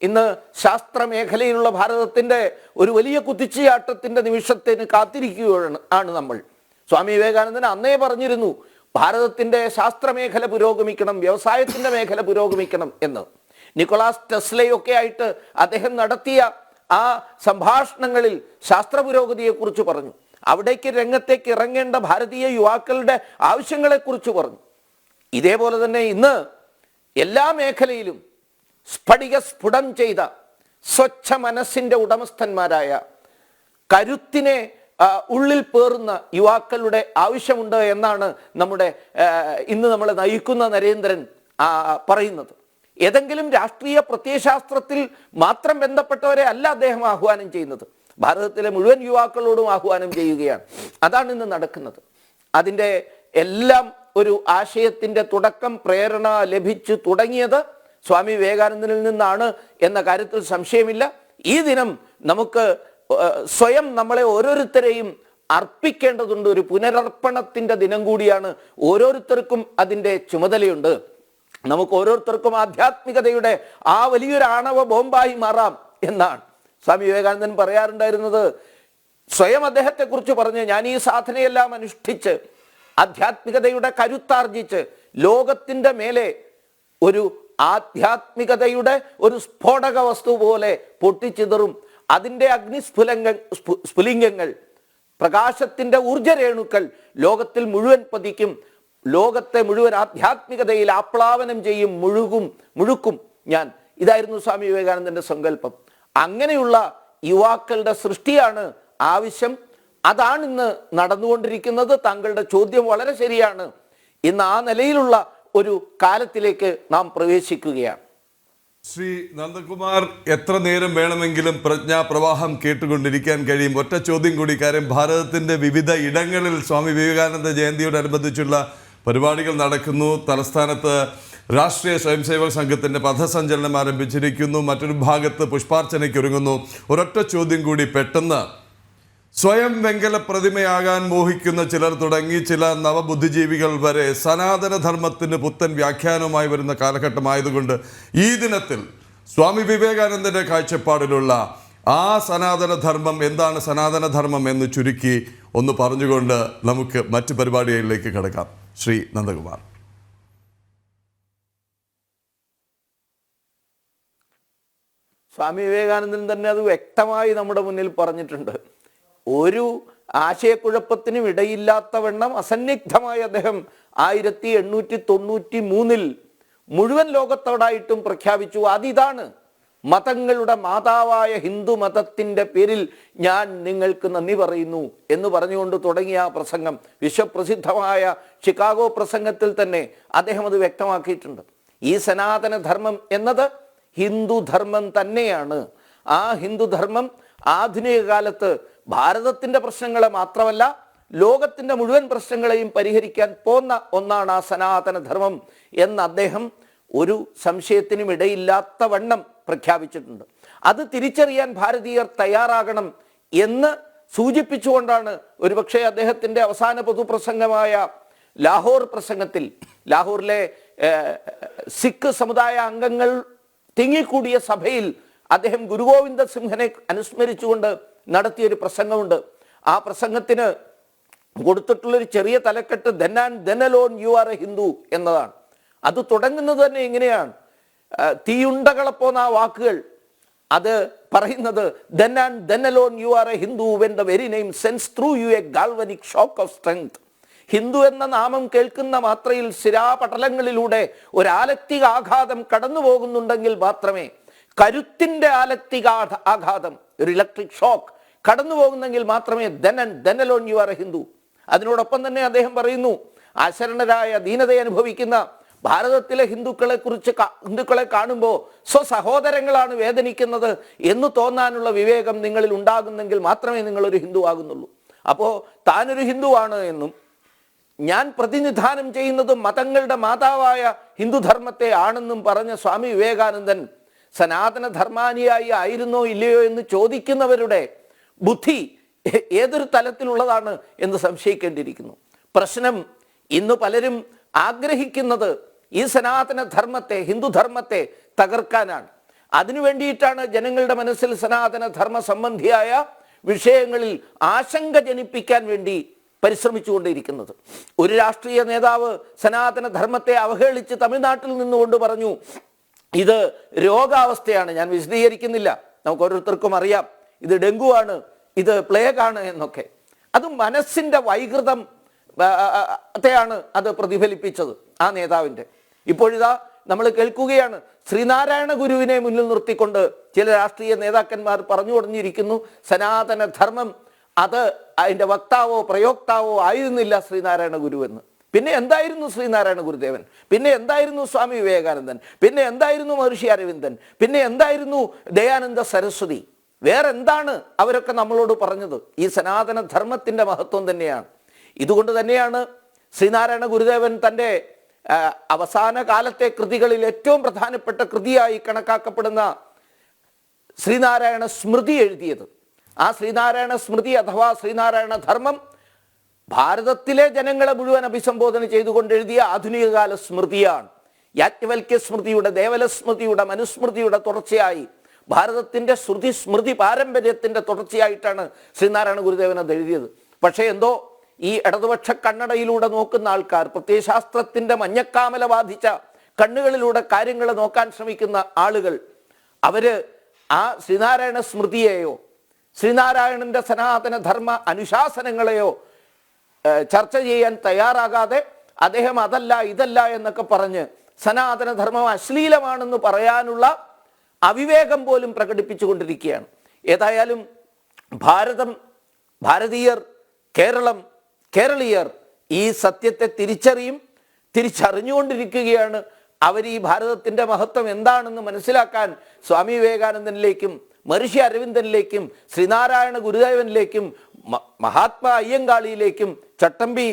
ഇന്ന് ശാസ്ത്രമേഖലയിലുള്ള ഭാരതത്തിൻ്റെ ഒരു വലിയ കുതിച്ചുചാട്ടത്തിൻ്റെ നിമിഷത്തിന് കാത്തിരിക്കുകയാണ് നമ്മൾ. സ്വാമി വിവേകാനന്ദൻ അന്നേ പറഞ്ഞിരുന്നു, ഭാരതത്തിൻ്റെ ശാസ്ത്രമേഖല പുരോഗമിക്കണം, വ്യവസായത്തിൻ്റെ മേഖല പുരോഗമിക്കണം എന്ന്. നിക്കോളാസ് ടെസ്ലയൊക്കെ ആയിട്ട് അദ്ദേഹം നടത്തിയ ആ സംഭാഷണങ്ങളിൽ ശാസ്ത്ര പുരോഗതിയെക്കുറിച്ച് പറഞ്ഞു. അവിടേക്ക് രംഗത്തേക്ക് ഇറങ്ങേണ്ട ഭാരതീയ യുവാക്കളുടെ ആവശ്യങ്ങളെക്കുറിച്ച് പറഞ്ഞു. ഇതേപോലെ തന്നെ ഇന്ന് എല്ലാ മേഖലയിലും സ്ഫടികം ചെയ്ത സ്വച്ഛ മനസ്സിൻ്റെ ഉടമസ്ഥന്മാരായ, കരുത്തിനെ ഉള്ളിൽ പേറുന്ന യുവാക്കളുടെ ആവശ്യമുണ്ട് എന്നാണ് ഇന്ന് നമ്മളെ നയിക്കുന്ന നരേന്ദ്രൻ പറയുന്നത്. ഏതെങ്കിലും രാഷ്ട്രീയ പ്രത്യയശാസ്ത്രത്തിൽ മാത്രം ബന്ധപ്പെട്ടവരെ അല്ല അദ്ദേഹം ആഹ്വാനം ചെയ്യുന്നത്, ഭാരതത്തിലെ മുഴുവൻ യുവാക്കളോടും ആഹ്വാനം ചെയ്യുകയാണ്. അതാണ് ഇന്ന് നടക്കുന്നത്. അതിൻ്റെ എല്ലാം ഒരു ആശയത്തിൻ്റെ തുടക്കം, പ്രേരണ ലഭിച്ചു തുടങ്ങിയത് സ്വാമി വിവേകാനന്ദനിൽ നിന്നാണ് എന്ന കാര്യത്തിൽ സംശയമില്ല. ഈ ദിനം നമുക്ക് സ്വയം നമ്മളെ ഓരോരുത്തരെയും അർപ്പിക്കേണ്ടതുണ്ട്. ഒരു പുനരർപ്പണത്തിൻ്റെ ദിനം കൂടിയാണ്. ഓരോരുത്തർക്കും അതിൻ്റെ ചുമതലയുണ്ട്. നമുക്ക് ഓരോരുത്തർക്കും ആധ്യാത്മികതയുടെ ആ വലിയൊരു ആണവ ബോംബായി മാറാം എന്നാണ് സ്വാമി വിവേകാനന്ദൻ പറയാറുണ്ടായിരുന്നത്. സ്വയം അദ്ദേഹത്തെക്കുറിച്ച് പറഞ്ഞ്, ഞാൻ ഈ സാധനയെല്ലാം അനുഷ്ഠിച്ച് ആധ്യാത്മികതയുടെ കരുത്താർജിച്ച് ലോകത്തിൻ്റെ മേലെ ഒരു ആധ്യാത്മികതയുടെ ഒരു സ്ഫോടക വസ്തു പോലെ പൊട്ടിച്ചിതറും. അതിൻ്റെ സ്ഫുലിംഗങ്ങൾ, പ്രകാശത്തിൻ്റെ ഊർജ്ജരേണുക്കൾ ലോകത്തിൽ മുഴുവൻ പതിക്കും. ലോകത്തെ മുഴുവൻ ആധ്യാത്മികതയിൽ ആപ്ലാവനം ചെയ്യും, മുഴുക്കും ഞാൻ. ഇതായിരുന്നു സ്വാമി വിവേകാനന്ദന്റെ സങ്കല്പം. അങ്ങനെയുള്ള യുവാക്കളുടെ സൃഷ്ടിയാണ് ആവശ്യം. അതാണ് ഇന്ന് നടന്നുകൊണ്ടിരിക്കുന്നത്. താങ്കളുടെ ചോദ്യം വളരെ ശരിയാണ്. ഇന്ന് ആ നിലയിലുള്ള ഒരു കാലത്തിലേക്ക് നാം പ്രവേശിക്കുകയാണ്. ശ്രീ നന്ദകുമാർ, എത്ര നേരം വേണമെങ്കിലും പ്രജ്ഞാപ്രവാഹം കേട്ടുകൊണ്ടിരിക്കാൻ കഴിയും. ഒറ്റ ചോദ്യം കൂടി. കാര്യം ഭാരതത്തിന്റെ വിവിധ ഇടങ്ങളിൽ സ്വാമി വിവേകാനന്ദ ജയന്തിയോടനുബന്ധിച്ചുള്ള പരിപാടികൾ നടക്കുന്നു. തലസ്ഥാനത്ത് രാഷ്ട്രീയ സ്വയംസേവക സംഘത്തിന്റെ പഥസഞ്ചലനം ആരംഭിച്ചിരിക്കുന്നു. മറ്റൊരു ഭാഗത്ത് പുഷ്പാർച്ചനയ്ക്ക് ഒരുങ്ങുന്നു. ഒരൊറ്റ ചോദ്യം കൂടി പെട്ടെന്ന്. സ്വയം വെങ്കല പ്രതിമയാകാൻ മോഹിക്കുന്ന ചിലർ തുടങ്ങി ചില നവബുദ്ധിജീവികൾ വരെ സനാതനധർമ്മത്തിന് പുത്തൻ വ്യാഖ്യാനവുമായി വരുന്ന കാലഘട്ടമായതുകൊണ്ട് ഈ ദിനത്തിൽ സ്വാമി വിവേകാനന്ദന്റെ കാഴ്ചപ്പാടിലുള്ള ആ സനാതനധർമ്മം എന്താണ്, സനാതനധർമ്മം എന്ന് ചുരുക്കി ഒന്ന് പറഞ്ഞുകൊണ്ട് നമുക്ക് മറ്റു പരിപാടികളിലേക്ക് കടക്കാം. ശ്രീ നന്ദകുമാർ. സ്വാമി വിവേകാനന്ദൻ തന്നെ അത് വ്യക്തമായി നമ്മുടെ മുന്നിൽ പറഞ്ഞിട്ടുണ്ട്. ഒരു ആശയക്കുഴപ്പത്തിനും ഇടയില്ലാത്തവണ്ണം അസന്നിഗ്ധമായി അദ്ദേഹം 1893 മുഴുവൻ ലോകത്തോടായിട്ടും പ്രഖ്യാപിച്ചു. അതിതാണ് മതങ്ങളുടെ മാതാവായ ഹിന്ദു മതത്തിൻ്റെ പേരിൽ ഞാൻ നിങ്ങൾക്ക് നന്ദി പറയുന്നു എന്ന് പറഞ്ഞുകൊണ്ട് തുടങ്ങിയ ആ പ്രസംഗം, വിശ്വപ്രസിദ്ധമായ ഷിക്കാഗോ പ്രസംഗത്തിൽ തന്നെ അദ്ദേഹം അത് വ്യക്തമാക്കിയിട്ടുണ്ട്. ഈ സനാതനധർമ്മം എന്നത് ഹിന്ദുധർമ്മം തന്നെയാണ്. ആ ഹിന്ദുധർമ്മം ആധുനിക കാലത്ത് ഭാരതത്തിൻ്റെ പ്രശ്നങ്ങളെ മാത്രമല്ല ലോകത്തിൻ്റെ മുഴുവൻ പ്രശ്നങ്ങളെയും പരിഹരിക്കാൻ പോന്ന ഒന്നാണ് ആ സനാതനധർമ്മം എന്ന് അദ്ദേഹം ഒരു സംശയത്തിനും ഇടയില്ലാത്ത വണ്ണം പ്രഖ്യാപിച്ചിട്ടുണ്ട്. അത് തിരിച്ചറിയാൻ ഭാരതീയർ തയ്യാറാകണം എന്ന് സൂചിപ്പിച്ചുകൊണ്ടാണ് ഒരുപക്ഷെ അദ്ദേഹത്തിൻ്റെ അവസാന പൊതുപ്രസംഗമായ ലാഹോർ പ്രസംഗത്തിൽ, ലാഹോറിലെ സിഖ് സമുദായ അംഗങ്ങൾ തിങ്ങിക്കൂടിയ സഭയിൽ അദ്ദേഹം ഗുരുഗോവിന്ദ സിംഹനെ അനുസ്മരിച്ചുകൊണ്ട് നടത്തിയൊരു പ്രസംഗമുണ്ട്. ആ പ്രസംഗത്തിന് കൊടുത്തിട്ടുള്ളൊരു ചെറിയ തലക്കെട്ട് then and then alone you are a Hindu എന്നതാണ്. അത് തുടങ്ങുന്നത് തന്നെ ഇങ്ങനെയാണ്. തീയുണ്ടകളപ്പോന്ന ആ വാക്കുകൾ അത് പറയുന്നത് then and then alone you are a Hindu when the very name sends through you a galvanic shock of strength. Hindu എന്ന നാമം കേൾക്കുന്ന മാത്രയിൽ ശിരാപടലങ്ങളിലൂടെ ഒരാലക്തിക ആഘാതം കടന്നു പോകുന്നുണ്ടെങ്കിൽ മാത്രമേ, കരുത്തിൻ്റെ ആലക്തിക ആഘാതം, ഒരു ഇലക്ട്രിക് ഷോക്ക് കടന്നു പോകുന്നെങ്കിൽ മാത്രമേ then alone you are a Hindu. അതിനോടൊപ്പം തന്നെ അദ്ദേഹം പറയുന്നു, അശരണരായ ദീനതയെ അനുഭവിക്കുന്ന ഭാരതത്തിലെ ഹിന്ദുക്കളെ കാണുമ്പോൾ സ്വസഹോദരങ്ങളാണ് വേദനിക്കുന്നത് എന്ന് തോന്നാനുള്ള വിവേകം നിങ്ങളിൽ ഉണ്ടാകുന്നെങ്കിൽ മാത്രമേ നിങ്ങളൊരു ഹിന്ദു ആകുന്നുള്ളൂ. അപ്പോൾ താനൊരു ഹിന്ദുവാണ് എന്നും ഞാൻ പ്രതിനിധാനം ചെയ്യുന്നത് മതങ്ങളുടെ മാതാവായ ഹിന്ദുധർമ്മത്തെ ആണെന്നും പറഞ്ഞ സ്വാമി വിവേകാനന്ദൻ സനാതന ധർമാനിയായി ആയിരുന്നോ ഇല്ലയോ എന്ന് ചോദിക്കുന്നവരുടെ ബുദ്ധി ഏതൊരു തലത്തിലുള്ളതാണ് എന്ന് സംശയിക്കേണ്ടിയിരിക്കുന്നു. പ്രശ്നം ഇന്ന് പലരും ആഗ്രഹിക്കുന്നത് ഈ സനാതന ധർമ്മത്തെ, ഹിന്ദുധർമ്മത്തെ തകർക്കാനാണ്. അതിനു വേണ്ടിയിട്ടാണ് ജനങ്ങളുടെ മനസ്സിൽ സനാതന ധർമ്മ സംബന്ധിയായ വിഷയങ്ങളിൽ ആശങ്ക ജനിപ്പിക്കാൻ വേണ്ടി പരിശ്രമിച്ചുകൊണ്ടിരിക്കുന്നത്. ഒരു രാഷ്ട്രീയ നേതാവ് സനാതന ധർമ്മത്തെ അവഹേളിച്ച് തമിഴ്നാട്ടിൽ നിന്നുകൊണ്ട് പറഞ്ഞു, ഇത് രോഗാവസ്ഥയാണ്. ഞാൻ വിശദീകരിക്കുന്നില്ല, നമുക്ക് ഓരോരുത്തർക്കും അറിയാം, ഇത് ഡെങ്കുവാണ്, ഇത് പ്ലേഗാണ് എന്നൊക്കെ. അത് മനസ്സിൻ്റെ വൈകൃതം ത്തെയാണ് അത് പ്രതിഫലിപ്പിച്ചത് ആ നേതാവിൻ്റെ. ഇപ്പോഴിതാ നമ്മൾ കേൾക്കുകയാണ്, ശ്രീനാരായണ ഗുരുവിനെ മുന്നിൽ നിർത്തിക്കൊണ്ട് ചില രാഷ്ട്രീയ നേതാക്കന്മാർ പറഞ്ഞു തുടങ്ങിയിരിക്കുന്നു, സനാതന ധർമ്മം അത് അതിൻ്റെ വക്താവോ പ്രയോക്താവോ ആയിരുന്നില്ല ശ്രീനാരായണ ഗുരുവെന്ന്. പിന്നെ എന്തായിരുന്നു ശ്രീനാരായണ ഗുരുദേവൻ? പിന്നെ എന്തായിരുന്നു സ്വാമി വിവേകാനന്ദൻ? പിന്നെ എന്തായിരുന്നു മഹർഷി അരവിന്ദൻ? പിന്നെ എന്തായിരുന്നു ദയാനന്ദ സരസ്വതി? വേറെന്താണ് അവരൊക്കെ നമ്മളോട് പറഞ്ഞത്? ഈ സനാതന ധർമ്മത്തിൻ്റെ മഹത്വം തന്നെയാണ്. ഇതുകൊണ്ട് തന്നെയാണ് ശ്രീനാരായണ ഗുരുദേവൻ തൻ്റെ അവസാന കാലത്തെ കൃതികളിൽ ഏറ്റവും പ്രധാനപ്പെട്ട കൃതിയായി കണക്കാക്കപ്പെടുന്ന ശ്രീനാരായണ സ്മൃതി എഴുതിയത്. ആ ശ്രീനാരായണ സ്മൃതി അഥവാ ശ്രീനാരായണ ധർമ്മം ഭാരതത്തിലെ ജനങ്ങളെ മുഴുവൻ അഭിസംബോധന ചെയ്തുകൊണ്ട് എഴുതിയ ആധുനിക കാല സ്മൃതിയാണ്. യാജ്ഞവൽക്യ സ്മൃതിയുടെ, ദേവല സ്മൃതിയുടെ, മനുസ്മൃതിയുടെ തുടർച്ചയായി ഭാരതത്തിൻ്റെ ശ്രുതി സ്മൃതി പാരമ്പര്യത്തിൻ്റെ തുടർച്ചയായിട്ടാണ് ശ്രീനാരായണ ഗുരുദേവൻ അത് എഴുതിയത്. പക്ഷേ എന്തോ ഈ ഇടതുപക്ഷ കണ്ണടയിലൂടെ നോക്കുന്ന ആൾക്കാർ, പ്രത്യയശാസ്ത്രത്തിൻ്റെ മഞ്ഞക്കാമല ബാധിച്ച കണ്ണുകളിലൂടെ കാര്യങ്ങൾ നോക്കാൻ ശ്രമിക്കുന്ന ആളുകൾ, അവര് ആ ശ്രീനാരായണ സ്മൃതിയെയോ ശ്രീനാരായണന്റെ സനാതന ധർമ്മ അനുശാസനങ്ങളെയോ ചർച്ച ചെയ്യാൻ തയ്യാറാകാതെ അദ്ദേഹം അതല്ല ഇതല്ല എന്നൊക്കെ പറഞ്ഞ് സനാതന ധർമ്മം അശ്ലീലമാണെന്ന് പറയാനുള്ള അവിവേകം പോലും പ്രകടിപ്പിച്ചുകൊണ്ടിരിക്കുകയാണ്. ഏതായാലും ഭാരതം, ഭാരതീയർ, കേരളം, കേരളീയർ ഈ സത്യത്തെ തിരിച്ചറിഞ്ഞുകൊണ്ടിരിക്കുകയാണ്. അവർ ഈ ഭാരതത്തിൻ്റെ മഹത്വം എന്താണെന്ന് മനസ്സിലാക്കാൻ സ്വാമി വിവേകാനന്ദനിലേക്കും മഹർഷി അരവിന്ദനിലേക്കും ശ്രീനാരായണ ഗുരുദേവനിലേക്കും മഹാത്മാ അയ്യങ്കാളിയിലേക്കും ചട്ടമ്പി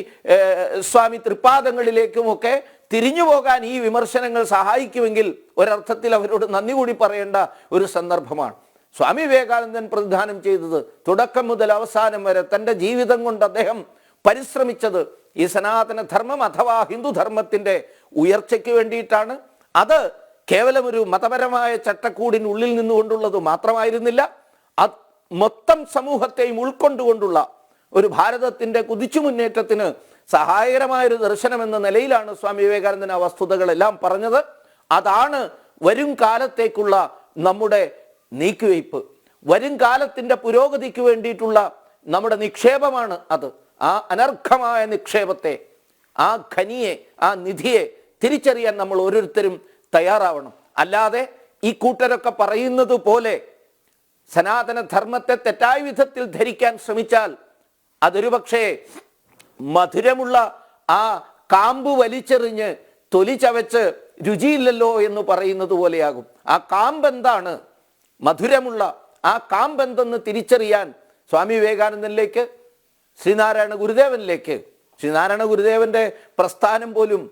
സ്വാമി തൃപ്പാദങ്ങളിലേക്കുമൊക്കെ തിരിഞ്ഞു പോകാൻ ഈ വിമർശനങ്ങൾ സഹായിക്കുമെങ്കിൽ ഒരർത്ഥത്തിൽ അവരോട് നന്ദി കൂടി പറയേണ്ട ഒരു സന്ദർഭമാണ്. സ്വാമി വിവേകാനന്ദൻ പ്രതിദാനം ചെയ്തത് തുടക്കം മുതൽ അവസാനം വരെ തൻ്റെ ജീവിതം കൊണ്ട് അദ്ദേഹം പരിശ്രമിച്ചത് ഈ സനാതന ധർമ്മം അഥവാ ഹിന്ദുധർമ്മത്തിൻ്റെ ഉയർച്ചയ്ക്ക് വേണ്ടിയിട്ടാണ്. അത് കേവലം ഒരു മതപരമായ ചട്ടക്കൂടിനുള്ളിൽ നിന്നുകൊണ്ടുള്ളത് മാത്രമായിരുന്നില്ല, അത് മൊത്തം സമൂഹത്തെയും ഉൾക്കൊണ്ടുകൊണ്ടുള്ള ഒരു ഭാരതത്തിൻ്റെ കുതിച്ചു മുന്നേറ്റത്തിന് സഹായകരമായൊരു ദർശനമെന്ന നിലയിലാണ് സ്വാമി വിവേകാനന്ദൻ ആ വസ്തുതകളെല്ലാം പറഞ്ഞത്. അതാണ് വരും കാലത്തേക്കുള്ള നമ്മുടെ നീക്കുവയ്പ്, വരും കാലത്തിൻ്റെ പുരോഗതിക്ക് വേണ്ടിയിട്ടുള്ള നമ്മുടെ നിക്ഷേപമാണ് അത്. ആ അനർഘമായ നിക്ഷേപത്തെ, ആ ഖനിയെ, ആ നിധിയെ തിരിച്ചറിയാൻ നമ്മൾ ഓരോരുത്തരും തയ്യാറാവണം. അല്ലാതെ ഈ കൂട്ടരൊക്കെ പറയുന്നത് പോലെ സനാതന ധർമ്മത്തെ തെറ്റായ വിധത്തിൽ ധരിക്കാൻ ശ്രമിച്ചാൽ അതൊരു പക്ഷേ മധുരമുള്ള ആ കാമ്പ് വലിച്ചെറിഞ്ഞ് തൊലി ചവച്ച് രുചിയില്ലല്ലോ എന്ന് പറയുന്നത് പോലെയാകും. ആ കാമ്പ് എന്താണ്, മധുരമുള്ള ആ കാമ്പ് എന്തെന്ന് തിരിച്ചറിയാൻ സ്വാമി വിവേകാനന്ദനിലേക്ക്, ശ്രീനാരായണ ഗുരുദേവനിലേക്ക്, ശ്രീനാരായണ ഗുരുദേവന്റെ പ്രസ്ഥാനം പോലും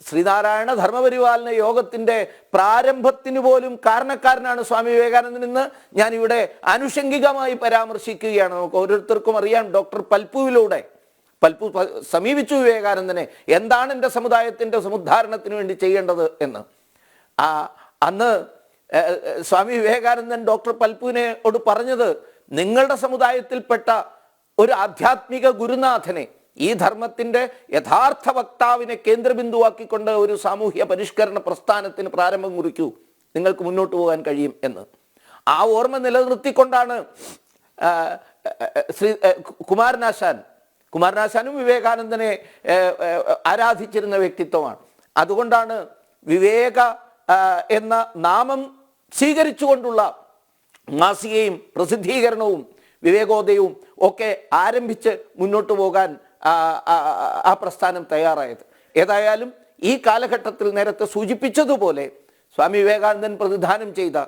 ശ്രീനാരായണ ധർമ്മപരിപാലന യോഗത്തിൻ്റെ പ്രാരംഭത്തിന് പോലും കാരണക്കാരനാണ് സ്വാമി വിവേകാനന്ദൻ എന്ന് ഞാനിവിടെ ആനുഷംഗികമായി പരാമർശിക്കുകയാണ്. നമുക്ക് ഓരോരുത്തർക്കും അറിയാം, ഡോക്ടർ പൽപ്പുവിലൂടെ പൽപ്പു സമീപിച്ചു വിവേകാനന്ദനെ, എന്താണ് എൻ്റെ സമുദായത്തിൻ്റെ സമുദ്ധാരണത്തിന് വേണ്ടി ചെയ്യേണ്ടത് എന്ന്. അന്ന് സ്വാമി വിവേകാനന്ദൻ ഡോക്ടർ പൽപ്പുവിനോട് പറഞ്ഞത്, നിങ്ങളുടെ സമുദായത്തിൽപ്പെട്ട ഒരു ആധ്യാത്മിക ഗുരുനാഥനെ, ഈ ധർമ്മത്തിൻ്റെ യഥാർത്ഥ വക്താവിനെ കേന്ദ്രബിന്ദുവാക്കിക്കൊണ്ട് ഒരു സാമൂഹ്യ പരിഷ്കരണ പ്രസ്ഥാനത്തിന് പ്രാരംഭം കുറിക്കൂ, നിങ്ങൾക്ക് മുന്നോട്ട് പോകാൻ കഴിയും എന്ന്. ആ ഓർമ്മ നിലനിർത്തിക്കൊണ്ടാണ് കുമാരനാശാനും വിവേകാനന്ദനെ ആരാധിച്ചിരുന്ന വ്യക്തിത്വമാണ്. അതുകൊണ്ടാണ് വിവേക എന്ന നാമം സ്വീകരിച്ചുകൊണ്ടുള്ള മാസികയും പ്രസിദ്ധീകരണവും വിവേകോദയവും ഒക്കെ ആരംഭിച്ച് മുന്നോട്ട് പോകാൻ ആ പ്രസ്ഥാനം തയ്യാറായത്. ഏതായാലും ഈ കാലഘട്ടത്തിൽ നേരത്തെ സൂചിപ്പിച്ചതുപോലെ സ്വാമി വിവേകാനന്ദൻ പ്രതിദാനം ചെയ്ത,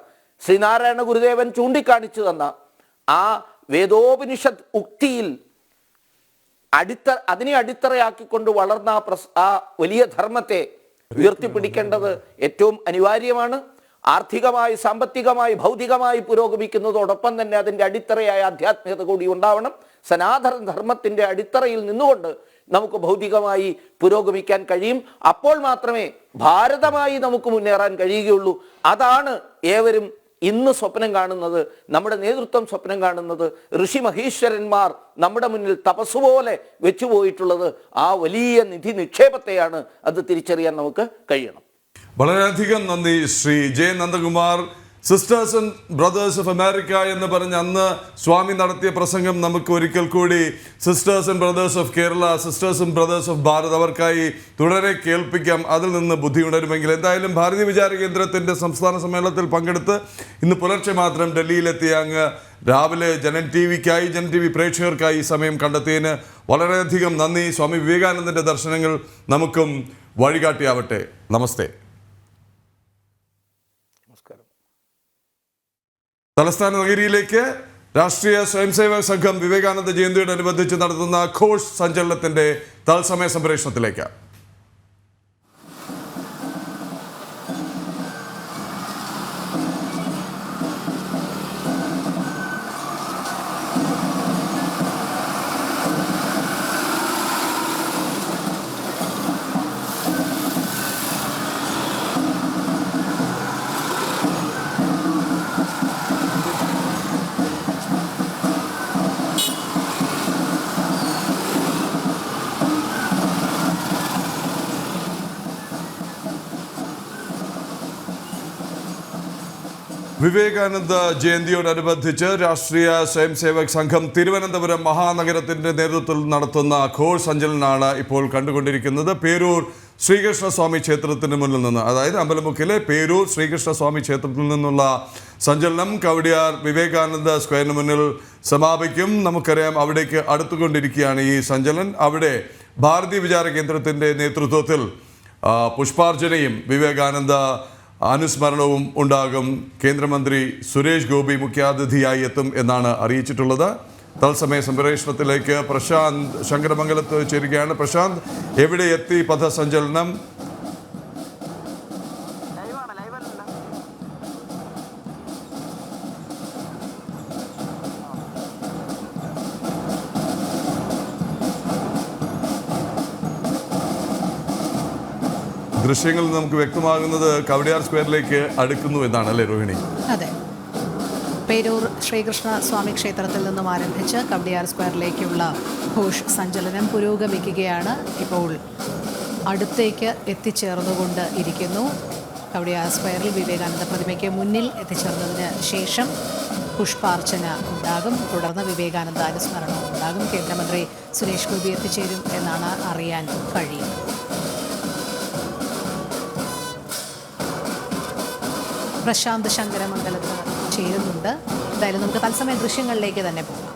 ശ്രീനാരായണ ഗുരുദേവൻ ചൂണ്ടിക്കാണിച്ചു തന്ന ആ വേദോപനിഷത്ത് ഉക്തിയിൽ അതിനെ അടിത്തറയാക്കിക്കൊണ്ട് വളർന്ന ആ വലിയ ധർമ്മത്തെ ഉയർത്തിപ്പിടിക്കേണ്ടത് ഏറ്റവും അനിവാര്യമാണ്. ആർത്ഥികമായി, സാമ്പത്തികമായി, ഭൗതികമായി പുരോഗമിക്കുന്നതോടൊപ്പം തന്നെ അതിൻ്റെ അടിത്തറയായ ആധ്യാത്മികത കൂടി ഉണ്ടാവണം. സനാതന ധർമ്മത്തിൻ്റെ അടിത്തറയിൽ നിന്നുകൊണ്ട് നമുക്ക് ഭൗതികമായി പുരോഗമിക്കാൻ കഴിയും. അപ്പോൾ മാത്രമേ ഭാരതമായി നമുക്ക് മുന്നേറാൻ കഴിയുകയുള്ളൂ. അതാണ് ഏവരും ഇന്ന് സ്വപ്നം കാണുന്നത്, നമ്മുടെ നേതൃത്വം സ്വപ്നം കാണുന്നത്. ഋഷി മഹീശ്വരന്മാർ നമ്മുടെ മുന്നിൽ തപസ്സുപോലെ വെച്ചുപോയിട്ടുള്ളത് ആ വലിയ നിധി നിക്ഷേപത്തെയാണ്. അത് തിരിച്ചറിയാൻ നമുക്ക് കഴിയണം. വളരെയധികം നന്ദി Shri J Nandakumar. Sisters and brothers of America എന്ന് പറഞ്ഞ് അന്ന് സ്വാമി നടത്തിയ പ്രസംഗം നമുക്ക് ഒരിക്കൽ കൂടി sisters and brothers of Kerala, sisters and brothers of Bharat അവർക്കായി തുടരെ കേൾപ്പിക്കാം. അതിൽ നിന്ന് ബുദ്ധി ഉണരുമെങ്കിൽ എന്തായാലും ഭാരതീയ വിചാര കേന്ദ്രത്തിൻ്റെ സംസ്ഥാന സമ്മേളനത്തിൽ പങ്കെടുത്ത് ഇന്ന് പുലർച്ചെ മാത്രം ഡൽഹിയിലെത്തിയ അങ്ങ് രാവിലെ ജനൻ ടി വി പ്രേക്ഷകർക്കായി സമയം കണ്ടെത്തിയതിന് വളരെയധികം നന്ദി. സ്വാമി വിവേകാനന്ദൻ്റെ ദർശനങ്ങൾ നമുക്കും വഴികാട്ടിയാവട്ടെ. നമസ്തേ. തലസ്ഥാന നഗരിയിലേക്ക് രാഷ്ട്രീയ സ്വയംസേവക സംഘം വിവേകാനന്ദ ജയന്തിയോടനുബന്ധിച്ച് നടത്തുന്ന ഘോഷ് സഞ്ചലനത്തിന്റെ തത്സമയ സംപ്രേഷണത്തിലേക്ക്. വിവേകാനന്ദ ജയന്തിയോടനുബന്ധിച്ച് രാഷ്ട്രീയ സ്വയംസേവക് സംഘം തിരുവനന്തപുരം മഹാനഗരത്തിന്റെ നേതൃത്വത്തിൽ നടത്തുന്ന ഘോഷ് സഞ്ചലനാണ് ഇപ്പോൾ കണ്ടുകൊണ്ടിരിക്കുന്നത്. പേരൂർ ശ്രീകൃഷ്ണസ്വാമി ക്ഷേത്രത്തിന് മുന്നിൽ നിന്ന്, അതായത് അമ്പലമുക്കിലെ പേരൂർ ശ്രീകൃഷ്ണസ്വാമി ക്ഷേത്രത്തിൽ നിന്നുള്ള സഞ്ചലനം കവടിയാർ വിവേകാനന്ദ സ്ക്വയറിന് മുന്നിൽ സമാപിക്കും. നമുക്കറിയാം, അവിടേക്ക് അടുത്തുകൊണ്ടിരിക്കുകയാണ് ഈ സഞ്ചലനം. അവിടെ ഭാരതീയ വിചാര കേന്ദ്രത്തിന്റെ നേതൃത്വത്തിൽ പുഷ്പാർച്ചനയും വിവേകാനന്ദ അനുസ്മരണവും ഉണ്ടാകും. കേന്ദ്രമന്ത്രി സുരേഷ് ഗോപി മുഖ്യാതിഥിയായി എത്തും എന്നാണ് അറിയിച്ചിട്ടുള്ളത്. തത്സമയ സംപ്രേഷണത്തിലേക്ക് പ്രശാന്ത് ശങ്കരമംഗലത്ത് ചേരുകയാണ്. പ്രശാന്ത്, എവിടെ എത്തി പഥസഞ്ചലനം? ദൃശ്യങ്ങളിൽ നമുക്ക് വ്യക്തമാകുന്നത് കവടിയാർ സ്ക്വയറിലേക്ക് അടുക്കുന്നു എന്നാണ്, അല്ലേ രോഹിണി? അതെ, പേരൂർ ശ്രീകൃഷ്ണ സ്വാമി ക്ഷേത്രത്തിൽ നിന്നും ആരംഭിച്ച് കവടിയാർ സ്ക്വയറിലേക്കുള്ള ഘോഷ് സഞ്ചലനം പുരോഗമിക്കുകയാണ്. ഇപ്പോൾ അടുത്തേക്ക് എത്തിച്ചേർന്നുകൊണ്ട് ഇരിക്കുന്നു. കവടിയാർ സ്ക്വയറിൽ വിവേകാനന്ദ പ്രതിമയ്ക്ക് മുന്നിൽ എത്തിച്ചേർന്നതിന് ശേഷം പുഷ്പാർച്ചന ഉണ്ടാകും. തുടർന്ന് വിവേകാനന്ദ അനുസ്മരണം ഉണ്ടാകും. കേന്ദ്രമന്ത്രി സുരേഷ് ഗോപി എത്തിച്ചേരും എന്നാണ് അറിയാൻ കഴിയുന്നത്. പ്രശാന്ത് ശങ്കരമംഗലത്ത് ചേരുന്നുണ്ട്. എന്തായാലും നമുക്ക് തത്സമയ ദൃശ്യങ്ങളിലേക്ക് തന്നെ പോകാം.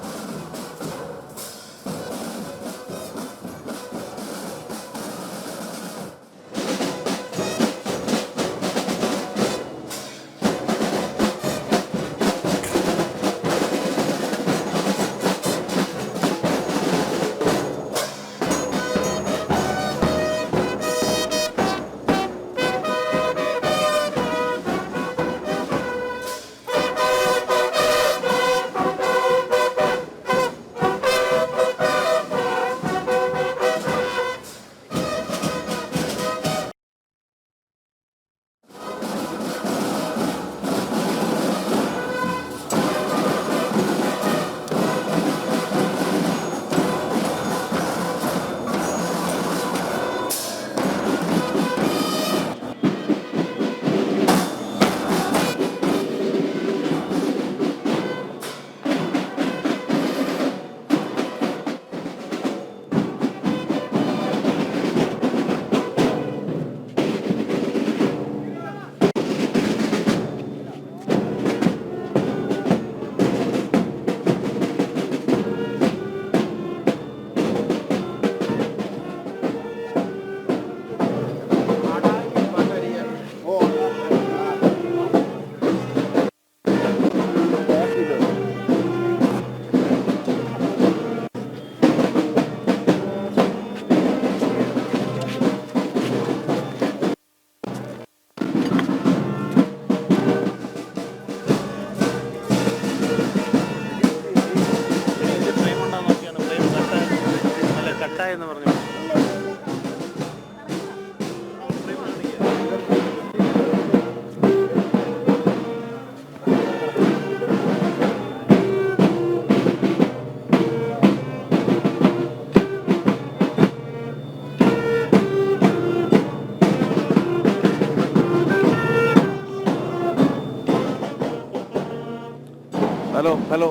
ഹലോ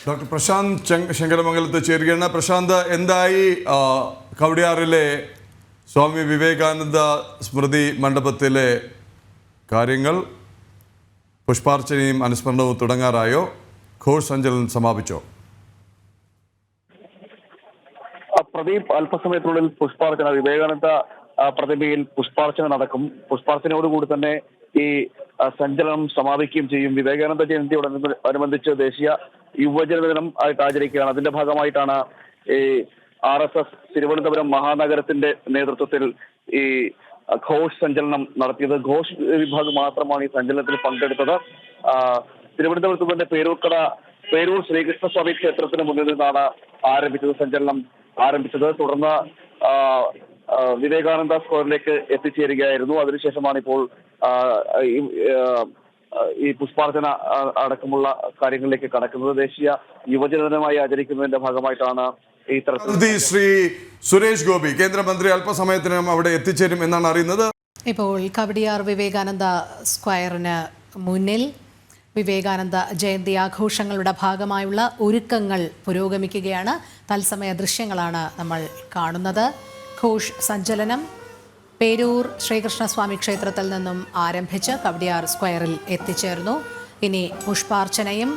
ഡോക്ടർ പ്രശാന്ത് ശങ്കരമംഗലത്ത് ചേരുകയാണ്. പ്രശാന്ത്, എന്തായി കവടിയാറിലെ സ്വാമി വിവേകാനന്ദ സ്മൃതി മണ്ഡപത്തിലെ കാര്യങ്ങൾ? പുഷ്പാർച്ചനയും അനുസ്മരണവും തുടങ്ങാറായോ? ഘോഷ് സഞ്ചലനം സമാപിച്ചോ? പ്രദീപ്, അല്പസമയത്തിനുള്ളിൽ പുഷ്പാർച്ചന, വിവേകാനന്ദ പ്രതിമയിൽ പുഷ്പാർച്ചന നടക്കും. പുഷ്പാർച്ചനയോടുകൂടി തന്നെ ഈ സഞ്ചലനം സമാപിക്കുകയും ചെയ്യും. വിവേകാനന്ദ ജയന്തിയോടനുബന്ധിച്ച് ദേശീയ യുവജന ദിനം ആയിട്ട് ആചരിക്കുകയാണ്. അതിന്റെ ഭാഗമായിട്ടാണ് ഈ RSS തിരുവനന്തപുരം മഹാനഗരത്തിന്റെ നേതൃത്വത്തിൽ ഈ ഘോഷ് സഞ്ചലനം നടത്തിയത്. ഘോഷ് വിഭാഗം മാത്രമാണ് ഈ സഞ്ചലനത്തിൽ പങ്കെടുത്തത്. തിരുവനന്തപുരത്ത് തന്നെ പേരൂർ ശ്രീകൃഷ്ണസ്വാമി ക്ഷേത്രത്തിന് മുന്നിൽ നിന്നാണ് സഞ്ചലനം ആരംഭിച്ചത്. തുടർന്ന് വിവേകാനന്ദ സ്ക്വയറിലേക്ക് എത്തിച്ചേരുകയായിരുന്നു. അതിനുശേഷമാണ് ഇപ്പോൾ ഈ പുഷ്പാർച്ചന അടക്കമുള്ള കാര്യങ്ങളിലേക്ക് കടക്കുന്നത്. ദേശീയ യുവജന ദിനമായി ആചരിക്കുന്നതിന്റെ ഭാഗമായിട്ടാണ് ഈ തരത്തിൽ. ശ്രീ സുരേഷ് ഗോപി, കേന്ദ്രമന്ത്രി അല്പസമയത്തിനകം അവിടെ എത്തിച്ചേരും എന്നാണ് അറിയുന്നത്. ഇപ്പോൾ കവടിയാർ വിവേകാനന്ദ സ്ക്വയറിന് മുന്നിൽ വിവേകാനന്ദ ജയന്തി ആഘോഷങ്ങളുടെ ഭാഗമായുള്ള ഒരുക്കങ്ങൾ പുരോഗമിക്കുകയാണ്. തത്സമയ ദൃശ്യങ്ങളാണ് നമ്മൾ കാണുന്നത്. ഘോഷ് സഞ്ചലനം പേരൂർ ശ്രീകൃഷ്ണസ്വാമി ക്ഷേത്രത്തിൽ നിന്നും ആരംഭിച്ച് കവടിയാർ സ്ക്വയറിൽ എത്തിച്ചേർന്നു. ഇനി പുഷ്പാർച്ചനയും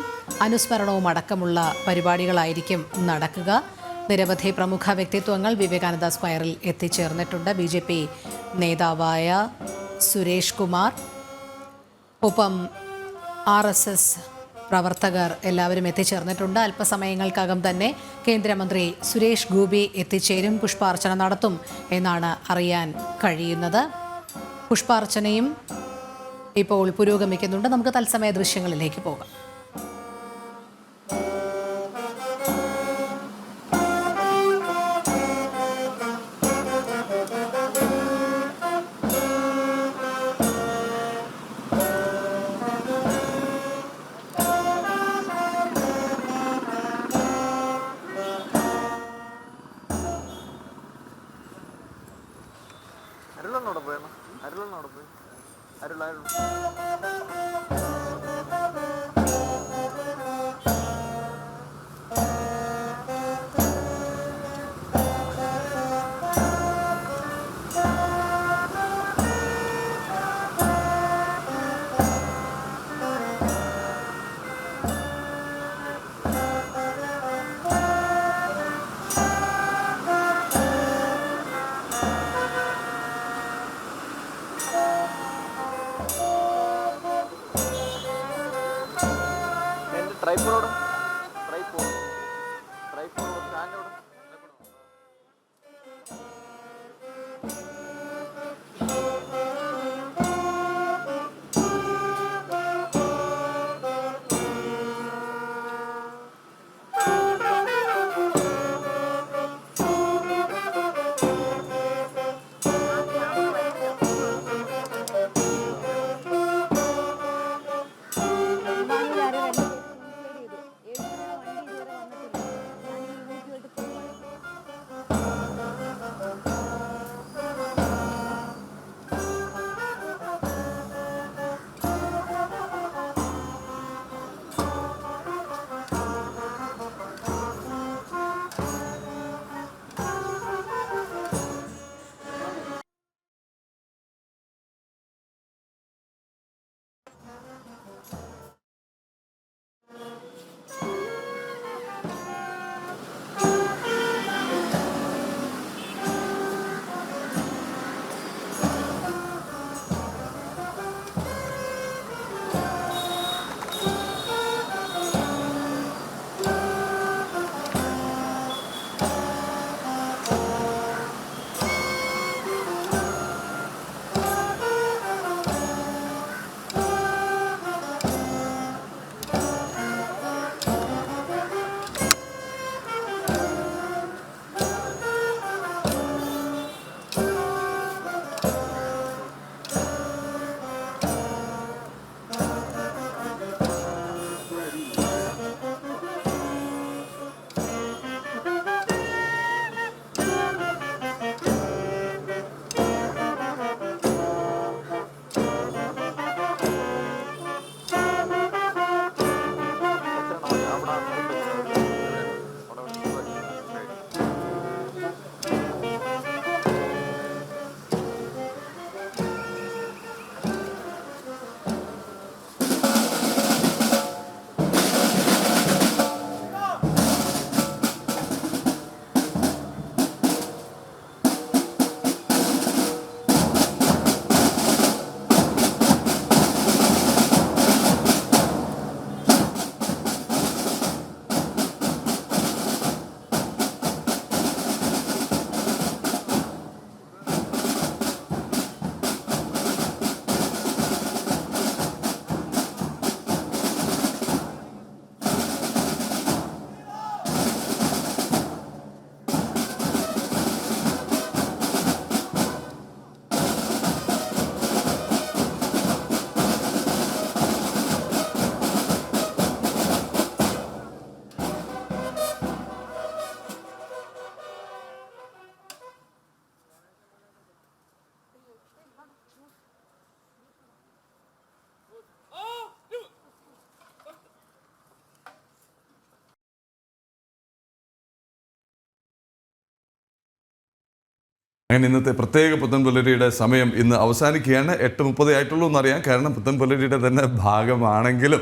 അനുസ്മരണവും അടക്കമുള്ള പരിപാടികളായിരിക്കും നടക്കുക. നിരവധി പ്രമുഖ വ്യക്തിത്വങ്ങൾ വിവേകാനന്ദ സ്ക്വയറിൽ എത്തിച്ചേർന്നിട്ടുണ്ട്. BJP നേതാവായ സുരേഷ് കുമാർ, ഒപ്പം RSS പ്രവർത്തകർ എല്ലാവരും എത്തിച്ചേർന്നിട്ടുണ്ട്. അല്പസമയങ്ങൾക്കകം തന്നെ കേന്ദ്രമന്ത്രി സുരേഷ് ഗോപി എത്തിച്ചേരും, പുഷ്പാർച്ചന നടത്തും എന്നാണ് അറിയാൻ കഴിയുന്നത്. പുഷ്പാർച്ചനയും ഇപ്പോൾ പുരോഗമിക്കുന്നുണ്ട്. നമുക്ക് തത്സമയ ദൃശ്യങ്ങളിലേക്ക് പോകാം. അരുള അങ്ങനെ ഇന്നത്തെ പ്രത്യേക പുത്തൻപുലരിയുടെ സമയം ഇന്ന് അവസാനിക്കുകയാണ്. 8:30 ആയിട്ടുള്ളൂ എന്നറിയാം, കാരണം പുത്തൻപുലരിയുടെ തന്നെ ഭാഗമാണെങ്കിലും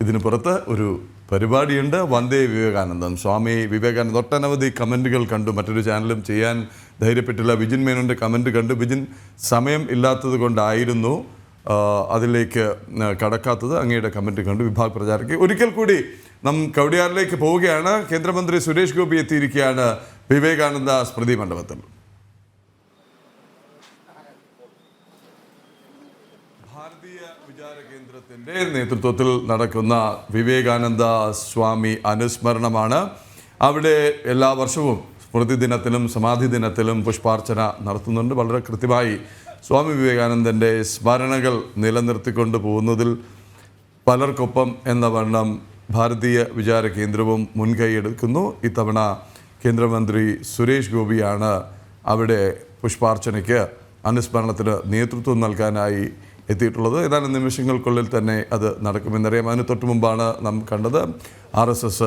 ഇതിന് പുറത്ത് ഒരു പരിപാടിയുണ്ട്. വന്ദേ വിവേകാനന്ദം. സ്വാമി വിവേകാനന്ദ ഒട്ടനവധി കമൻറ്റുകൾ കണ്ടു. മറ്റൊരു ചാനലും ചെയ്യാൻ ധൈര്യപ്പെട്ടില്ല. വിജിൻ മേനോൻ്റെ കമൻറ്റ് കണ്ടു. വിജിൻ സമയം ഇല്ലാത്തത് കൊണ്ടായിരുന്നു അതിലേക്ക് കടക്കാത്തത്. അങ്ങയുടെ കമൻറ്റ് കണ്ടു. വിഭാഗ് പ്രചാരക്ക് ഒരിക്കൽ കൂടി നാം കവടിയാറിലേക്ക് പോവുകയാണ്. കേന്ദ്രമന്ത്രി സുരേഷ് ഗോപി എത്തിയിരിക്കുകയാണ് വിവേകാനന്ദ സ്മൃതി മണ്ഡപത്തിൽ. ഭാരതീയ വിചാര കേന്ദ്രത്തിൻ്റെ നേതൃത്വത്തിൽ നടക്കുന്ന വിവേകാനന്ദ സ്വാമി അനുസ്മരണമാണ്. അവിടെ എല്ലാ വർഷവും സ്മൃതി ദിനത്തിലും സമാധി ദിനത്തിലും പുഷ്പാർച്ചന നടത്തുന്നുണ്ട്. വളരെ കൃത്യമായി സ്വാമി വിവേകാനന്ദൻ്റെ സ്മരണകൾ നിലനിർത്തിക്കൊണ്ട് പോകുന്നതിൽ പലർക്കൊപ്പം എന്ന വണ്ണം ഭാരതീയ വിചാര കേന്ദ്രവും മുൻകൈയെടുക്കുന്നു. ഇത്തവണ കേന്ദ്രമന്ത്രി സുരേഷ് ഗോപിയാണ് അവിടെ പുഷ്പാർച്ചനയ്ക്ക് അനുസ്മരണത്തിന് നേതൃത്വം നൽകാനായി എത്തിയിട്ടുള്ളത്. ഏതാനും നിമിഷങ്ങൾക്കുള്ളിൽ തന്നെ അത് നടക്കുമെന്നറിയാം. അതിന് തൊട്ട് മുമ്പാണ് നാം കണ്ടത് RSS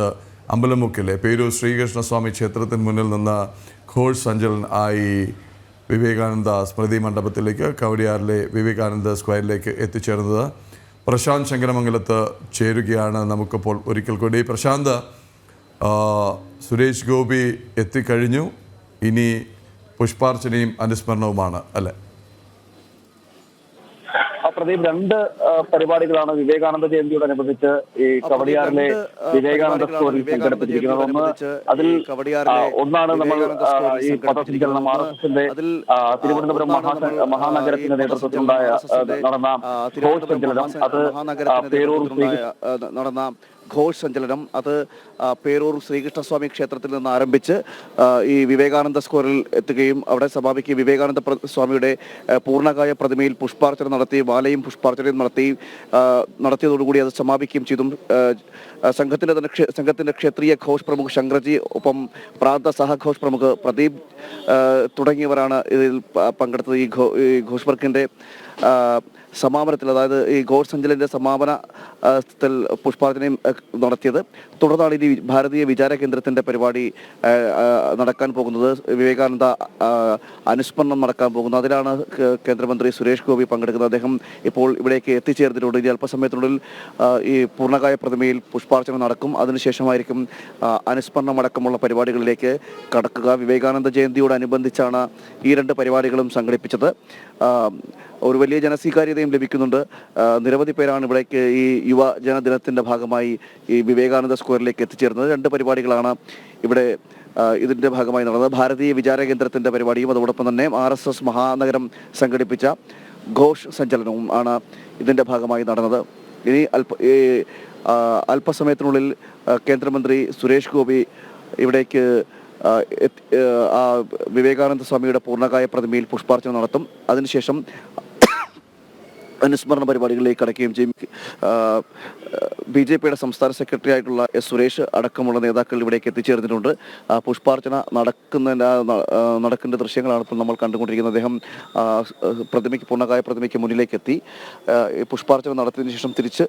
അമ്പലമുക്കിലെ പേരൂർ ശ്രീകൃഷ്ണസ്വാമി ക്ഷേത്രത്തിന് മുന്നിൽ നിന്ന് ഘോഷ് സഞ്ചലൻ ആയി വിവേകാനന്ദ സ്മൃതി മണ്ഡപത്തിലേക്ക് കവടിയാറിലെ വിവേകാനന്ദ സ്ക്വയറിലേക്ക് എത്തിച്ചേർന്നത്. പ്രശാന്ത് ശങ്കരമംഗലത്ത് ചേരുകയാണ് നമുക്കിപ്പോൾ ഒരിക്കൽ കൂടി. പ്രശാന്ത്, സുരേഷ് ഗോപി എത്തിക്കഴിഞ്ഞു, ഇനി പുഷ്പാർച്ചനയും അനുസ്മരണവുമാണ് അല്ലേ? പ്രദീപ്, 2 പരിപാടികളാണ് വിവേകാനന്ദ ജയന്തിയോടനുബന്ധിച്ച് ഈ കവടിയാറിലെ വിവേകാനന്ദ സ്കോറിൽ സംഘടിപ്പിച്ചിരിക്കുന്നത്. ഒന്നാണ് നമ്മൾ ഈ പഥസഞ്ചലനം RSSന്റെ തിരുവനന്തപുരം മഹാനഗരത്തിന്റെ നേതൃത്വത്തിലുണ്ടായ നടന്ന ഘോഷ് സഞ്ചലനം. അത് ഘോഷ് സഞ്ചലനം അത് പേരൂർ ശ്രീകൃഷ്ണസ്വാമി ക്ഷേത്രത്തിൽ നിന്ന് ആരംഭിച്ച് ഈ വിവേകാനന്ദ സ്ക്വയറിൽ എത്തുകയും അവിടെ സമാപിക്കുകയും വിവേകാനന്ദ സ്വാമിയുടെ പൂർണ്ണകായ പ്രതിമയിൽ പുഷ്പാർച്ചന നടത്തി മാലയും പുഷ്പാർച്ചനയും നടത്തിയതോടുകൂടി അത് സമാപിക്കുകയും ചെയ്തു. സംഘത്തിന്റെ ക്ഷേത്രീയ ഘോഷ് പ്രമുഖ് ശങ്കർജി, ഒപ്പം പ്രാന്ത സഹഘോഷ് പ്രമുഖ് പ്രദീപ് തുടങ്ങിയവരാണ് ഇതിൽ പങ്കെടുത്തത്. ഈ ഘോഷ് വർക്കിന്റെ സമാപനത്തിൽ, അതായത് ഈ ഘോഷ് സഞ്ചലന്റെ സമാപനത്തിൽ പുഷ്പാർച്ചനയും നടത്തിയത്. തുടർന്നാണ് ഈ ഭാരതീയ വിചാര കേന്ദ്രത്തിന്റെ പരിപാടി നടക്കാൻ പോകുന്നത്. വിവേകാനന്ദ അനുസ്മരണം നടക്കാൻ പോകുന്നത്. അതിലാണ് കേന്ദ്രമന്ത്രി സുരേഷ് ഗോപി പങ്കെടുക്കുന്നത്. അദ്ദേഹം ഇപ്പോൾ ഇവിടേക്ക് എത്തിച്ചേർന്നിട്ടുണ്ട്. ഇനി അല്പസമയത്തിനുള്ളിൽ ഈ പൂർണ്ണകായ പ്രതിമയിൽ പുഷ്പാർച്ചന നടക്കും. അതിനുശേഷമായിരിക്കും അനുസ്മരണം അടക്കമുള്ള പരിപാടികളിലേക്ക് കടക്കുക. വിവേകാനന്ദ ജയന്തിയോടനുബന്ധിച്ചാണ് ഈ 2 പരിപാടികളും സംഘടിപ്പിച്ചത്. ഒരു വലിയ ജനസ്വീകാര്യതയും ലഭിക്കുന്നുണ്ട്. നിരവധി പേരാണ് ഇവിടേക്ക് ഈ യുവജന ദിനത്തിൻ്റെ ഭാഗമായി ഈ വിവേകാനന്ദ സ്ക്വയറിലേക്ക് എത്തിച്ചേർന്നത്. 2 പരിപാടികളാണ് ഇവിടെ ഇതിൻ്റെ ഭാഗമായി നടന്നത്. ഭാരതീയ വിചാര കേന്ദ്രത്തിൻ്റെ പരിപാടിയും അതോടൊപ്പം തന്നെ RSS മഹാനഗരം സംഘടിപ്പിച്ച ഘോഷ് സഞ്ചലനവും ആണ് ഇതിൻ്റെ ഭാഗമായി നടന്നത്. ഇനി അല്പസമയത്തിനുള്ളിൽ കേന്ദ്രമന്ത്രി സുരേഷ് ഗോപി ഇവിടേക്ക് വിവേകാനന്ദ സ്വാമിയുടെ പൂർണ്ണകായ പ്രതിമയിൽ പുഷ്പാർച്ചന നടത്തും. അതിനുശേഷം അനുസ്മരണ പരിപാടികളിലേക്ക് കടക്കുകയും ചെയ്യും. BJPയുടെ സംസ്ഥാന സെക്രട്ടറി ആയിട്ടുള്ള S. സുരേഷ് അടക്കമുള്ള നേതാക്കൾ ഇവിടേക്ക് എത്തിച്ചേർന്നിട്ടുണ്ട്. പുഷ്പാർച്ചന നടക്കുന്ന ദൃശ്യങ്ങളാണ് ഇപ്പോൾ നമ്മൾ കണ്ടുകൊണ്ടിരിക്കുന്നത്. അദ്ദേഹം പൂർണ്ണകായ പ്രതിമയ്ക്ക് മുന്നിലേക്ക് എത്തി പുഷ്പാർച്ചന നടത്തിയതിനു ശേഷം തിരിച്ച്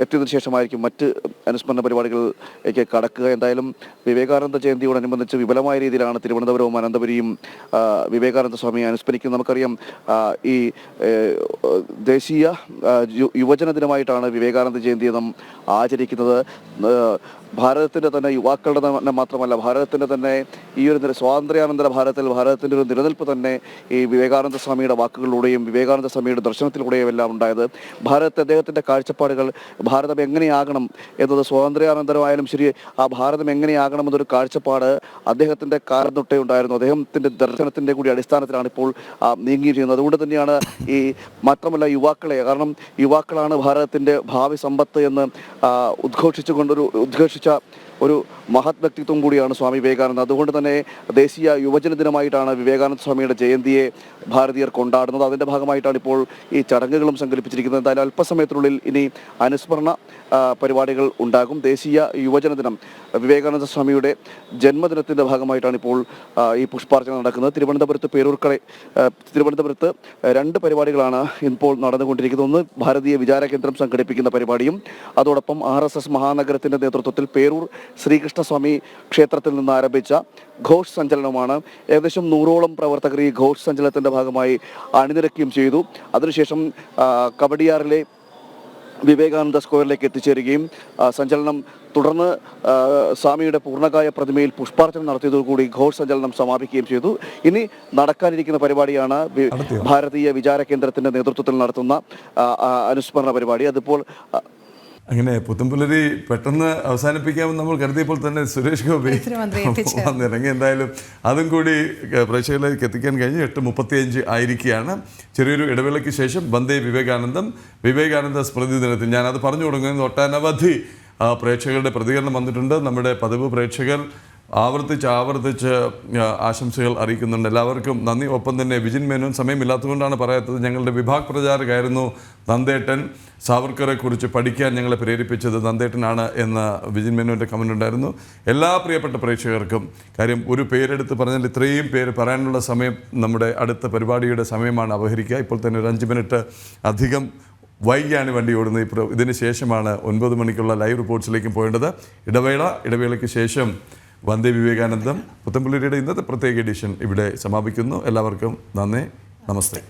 എത്തിയതിനു ശേഷമായിരിക്കും മറ്റ് അനുസ്മരണ പരിപാടികളിലേക്ക് കടക്കുക. എന്തായാലും വിവേകാനന്ദ ജയന്തിയോടനുബന്ധിച്ച് വിപുലമായ രീതിയിലാണ് തിരുവനന്തപുരവും അനന്തപുരിയും വിവേകാനന്ദ സ്വാമിയെ അനുസ്മരിക്കുന്നത്. നമുക്കറിയാം, ഈ ദേശീയ യുവജന ദിനമായിട്ടാണ് വിവേകാനന്ദ ജയന്തി നാം ആചരിക്കുന്നത്. ഭാരതത്തിൻ്റെ തന്നെ യുവാക്കളുടെ തന്നെ മാത്രമല്ല, ഭാരതത്തിൻ്റെ തന്നെ ഈ ഒരു സ്വാതന്ത്ര്യാനന്തര ഭാരതത്തിൻ്റെ ഒരു നിലനിൽപ്പ് തന്നെ ഈ വിവേകാനന്ദ സ്വാമിയുടെ വാക്കുകളിലൂടെയും വിവേകാനന്ദ സ്വാമിയുടെ ദർശനത്തിലൂടെയും എല്ലാം ഉണ്ടായത്. അദ്ദേഹത്തിൻ്റെ കാഴ്ചപ്പാടുകൾ, ഭാരതം എങ്ങനെയാകണം എന്നത്, സ്വാതന്ത്ര്യാനന്തരമായാലും ശരി, ആ ഭാരതം എങ്ങനെയാകണമെന്നൊരു കാഴ്ചപ്പാട് അദ്ദേഹത്തിൻ്റെ കാലം തൊട്ടേ ഉണ്ടായിരുന്നു. അദ്ദേഹത്തിൻ്റെ ദർശനത്തിൻ്റെ കൂടി അടിസ്ഥാനത്തിലാണ് ഇപ്പോൾ നീങ്ങി ചെയ്യുന്നത്. അതുകൊണ്ട് തന്നെയാണ് ഈ മാത്രമല്ല യുവാക്കളെ, കാരണം യുവാക്കളാണ് ഭാരതത്തിൻ്റെ ഭാവി സമ്പത്ത് എന്ന് ഉദ്ഘോഷിച്ച ഒരു മഹത് വ്യക്തിത്വം കൂടിയാണ് സ്വാമി വിവേകാനന്ദ. അതുകൊണ്ട് തന്നെ ദേശീയ യുവജന ദിനമായിട്ടാണ് വിവേകാനന്ദ സ്വാമിയുടെ ജയന്തിയെ ഭാരതീയർ കൊണ്ടാടുന്നത്. അതിൻ്റെ ഭാഗമായിട്ടാണ് ഇപ്പോൾ ഈ ചടങ്ങുകളും സംഘടിപ്പിച്ചിരിക്കുന്നത്. എന്തായാലും അല്പസമയത്തിനുള്ളിൽ ഇനി അനുസ്മരണം അനുസ്മരണ പരിപാടികൾ ഉണ്ടാകും. ദേശീയ യുവജന ദിനം, വിവേകാനന്ദ സ്വാമിയുടെ ജന്മദിനത്തിൻ്റെ ഭാഗമായിട്ടാണ് ഇപ്പോൾ ഈ പുഷ്പാർച്ചന നടക്കുന്നത്. തിരുവനന്തപുരത്ത് 2 പരിപാടികളാണ് ഇപ്പോൾ നടന്നുകൊണ്ടിരിക്കുന്നത്. ഒന്ന് ഭാരതീയ വിചാര കേന്ദ്രം സംഘടിപ്പിക്കുന്ന പരിപാടിയും അതോടൊപ്പം RSS മഹാനഗരത്തിൻ്റെ നേതൃത്വത്തിൽ പേരൂർ ശ്രീകൃഷ്ണസ്വാമി ക്ഷേത്രത്തിൽ നിന്ന് ആരംഭിച്ച ഘോഷ് സഞ്ചലനമാണ്. ഏകദേശം 100ഓളം പ്രവർത്തകർ ഈ ഘോഷ് സഞ്ചലനത്തിൻ്റെ ഭാഗമായി അണിനിരക്കുകയും ചെയ്തു. അതിനുശേഷം കവടിയാറിലെ വിവേകാനന്ദ സ്ക്വയറിലേക്ക് എത്തിച്ചേരുകയും സഞ്ചലനം തുടർന്ന് സ്വാമിയുടെ പൂർണ്ണകായ പ്രതിമയിൽ പുഷ്പാർച്ചന നടത്തിയതോടുകൂടി ഘോഷ് സഞ്ചലനം സമാപിക്കുകയും ചെയ്തു. ഇനി നടക്കാനിരിക്കുന്ന പരിപാടിയാണ് ഭാരതീയ വിചാര കേന്ദ്രത്തിൻ്റെ നേതൃത്വത്തിൽ നടത്തുന്ന അനുസ്മരണ പരിപാടി. അതിപ്പോൾ അങ്ങനെ പുത്തൻപുലരി പെട്ടെന്ന് അവസാനിപ്പിക്കാമെന്ന് നമ്മൾ കരുതിയപ്പോൾ തന്നെ സുരേഷ് ഗോപി വന്നിറങ്ങി. എന്തായാലും അതും കൂടി പ്രേക്ഷകരിലേക്ക് എത്തിക്കാൻ കഴിഞ്ഞ് 8:35 ആയിരിക്കുകയാണ്. ചെറിയൊരു ഇടവേളയ്ക്ക് ശേഷം വന്ദേ വിവേകാനന്ദ സ്മൃതി ദിനത്തിൽ ഞാനത് പറഞ്ഞു തുടങ്ങുന്നത് ഒട്ടനവധി പ്രേക്ഷകരുടെ പ്രതികരണം വന്നിട്ടുണ്ട്. നമ്മുടെ പതിവ് പ്രേക്ഷകർ ആവർത്തിച്ച് ആശംസകൾ അറിയിക്കുന്നുണ്ട്. എല്ലാവർക്കും നന്ദി. ഒപ്പം തന്നെ വിജിൻ മേനോൻ സമയമില്ലാത്തതുകൊണ്ടാണ് പറയാത്തത്. ഞങ്ങളുടെ വിഭാഗ് പ്രചാരകമായിരുന്നു നന്ദേട്ടൻ. സാവർക്കറെ കുറിച്ച് പഠിക്കാൻ ഞങ്ങളെ പ്രേരിപ്പിച്ചത് നന്ദേട്ടനാണ് എന്ന വിജിൻ മേനോൻ്റെ കമൻ്റ് ഉണ്ടായിരുന്നു. എല്ലാ പ്രിയപ്പെട്ട പ്രേക്ഷകർക്കും, കാര്യം ഒരു പേരെടുത്ത് പറഞ്ഞാൽ ഇത്രയും പേര് പറയാനുള്ള സമയം നമ്മുടെ അടുത്ത പരിപാടിയുടെ സമയമാണ് അപഹരിക്കുക. ഇപ്പോൾ തന്നെ ഒരു 5 മിനിറ്റ് അധികം വൈകിയാണ് വണ്ടി ഓടുന്നത്. ഇതിന് ശേഷമാണ് 9 മണിക്കുള്ള ലൈവ് റിപ്പോർട്ട്സിലേക്കും പോകേണ്ടത്. ഇടവേളയ്ക്ക് ശേഷം വന്ദേ വിവേകാനന്ദം പുത്തൻപുലരിയുടെ ഇന്നത്തെ പ്രത്യേക എഡിഷൻ ഇവിടെ സമാപിക്കുന്നു. എല്ലാവർക്കും നന്ദി, നമസ്തേ.